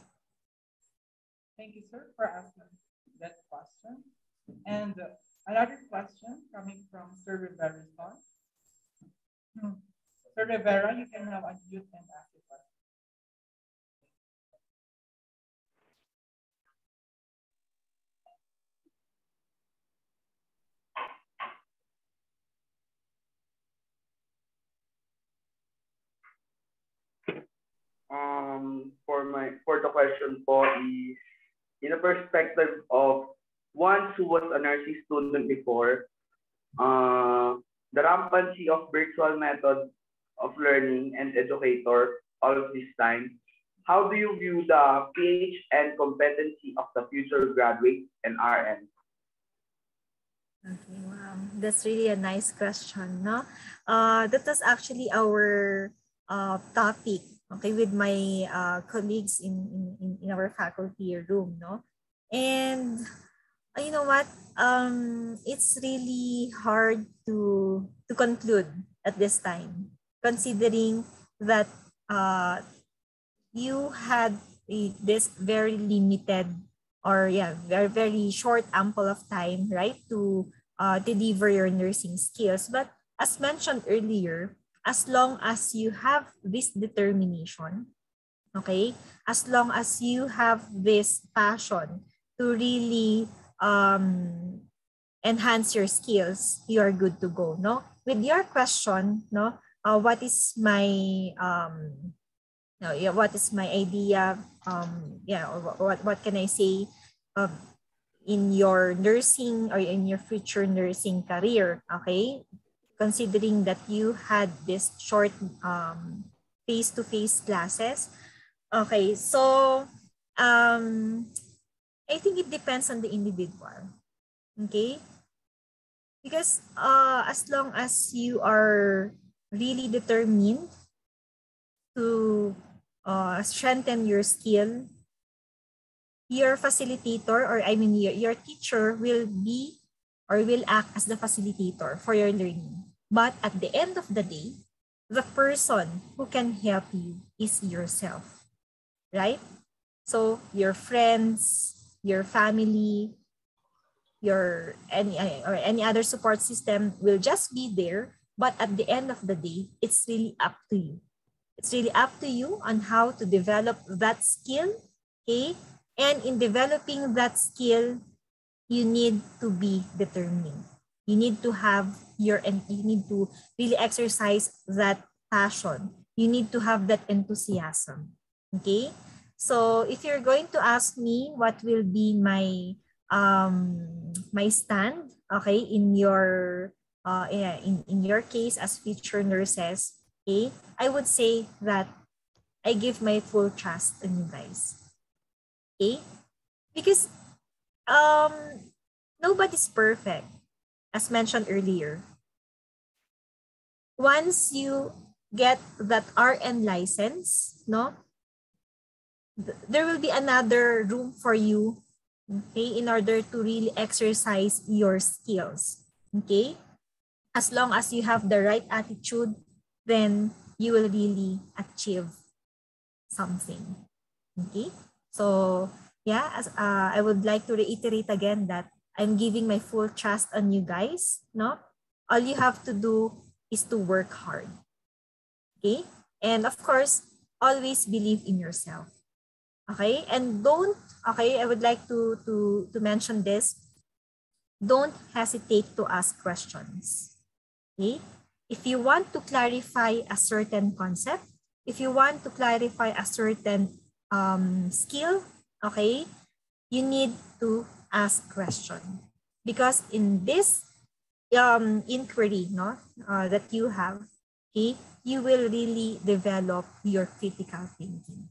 Thank you, sir, for asking that question. And another question coming from Sir Rivera. Sir Rivera, you can now unmute and ask your question. For the question po is, in a perspective of one who was a nursing student before, the rampancy of virtual method of learning and educator all of this time, how do you view the PH and competency of the future graduates and RN? Okay, wow, that's really a nice question, no? That was actually our topic, okay, with my colleagues in our faculty room, no? And you know what? It's really hard to conclude at this time, considering that you had this very limited, or very very short ample of time, right, to deliver your nursing skills. But as mentioned earlier, as long as you have this determination, Okay? As long as you have this passion to really enhance your skills, you are good to go, no? With your question, no, what is my no, yeah, what is my idea? Yeah, or what can I say? Um, in your nursing or in your future nursing career, okay? Considering that you had this short face-to-face classes, okay? So, I think it depends on the individual, okay? Because as long as you are really determined to strengthen your skill, your facilitator, or I mean your teacher will be or will act as the facilitator for your learning. But at the end of the day, the person who can help you is yourself, right? So your friends, your family, your any other support system will just be there, but at the end of the day, it's really up to you. It's really up to you on how to develop that skill, okay? And in developing that skill, you need to be determined. You need to have and you need to really exercise that passion. You need to have that enthusiasm, okay? So if you're going to ask me what will be my stand, okay, in your in your case as future nurses, okay, I would say that I give my full trust on you guys. Okay? Because um nobody's perfect, as mentioned earlier. Once you get that RN license, no, there will be another room for you, okay, in order to really exercise your skills. Okay? As long as you have the right attitude, then you will really achieve something. Okay? So, yeah, I would like to reiterate again that I'm giving my full trust on you guys, no? All you have to do is to work hard. Okay? And of course, always believe in yourself. Okay? And don't, okay, I would like to mention this. Don't hesitate to ask questions. Okay? If you want to clarify a certain concept, if you want to clarify a certain skill, okay, you need to ask question. Because in this inquiry, no, that you have, okay, you will really develop your critical thinking.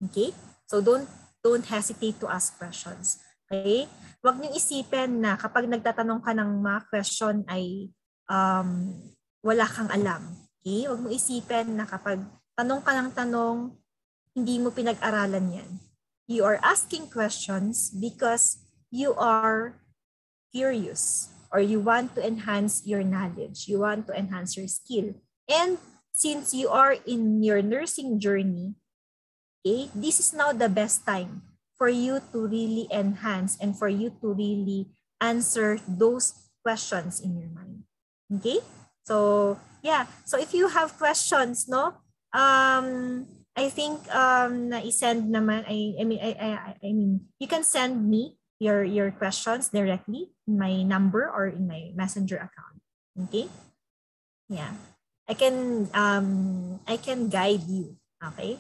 Okay? So don't hesitate to ask questions. Okay? Huwag niyo isipin na kapag nagtatanong ka ng mga question ay wala kang alam. Okay? Huwag mo isipin na kapag tanong ka ng tanong, hindi mo pinag-aralan yan. You are asking questions because you are curious or you want to enhance your knowledge. You want to enhance your skill. And since you are in your nursing journey, okay, this is now the best time for you to really enhance and for you to really answer those questions in your mind. Okay? So, yeah. So if you have questions, no? I think na-send naman I mean you can send me your questions directly in my number or in my messenger account. Okay? Yeah. I can guide you. Okay?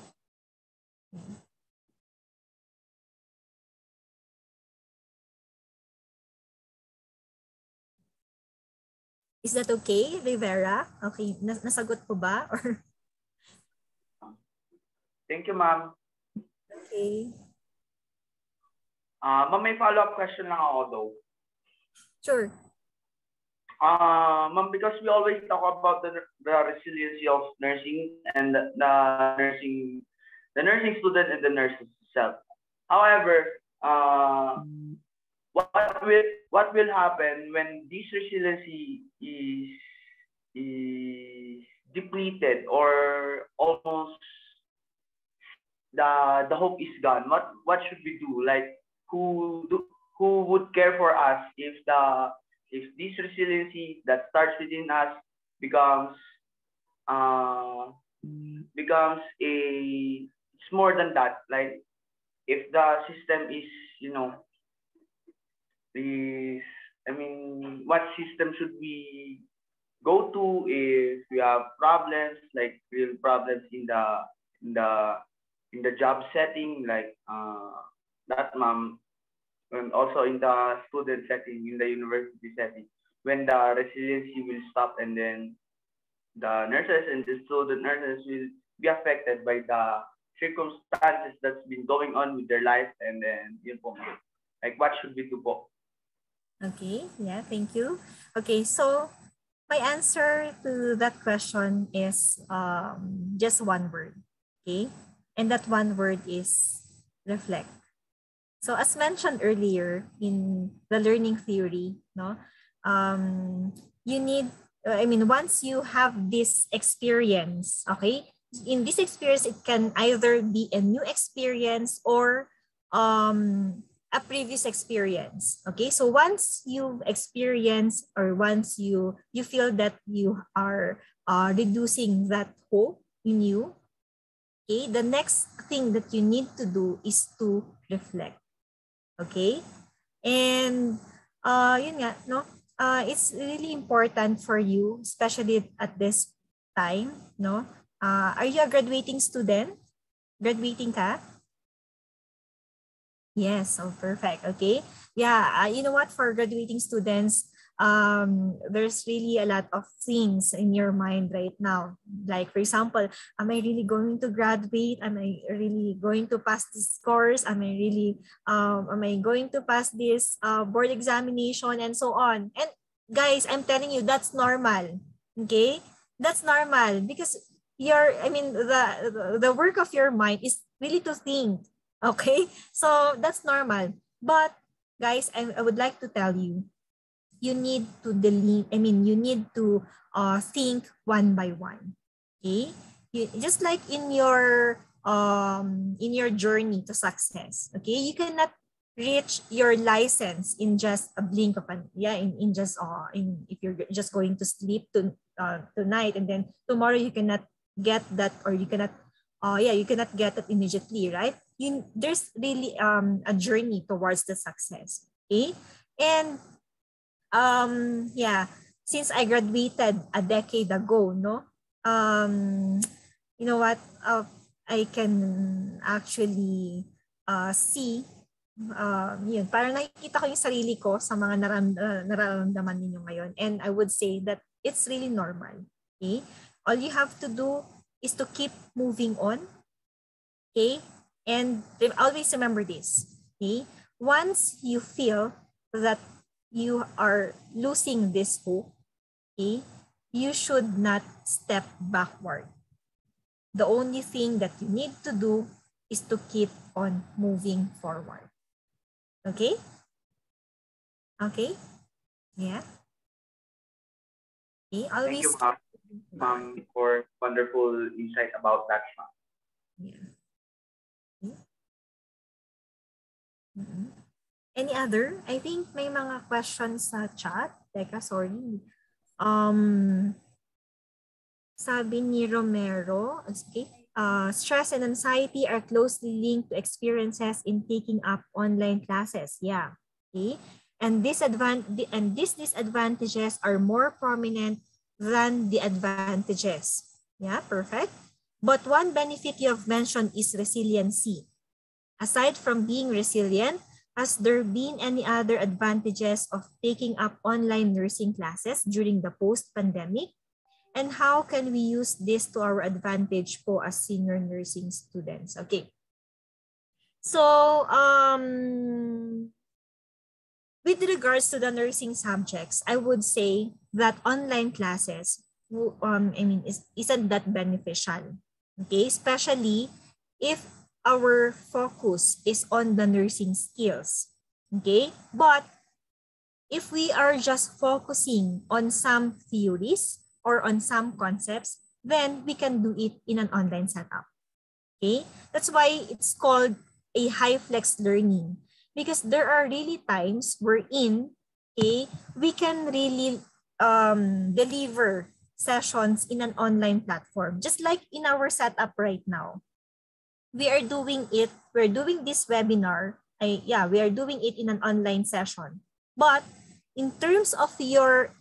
Is that okay, Rivera? Okay, nasagot po ba? Or... Thank you, ma'am. Okay. Ma'am, may follow-up question lang ako though. Sure. Ma'am, because we always talk about the resiliency of nursing and the nursing student and the nurses itself. However, what will happen when this resiliency is depleted or almost the hope is gone? What should we do? Like who would care for us if this resiliency that starts within us becomes a it's more than that. Like if the system is, you know, is, I mean, what system should we go to if we have problems, like real problems in the in the job setting, like that ma'am, and also in the student setting, in the university setting, when the resiliency will stop, and then the nurses and the student nurses will be affected by the circumstances that's been going on with their life, and then yun po, like what should we do po? Okay, yeah, thank you. Okay, so my answer to that question is just one word, okay? And that one word is reflect. So as mentioned earlier in the learning theory, no, you need, I mean, once you have this experience, okay, in this experience, it can either be a new experience or a previous experience. Okay, so once you experience, or once you feel that you are reducing that hope in you, okay, the next thing that you need to do is to reflect. Okay, and yun nga, no, it's really important for you, especially at this time, no. Are you a graduating student? Graduating ka? Yes, oh, perfect. Okay. Yeah, you know what? For graduating students, there's really a lot of things in your mind right now. Like, for example, am I really going to graduate? Am I really going to pass this course? Am I going to pass this board examination, and so on? And guys, I'm telling you, that's normal. Okay? That's normal because the work of your mind is really to think. Okay, so that's normal. But guys, I would like to tell you, you need to you need to think one by one. Okay, just like in your journey to success. Okay, you cannot reach your license in just a blink of an in just if you're just going to sleep tonight, and then tomorrow you cannot get that, or you cannot you cannot get it immediately, right? There's really a journey towards the success. Okay, and since I graduated a decade ago, no, you know what, I can actually see yun, parang nakikita ko yung sarili ko sa mga nararamdaman ninyo ngayon, and I would say that it's really normal. Okay, all you have to do is to keep moving on. Okay, and always remember this. Okay, once you feel that you are losing this hope, okay, you should not step backward. The only thing that you need to do is to keep on moving forward. Okay? Okay? Yeah? Okay, always. Thank you, ma'am, for wonderful insight about that, ma'am. Yeah. Mm-hmm. Any other? I think may mga questions sa chat. Teka, sorry. Sabi ni Romero, okay, stress and anxiety are closely linked to experiences in taking up online classes. Yeah. Okay. And these disadvantages are more prominent than the advantages. Yeah, perfect. But one benefit you have mentioned is resiliency. Aside from being resilient, has there been any other advantages of taking up online nursing classes during the post-pandemic? And how can we use this to our advantage po as senior nursing students? Okay. So, with regards to the nursing subjects, I would say that online classes, isn't that beneficial. Okay, especially if our focus is on the nursing skills. Okay, but if we are just focusing on some theories or on some concepts, then we can do it in an online setup. Okay, that's why it's called a high flex learning, because there are really times wherein, okay, we can really deliver sessions in an online platform, just like in our setup right now. we're doing this webinar, we are doing it in an online session. But in terms of your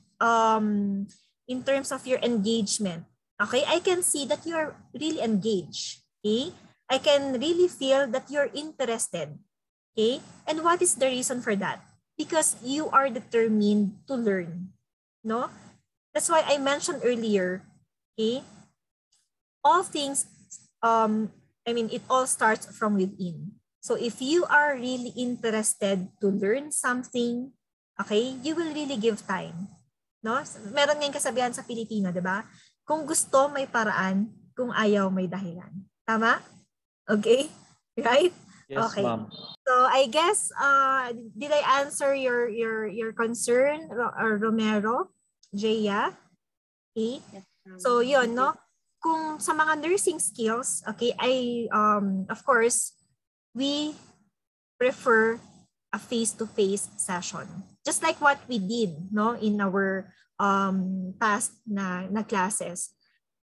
engagement, okay, I can see that you're really engaged. Okay, I can really feel that you're interested. Okay, and what is the reason for that? Because you are determined to learn. No, that's why I mentioned earlier. Okay, all things, it all starts from within. So if you are really interested to learn something, okay, you will really give time. No? Meron ngayong kasabihan sa Pilipino, di ba? Kung gusto, may paraan. Kung ayaw, may dahilan. Tama? Okay? Right? Yes, Okay. ma'am. So I guess, did I answer your concern, Romero, Jaya? Okay? So yun, no? Kung sa mga nursing skills, okay, of course, we prefer a face-to-face session. Just like what we did, no, in our past na classes.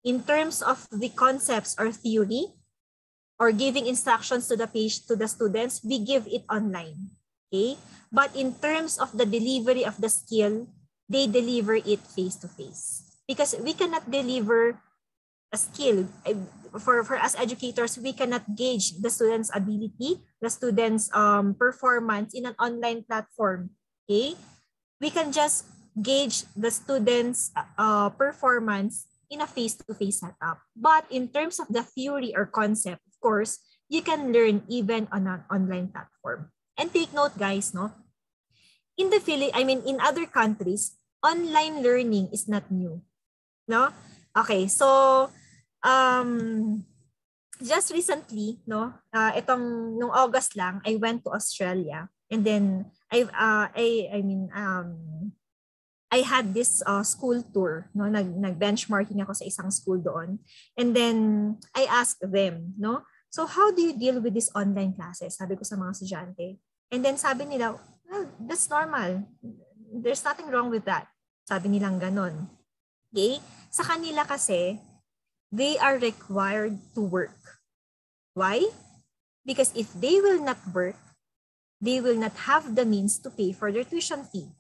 In terms of the concepts or theory or giving instructions to the students, we give it online. Okay? But in terms of the delivery of the skill, they deliver it face-to-face. Because we cannot deliver a skill. For us educators, we cannot gauge the students' ability, the students' performance in an online platform. Okay? We can just gauge the students' performance in a face-to-face setup. But in terms of the theory or concept, of course, you can learn even on an online platform. And take note, guys, no? In other countries, online learning is not new. No? Okay, so just recently, no, nung August lang, I went to Australia, and then I had this school tour, no, nag-benchmarking ako sa isang school doon, and then I asked them, no, so how do you deal with these online classes? Sabi ko sa mga estudyante, and then sabi nila, well, that's normal. There's nothing wrong with that. Sabi nilang ganon. Okay? Sa kanila kasi, they are required to work. Why? Because if they will not work, they will not have the means to pay for their tuition fee.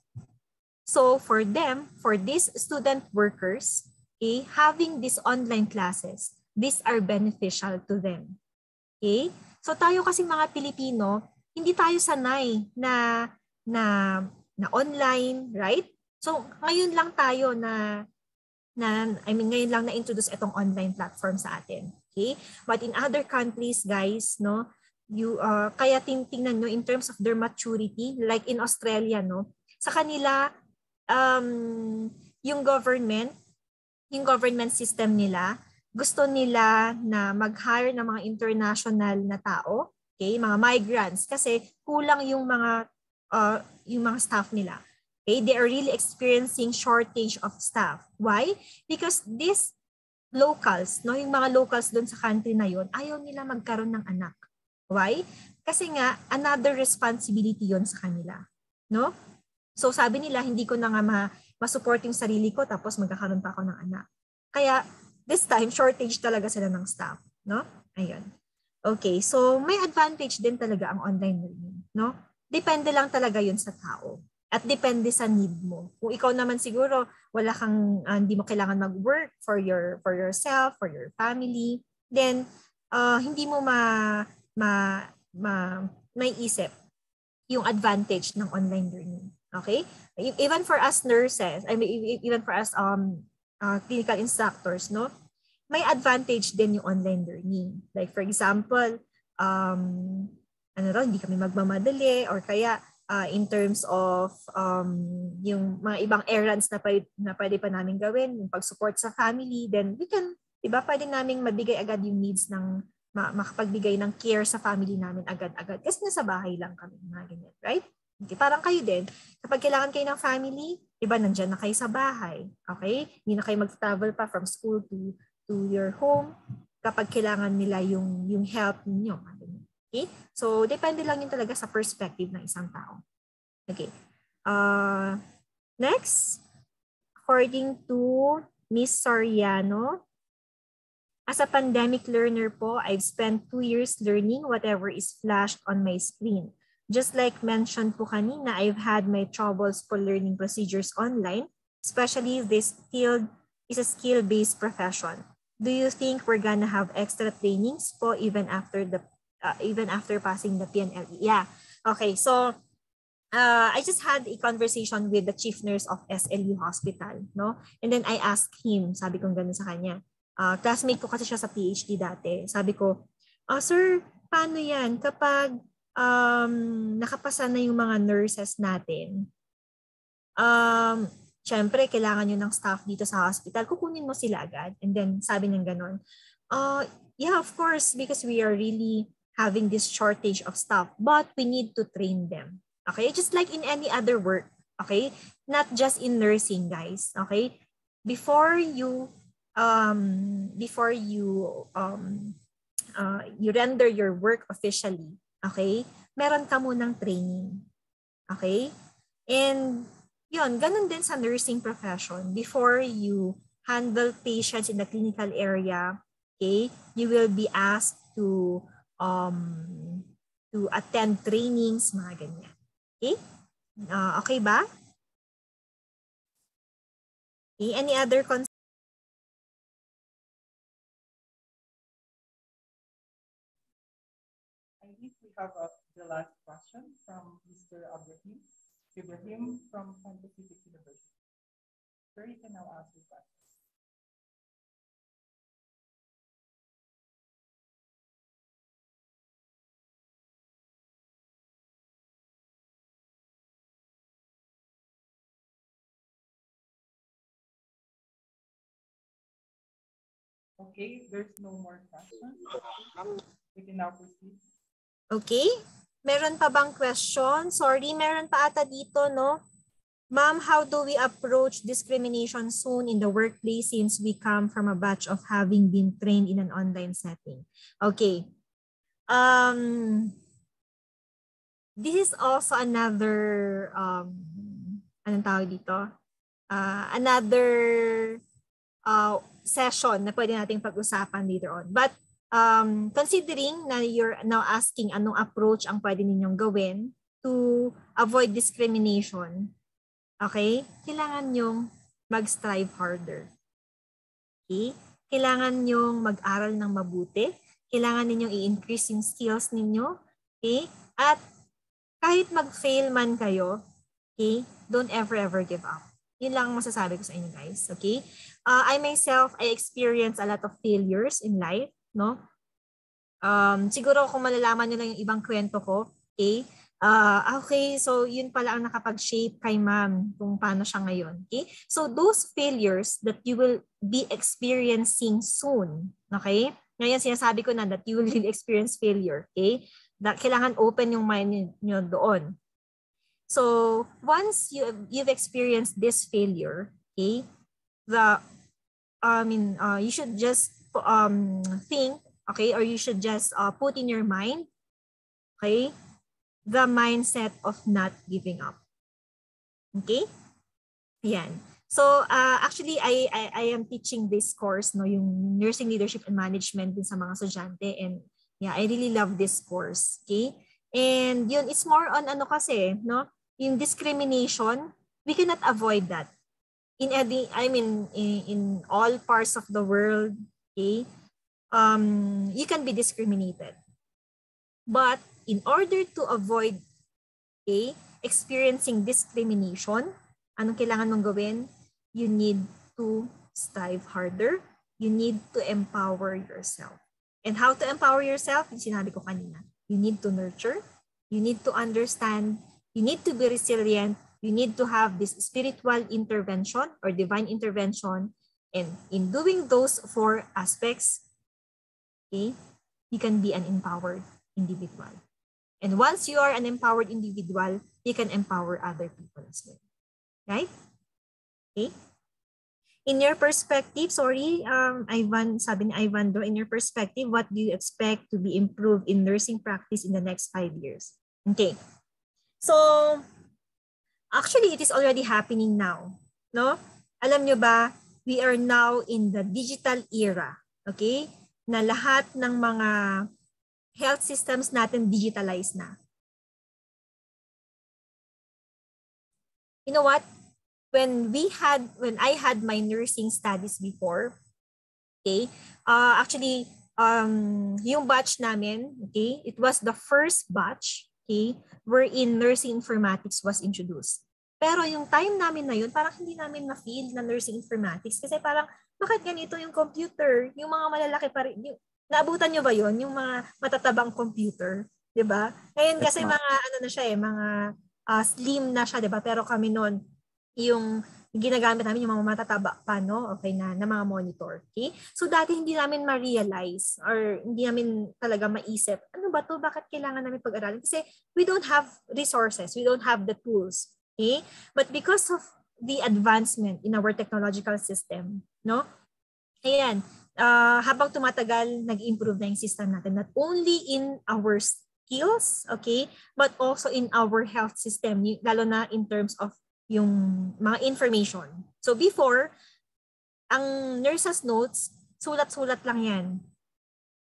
So for them, for these student workers, okay, having these online classes, these are beneficial to them. Okay? So tayo kasi mga Pilipino, hindi tayo sanay na online, right? So ngayon lang tayo ngayon lang na-introduce itong online platform sa atin. Okay? But in other countries, guys, no, kaya tingnan nyo in terms of their maturity, like in Australia, no, sa kanila, yung government system nila, gusto nila na mag-hire ng mga international na tao, okay, mga migrants, kasi kulang yung mga staff nila. Okay, they are really experiencing shortage of staff. Why? Because these locals, no, yung mga locals doon sa country na yon, ayaw nila magkaroon ng anak. Why? Kasi nga another responsibility yon sa kanila, no? So sabi nila, hindi ko na nga ma-support yung sarili ko tapos magkakaroon pa ako ng anak. Kaya this time shortage talaga sila ng staff, no? Ayun. Okay, so may advantage din talaga ang online learning, no? Depende lang talaga yun sa tao. At depende sa need mo. Kung ikaw naman siguro, hindi mo kailangan mag-work for yourself, for your family, then hindi mo may isip yung advantage ng online learning. Okay? Even for us nurses, even for us clinical instructors, no? May advantage din yung online learning. Like for example, hindi kami magmamadali, or kaya in terms of yung mga ibang errands na pwede pa namin gawin, yung pag-support sa family, then we can, diba, pwede naming mabigay agad yung needs ng, makapagbigay ng care sa family namin agad-agad. Kasi nasa bahay lang kami, mga ganyan, right? Okay, parang kayo din, kapag kailangan kayo ng family, diba, nandyan na kayo sa bahay, okay? Hindi na kayo mag-travel pa from school to your home kapag kailangan nila yung help ninyo, mga ganyan. Okay? So, depende lang yun talaga sa perspective ng isang tao. Okay. Next, according to Miss Soriano, As a pandemic learner po, I've spent 2 years learning whatever is flashed on my screen. Just like mentioned po kanina, I've had my troubles for learning procedures online, especially this field is a skill-based profession. Do you think we're gonna have extra trainings po even after passing the PNLE? Yeah. Okay, so I just had a conversation with the chief nurse of SLU Hospital, no? And then I asked him, sabi ko gano'n sa kanya. Classmate ko kasi siya sa PhD dati. Sabi ko, sir, paano yan kapag nakapasa na yung mga nurses natin? Syempre, kailangan nyo ng staff dito sa hospital. Kukunin mo sila agad. And then sabi niya gano'n, yeah, of course, because we are really having this shortage of staff, but we need to train them. Okay, just like in any other work. Okay, not just in nursing, guys. Okay, before you you render your work officially, okay, meron ka munang training. Okay, and yun, ganun din sa nursing profession. Before you handle patients in the clinical area, okay, you will be asked to attend trainings, mga ganyan. Okay? Okay ba? Okay, any other concerns? I think we have the last question from Mr. Ibrahim from San Pacific University. Sir, you can now ask your question. Okay, if there's no more questions, we can now proceed. Okay. Meron pa bang question? Sorry, meron pa ata dito, no? Ma'am, how do we approach discrimination soon in the workplace since we come from a batch of having been trained in an online setting? Okay. This is also another, anong tawag dito? Another session na pwede nating pag-usapan later on. But considering na you're now asking anong approach ang pwede ninyong gawin to avoid discrimination, okay? Kailangan nyong mag-strive harder. Okay? Kailangan nyong mag-aral ng mabuti. Kailangan ninyong i-increase yung skills ninyo. Okay? At kahit mag-fail man kayo, okay? Don't ever give up. Yun lang ang masasabi ko sa inyo, guys. Okay? I myself, I experienced a lot of failures in life, no? Siguro kung malalaman nyo lang yung ibang kwento ko, okay? Okay, so yun pala ang nakapag-shape kay ma'am kung paano siya ngayon. Okay? So those failures that you will be experiencing soon, okay? Ngayon sinasabi ko na that you will experience failure, okay? That kailangan open yung mind nyo doon. So once you've experienced this failure, okay? You should just think, okay, or you should just put in your mind, okay, the mindset of not giving up. Okay? Yan. So actually I am teaching this course, no, yung Nursing Leadership and Management din sa mga estudyante, and yeah, I really love this course. Okay? And yun, it's more on ano kasi, no, yung discrimination, we cannot avoid that. In all parts of the world, okay, you can be discriminated. But in order to avoid experiencing discrimination, anong kailangan mong gawin? You need to strive harder. You need to empower yourself. And how to empower yourself? Yung sinabi ko kanina. You need to nurture. You need to understand. You need to be resilient. You need to have this spiritual intervention or divine intervention. And in doing those 4 aspects, okay, you can be an empowered individual. And once you are an empowered individual, you can empower other people as well. Right? Okay? In your perspective, Ivan, sabi ni Ivan do, in your perspective, what do you expect to be improved in nursing practice in the next 5 years? Okay. So, actually, it is already happening now. No? Alam nyo ba, we are now in the digital era. Okay? Na lahat ng mga health systems natin digitalized na. You know what? When I had my nursing studies before, okay, actually, yung batch namin, okay, it was the first batch, okay, wherein nursing informatics was introduced. Pero yung time namin na yun, parang hindi namin na-feel na nursing informatics kasi parang, bakit ganito yung computer? Yung mga malalaki pa rin, naabutan nyo ba yun? Yung mga matatabang computer, di ba? Ngayon kasi mga, ano na siya mga slim na siya, di ba? Pero kami noon, yung ginagamit namin yung mga matataba pa, no? Okay na mga monitor. Okay? So dati hindi namin ma-realize or hindi namin talaga maisip, ano ba to? Bakit kailangan namin pag-aralin? Kasi we don't have resources. We don't have the tools. Okay? But because of the advancement in our technological system, no? Ayan, habang tumatagal, nag-improve na yung system natin, not only in our skills, okay, but also in our health system, lalo na in terms of yung mga information. So before, ang nurses notes, sulat-sulat lang yan.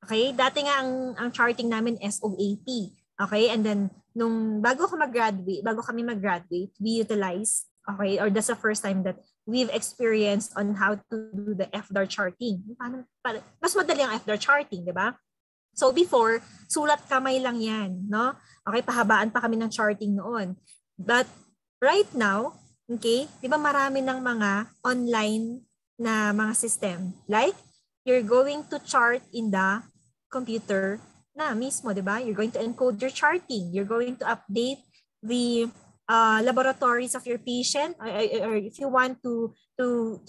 Okay? Dati nga ang charting namin SOAP. Okay? And then, bago kami mag-graduate, we utilize, okay, or that's the first time that we've experienced on how to do the FDAR charting. Mas madali ang FDAR charting, di ba? So before, sulat kamay lang yan, no? Okay, pahabaan pa kami ng charting noon. But right now, okay, di ba marami ng mga online na mga system. Like, you're going to chart in the computer na mismo, di ba? You're going to encode your charting. You're going to update the laboratories of your patient. Or if you want to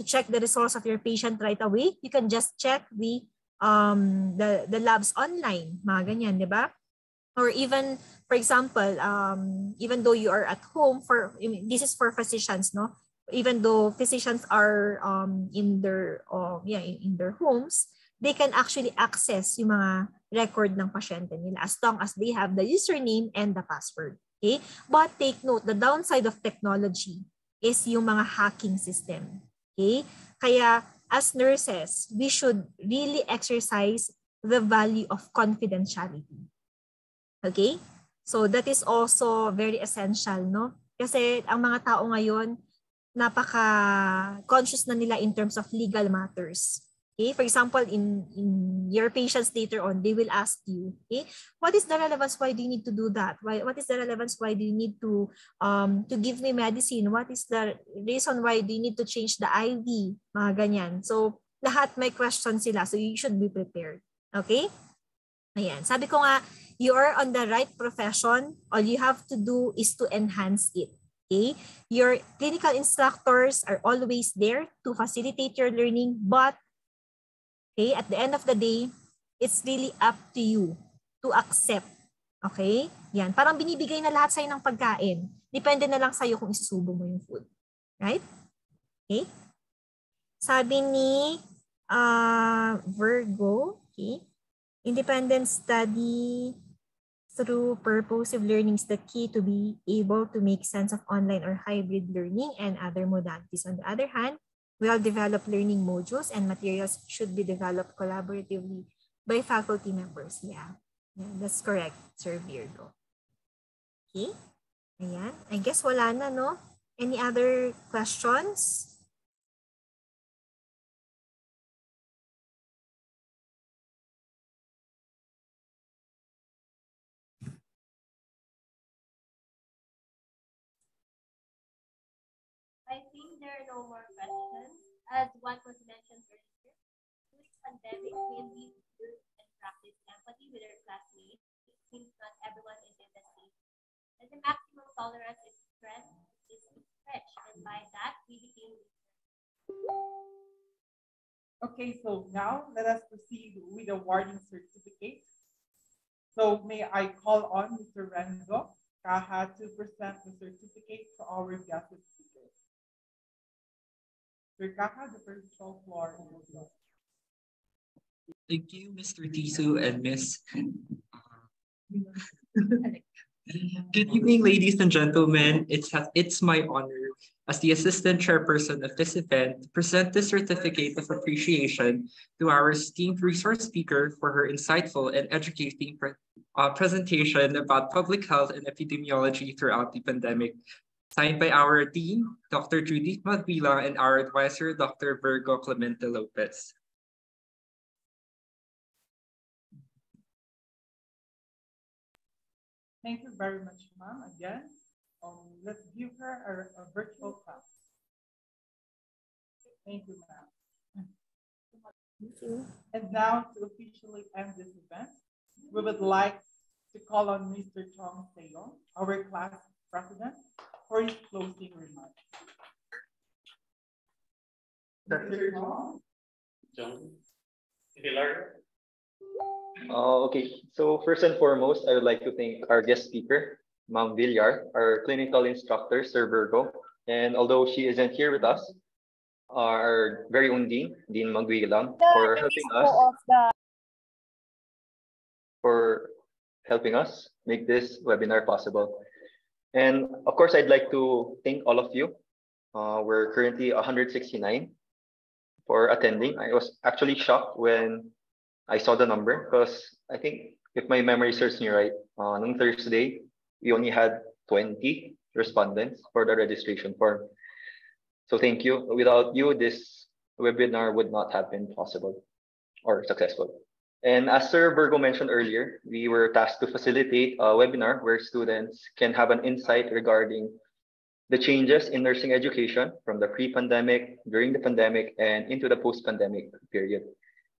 check the results of your patient right away, you can just check the labs online. Mga ganyan, di ba? Or even, for example, even though you are at home, this is for physicians, no? Even though physicians are in their homes, they can actually access yung mga record ng pasyente nila as long as they have the username and the password. Okay? But take note, the downside of technology is yung mga hacking system. Okay? Kaya as nurses, we should really exercise the value of confidentiality. Okay? So that is also very essential, no? Kasi ang mga tao ngayon, napaka-conscious na nila in terms of legal matters. Okay? For example, in your patients later on, they will ask you, okay, what is the relevance? Why do you need to do that? What is the relevance? Why do you need to give me medicine? What is the reason why do you need to change the IV? Mga ganyan. So, lahat may question sila. So, you should be prepared. Okay? Ayan. Sabi ko nga, you are on the right profession. All you have to do is to enhance it. Okay? Your clinical instructors are always there to facilitate your learning, but okay, at the end of the day, it's really up to you to accept. Okay? Yan. Parang binibigay na lahat sa'yo ng pagkain. Depende na lang sa'yo kung isusubo mo yung food. Right? Okay? Sabi ni Virgo, okay, independent study through purposive learning is the key to be able to make sense of online or hybrid learning and other modalities. On the other hand, well-developed learning modules and materials should be developed collaboratively by faculty members. Yeah, that's correct, Sir Virgo. Okay, ayan. I guess wala na, no? Any other questions? I think there are no more questions. As what was mentioned earlier, during pandemic, we need to learn and practice empathy with our classmates since not everyone is in the same. And the maximum tolerance is stress is stretched, and by that, we became. Okay, so now let us proceed with awarding certificates. So may I call on Mr. Renzo Caja to present the certificate to our guest speakers. Mr. Caja, the virtual floor is yours. Thank you, Mr. Tisu and Miss. Good evening, ladies and gentlemen. It's my honor as the Assistant Chairperson of this event, to present this certificate of appreciation to our esteemed resource speaker for her insightful and educating presentation about public health and epidemiology throughout the pandemic. Signed by our Dean, Dr. Judith Magvila, and our advisor, Dr. Virgo Clemente Lopez. Thank you very much, ma'am. Again, let's give her a virtual clap. Thank you, ma'am. Thank you. And now, to officially end this event, we would like to call on Mr. Chong Seo, our class president, for his closing remarks. Mr. Chong? Okay, so first and foremost, I would like to thank our guest speaker, Ma'am Villar, our clinical instructor, Sir Virgo, and although she isn't here with us, our very own Dean, Dean Magwilang, for helping us make this webinar possible. And of course, I'd like to thank all of you. We're currently 169 for attending. I was actually shocked when I saw the number because I think if my memory serves me right, on Thursday, we only had 20 respondents for the registration form. So thank you. Without you, this webinar would not have been possible or successful. And as Sir Virgo mentioned earlier, we were tasked to facilitate a webinar where students can have an insight regarding the changes in nursing education from the pre-pandemic, during the pandemic, and into the post-pandemic period.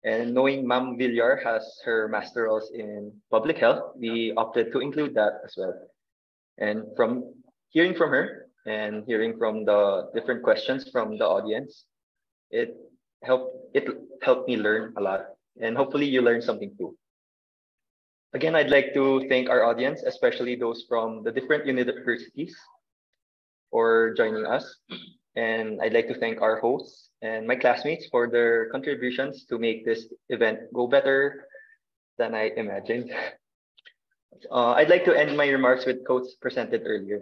And knowing Ma'am Villar has her masterals in public health, we opted to include that as well. And from hearing from her and hearing from the different questions from the audience, it helped me learn a lot. And hopefully you learned something too. Again, I'd like to thank our audience, especially those from the different universities for joining us. And I'd like to thank our hosts and my classmates for their contributions to make this event go better than I imagined. I'd like to end my remarks with quotes presented earlier.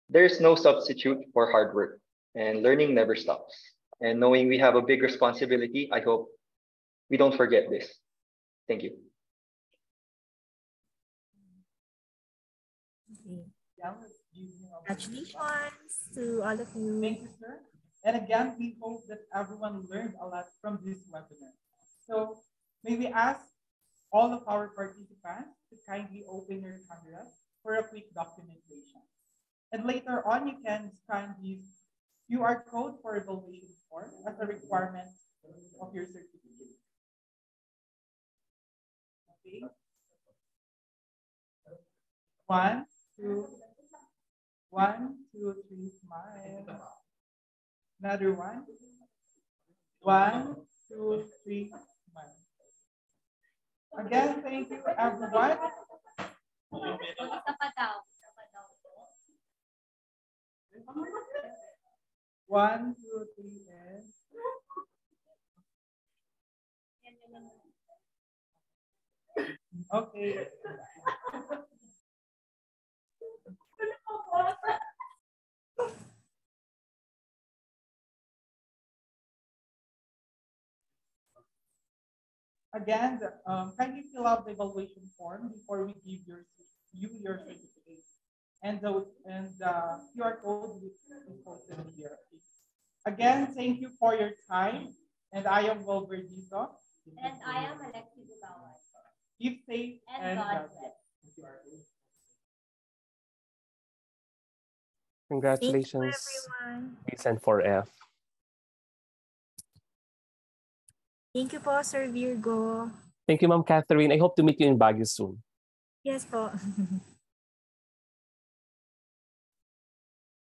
There is no substitute for hard work, and learning never stops. And knowing we have a big responsibility, I hope we don't forget this. Thank you. Congratulations to all of you. Thank you, sir. And again, we hope that everyone learned a lot from this webinar. So may we ask all of our participants to kindly open your cameras for a quick documentation. And later on, you can scan this QR code for evaluation form as a requirement of your certificate. Okay. 1, 2, 1, 2, 3, smile. Another one. 1, 2, 3, smile. Again, thank you, everyone. 1, 2, 3, and okay. Again, kindly fill out the evaluation form before we give you your certificate. And the QR code is posted here. Again, thank you for your time. And I am Wilbur Dito. And I am Alexi Bugawan. Keep safe and God bless. Congratulations, everyone. BSN4F. Thank you po, Sir Virgo. Thank you, Ma'am Catherine. I hope to meet you in Baguio soon. Yes po.